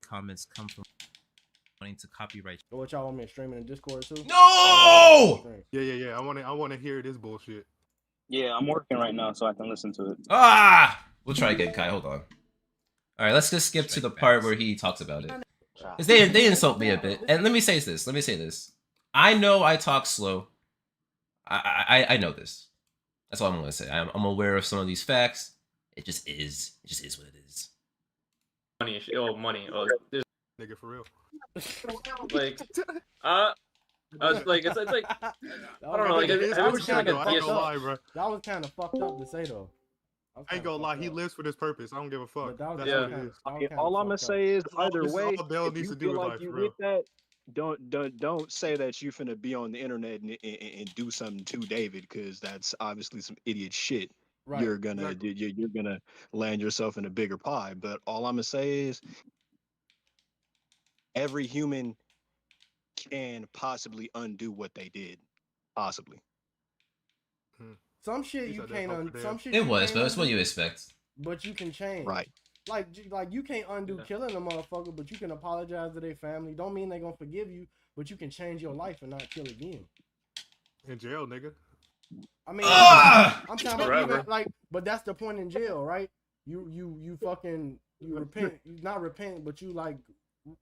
Comments come from wanting to copyright. What y'all want me to stream in Discord too? No! Yeah. I want to hear this bullshit. Yeah, I'm working right now, so I can listen to it. We'll try again, Kai. Hold on. All right, let's just skip to the part where he talks about it. Because they insult me a bit. And let me say this. I know I talk slow. I know this. That's all I'm going to say. I'm aware of some of these facts. It just is. It just is what it is. Money. This nigga for real. Like, it's like I don't know. Like, have you ever seen like a DSL? That was kind of fucked up to say though. I ain't gonna lie, he lives for this purpose. I don't give a fuck. That's what it is. All I'm gonna say is, either way, Bell needs to do with life, you for real. get that, don't say that you finna be on the internet and do something to David, because that's obviously some idiot shit. Right. You're gonna land yourself in a bigger pie. But all I'm gonna say is, every human can possibly undo what they did, possibly. Some shit you can't undo. Some shit it was, but that's what you expect. But you can change. Right. Like you can't undo killing a motherfucker, but you can apologize to their family. Don't mean they're gonna forgive you, but you can change your life and not kill again. In jail, nigga. I mean, I'm talking about but that's the point in jail, right? You repent, you not repent, but you like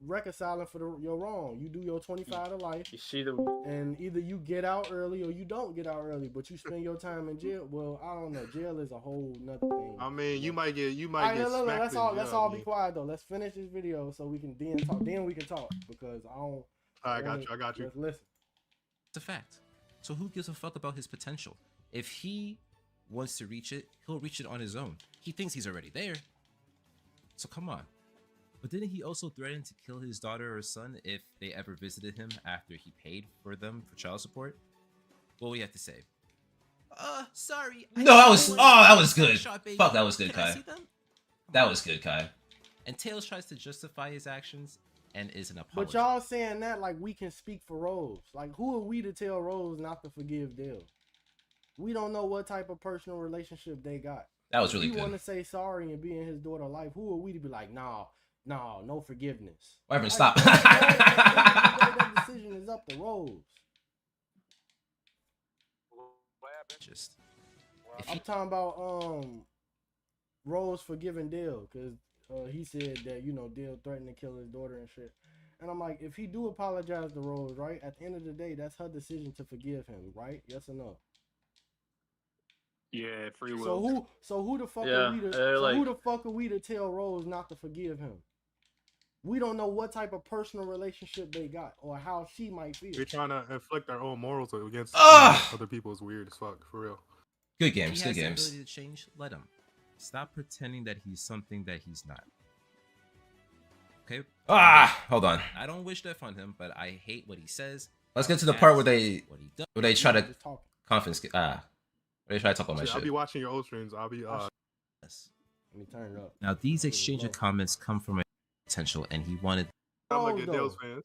reconciling for your wrong. You do your 25 to life. You see the and either you get out early or you don't get out early, but you spend your time in jail. Well, I don't know. Jail is a whole nother thing. I mean, you might get let's all be quiet though. Let's finish this video so we can then talk. Then we can talk because I don't. I got you. Let's listen. It's a fact. So who gives a fuck about his potential? If he wants to reach it, he'll reach it on his own. He thinks he's already there. So come on. But didn't he also threaten to kill his daughter or son if they ever visited him after he paid for them for child support? What do we have to say? Sorry. No, that was good. Fuck, that was good, Kai. That was good, Kai. And Tails tries to justify his actions and is an apology. But y'all saying that like we can speak for Rose. Like, who are we to tell Rose not to forgive Dale? We don't know what type of personal relationship they got. That was really good. If you want to say sorry and be in his daughter's life, who are we to be like, no, no forgiveness? Whatever, stop. That decision is up to Rose. Just, I'm talking about Rose forgiving Dale, because he said that, you know, Dale threatened to kill his daughter and shit. And I'm like, if he do apologize to Rose, right, at the end of the day, that's her decision to forgive him, right? Yes or no? Yeah, free will. So who the fuck are we to who the fuck are we to tell Rose not to forgive him? We don't know what type of personal relationship they got or how she might feel. They're trying to inflict their own morals against other people is weird as fuck, for real. Good games, good games. If he has the ability to change, let him. Stop pretending that he's something that he's not. Okay? Hold on. I don't wish death on him, but I hate what he says. Let's get to the part where they try to confiscate. They try to talk about my shit. I'll be watching your old streams. I'll be Yes. Let me turn it up. Now these exchange of comments come from a potential, and he wanted. I'm like a Dale's fan.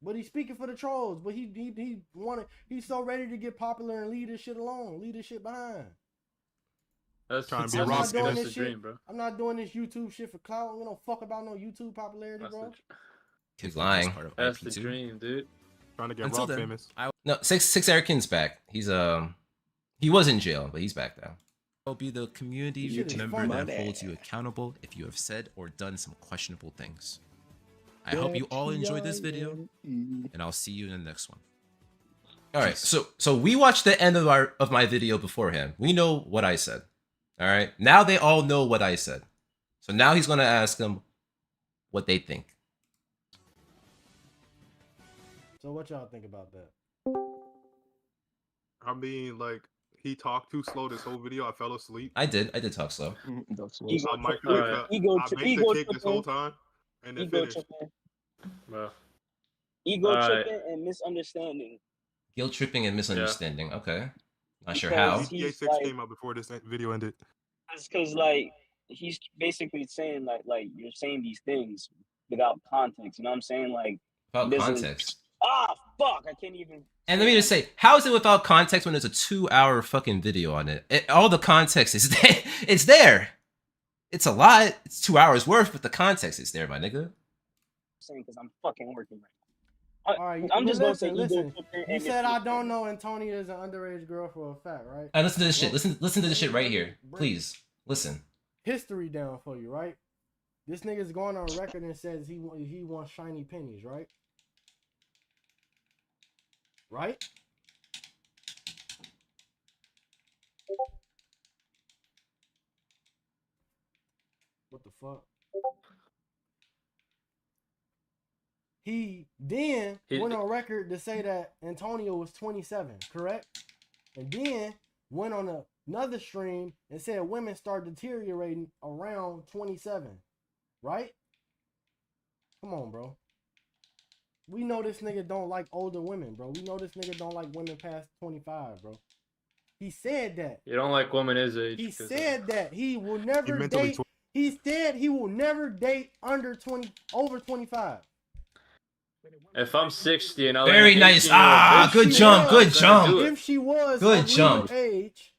But he's speaking for the trolls. But he wanted. He's so ready to get popular and leave this shit alone, leave this shit behind. That's trying to be I'm not doing that's this the shit. dream, bro. I'm not doing this YouTube shit for clout. We don't fuck about no YouTube popularity, bro. He's lying. That's the dream, dude. Trying to get Until Rob then, famous. No, Six Erican's back. He was in jail, but he's back now. I'll be the community member that holds you accountable if you have said or done some questionable things. I hope you all enjoyed this video, and I'll see you in the next one. All right, so we watched the end of my video beforehand. We know what I said. All right, now they all know what I said. So now he's gonna ask them what they think. So what y'all think about that? I mean, like, he talked too slow this whole video. I fell asleep. I did talk slow. I made the cake this whole time, and then finished. Ego tripping and misunderstanding. Guilt tripping and misunderstanding. Yeah. Okay, not sure Because how. GTA 6 like, came out before this video ended. Because like he's basically saying like you're saying these things without context. You know what I'm saying? Like Without context. Fuck! I can't even. And let me just say, how is it without context when there's a 2-hour fucking video on it? All the context is there. It's there. It's a lot. It's 2 hours worth, but the context is there, my nigga. Saying because I'm fucking working right now. All right, I'm just gonna say listen. You said I don't know Antonia is an underage girl for a fact, right? Listen to this shit. Listen to this shit right here. Please, listen. History down for you, right? This nigga's going on record and says he wants shiny pennies, right? Right? What the fuck? He then went on record to say that Antonio was 27, correct? And then went on another stream and said women start deteriorating around 27, right? Come on, bro. We know this nigga don't like older women, bro. We know this nigga don't like women past 25, bro. He said that. You don't like women his age. He said that he will never date. He said he will never date over 25. If I'm 60 and I very nice. Good jump. Good jump. If she was good jump. Age,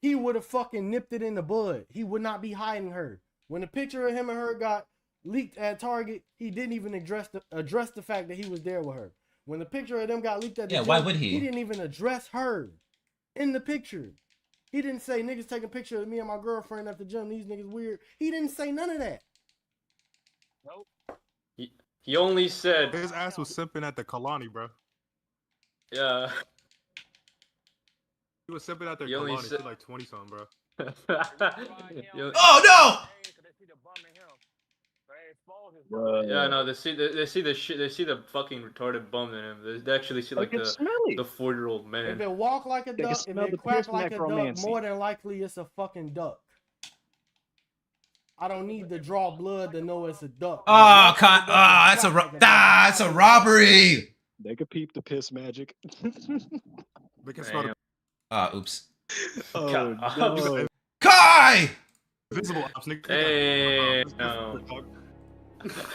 he would have fucking nipped it in the bud. He would not be hiding her. When the picture of him and her got leaked at Target, he didn't even address the fact that he was there with her. When the picture of them got leaked at the gym, why would he? He didn't even address her in the picture. He didn't say niggas taking picture of me and my girlfriend at the gym. These niggas weird. He didn't say none of that. Nope. He only said his ass was simping at the Kalani, bro. Yeah. He was simping at the Kalani. She's like 20 something, bro. Oh no! Yeah, no, they see the shit. They see the fucking retarded bum in him. They actually see like the 4-year-old man. If it walk like a duck, if it quack like a duck, more than likely it's a fucking duck. I don't need to draw blood to know it's a duck. That's a robbery. They could peep the piss magic. They can smell oops. Oh no. Kai! Visible ops, nigga. Hey, no.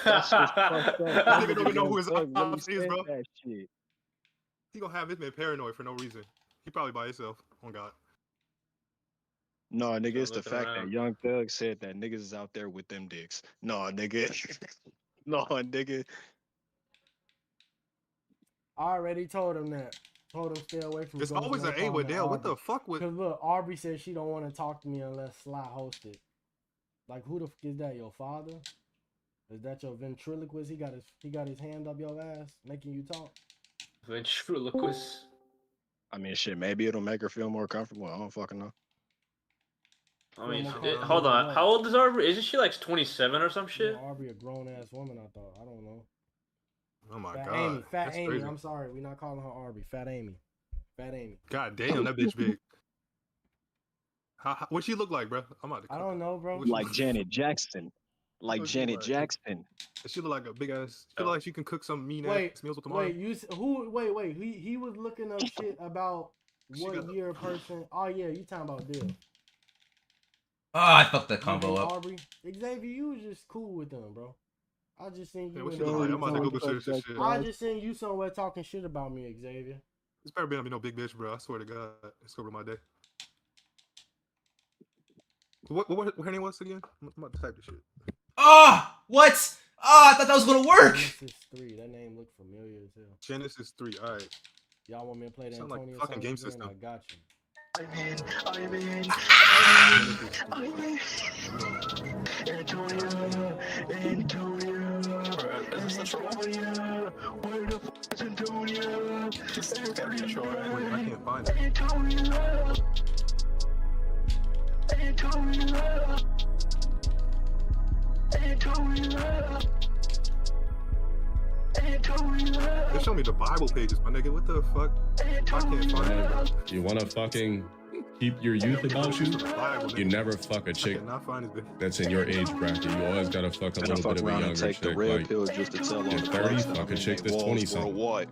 That's just fucked up. That Nigga don't even know who Young his Thug really ops is, said bro. that shit. He gonna have his man paranoid for no reason. He probably by himself. Oh God. No, nigga, it's the looking fact that around. Young Thug said that niggas is out there with them dicks. No, nigga. No, nigga. I already told him that. Told him stay away from. There's always an A with Dale. What the fuck with? Cause look, Aubrey said she don't want to talk to me unless Sly hosted. Like who the fuck is that? Your father? Is that your ventriloquist? He got his hand up your ass, making you talk. Ventriloquist. I mean, shit, maybe it'll make her feel more comfortable. I don't fucking know. I mean, hold on. How old is Aubrey? Isn't she like 27 or some shit? Aubrey, a grown ass woman. I thought. I don't know. Oh my Fat God. Amy. Fat That's Amy. crazy. I'm sorry. We're not calling her Aubrey. Fat Amy. Fat Amy. God damn, that bitch big. What she look like, bro? I'm about to. I don't know, bro. Like Janet Jackson. Like Janet Jackson. She look like a big ass. She look like she can cook some mean Wait, ass meals with tomorrow. wait, wait. He was looking up shit about what year a person. Oh yeah, you talking about Bill? Oh, I fucked that combo up. Aubrey, Xavier, you was just cool with them, bro. I just seen you. What she look like? I'm about to Google search this shit. I just seen you somewhere talking shit about me, Xavier. This better be no big bitch, bro. I swear to God, it's over my day. What her name was again? I'm about to type this shit. Ah, what? Ah, I thought that was gonna work. Genesis 3. That name looked familiar as hell. Genesis 3. All right. Y'all want me to play that? Sound like Antonio fucking game song again? system. I got you. Wait, I can't find it. They show me the Bible pages, my nigga. What the fuck? I can't find it. You wanna fucking keep your youth about you? You never fuck a chick that's in your age bracket. You always gotta fuck a little bit of a younger take chick. the red Like, pill just to tell on you're the 30, blacks that fuck a I'm chick in that's walls 20 something. worldwide.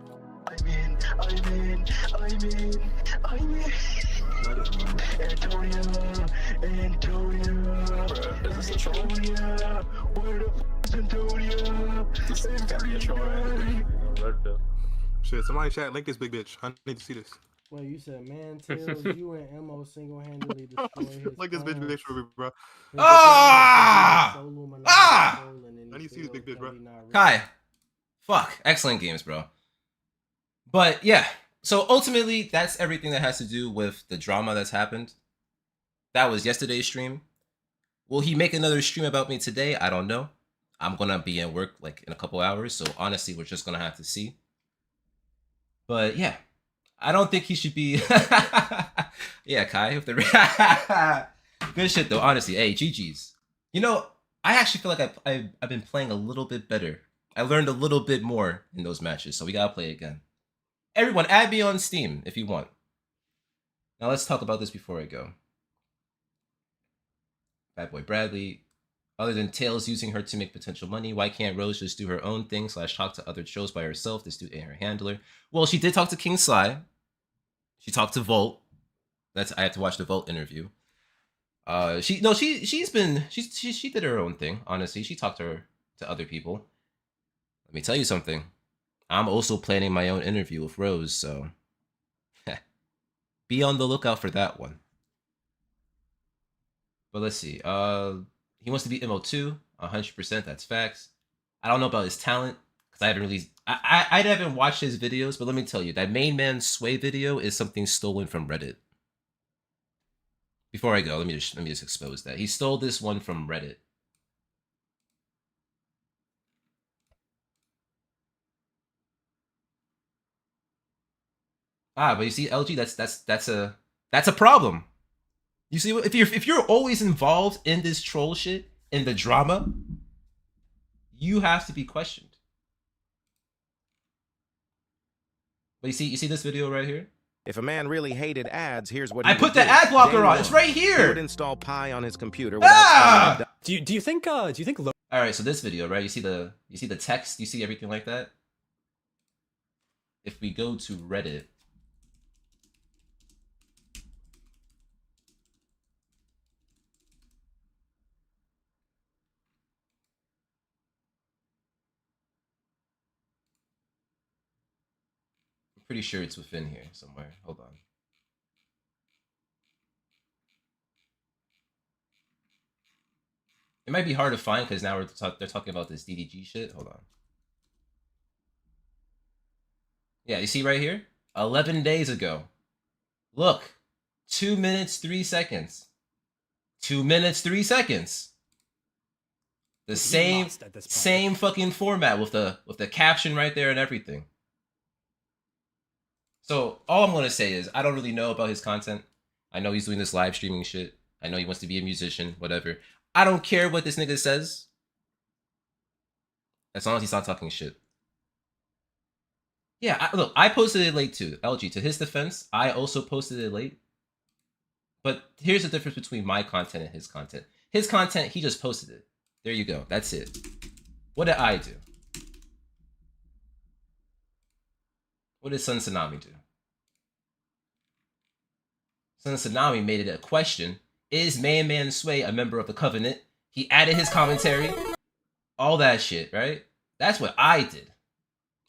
Shit, somebody chat, link this big bitch. I need to see this. Wait, you said man tells you and Mo single-handedly destroy his Like this bitch plans. for me, bro. Ah! Ah! I need to see this big bitch, bro. Kai. Fuck. Excellent games, bro. But yeah. So ultimately, that's everything that has to do with the drama that's happened. That was yesterday's stream. Will he make another stream about me today? I don't know. I'm gonna be at work like in a couple hours, so honestly, we're just gonna have to see. But yeah, I don't think he should be. Yeah, Kai. If the good shit though, honestly. Hey, GG's. You know, I actually feel like I've been playing a little bit better. I learned a little bit more in those matches, so we gotta play again. Everyone, add me on Steam if you want. Now let's talk about this before I go. Bad Boy Bradley. Other than Tails using her to make potential money, why can't Rose just do her own thing / talk to other shows by herself? This dude ain't her handler. Well, she did talk to King Sly. She talked to Volt. I have to watch the Volt interview. She did her own thing. Honestly, she talked to other people. Let me tell you something. I'm also planning my own interview with Rose, so be on the lookout for that one. But let's see. He wants to be MO2, 100%. That's facts. I don't know about his talent because I haven't really. I haven't watched his videos, but let me tell you, that main man Sway video is something stolen from Reddit. Before I go, let me just expose that he stole this one from Reddit. But you see, LG, that's a problem. You see, if you're always involved in this troll shit, in the drama, you have to be questioned. But you see this video right here? If a man really hated ads, here's what I put the ad blocker on. It's right here. He would install Pi on his computer without Do you think all right, so this video, right? You see the text, you see everything like that? If we go to Reddit, Pretty sure it's within here somewhere. Hold on. It might be hard to find because now they're talking about this DDG shit. Hold on. Yeah, you see right here? 11 days ago. Look. 2 minutes, 3 seconds. 2 minutes, 3 seconds. The same fucking format with the caption right there and everything. So all I'm gonna say is I don't really know about his content. I know he's doing this live streaming shit. I know he wants to be a musician, whatever. I don't care what this nigga says. As long as he's not talking shit. Yeah, look, I posted it late too. LG, to his defense, I also posted it late. But here's the difference between my content and his content. His content, he just posted it. There you go. That's it. What did I do? What did Suntsunami do? Suntsunami made it a question. Is Man Sway a member of the Covenant? He added his commentary. All that shit, right? That's what I did.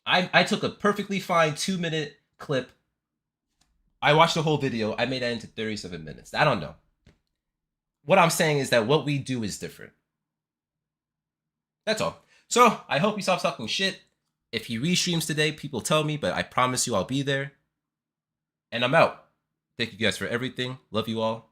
I took a perfectly fine 2-minute clip. I watched the whole video. I made that into 37 minutes. I don't know. What I'm saying is that what we do is different. That's all. So, I hope he stops talking shit. If he restreams today, people tell me, but I promise you I'll be there. And I'm out. Thank you guys for everything. Love you all.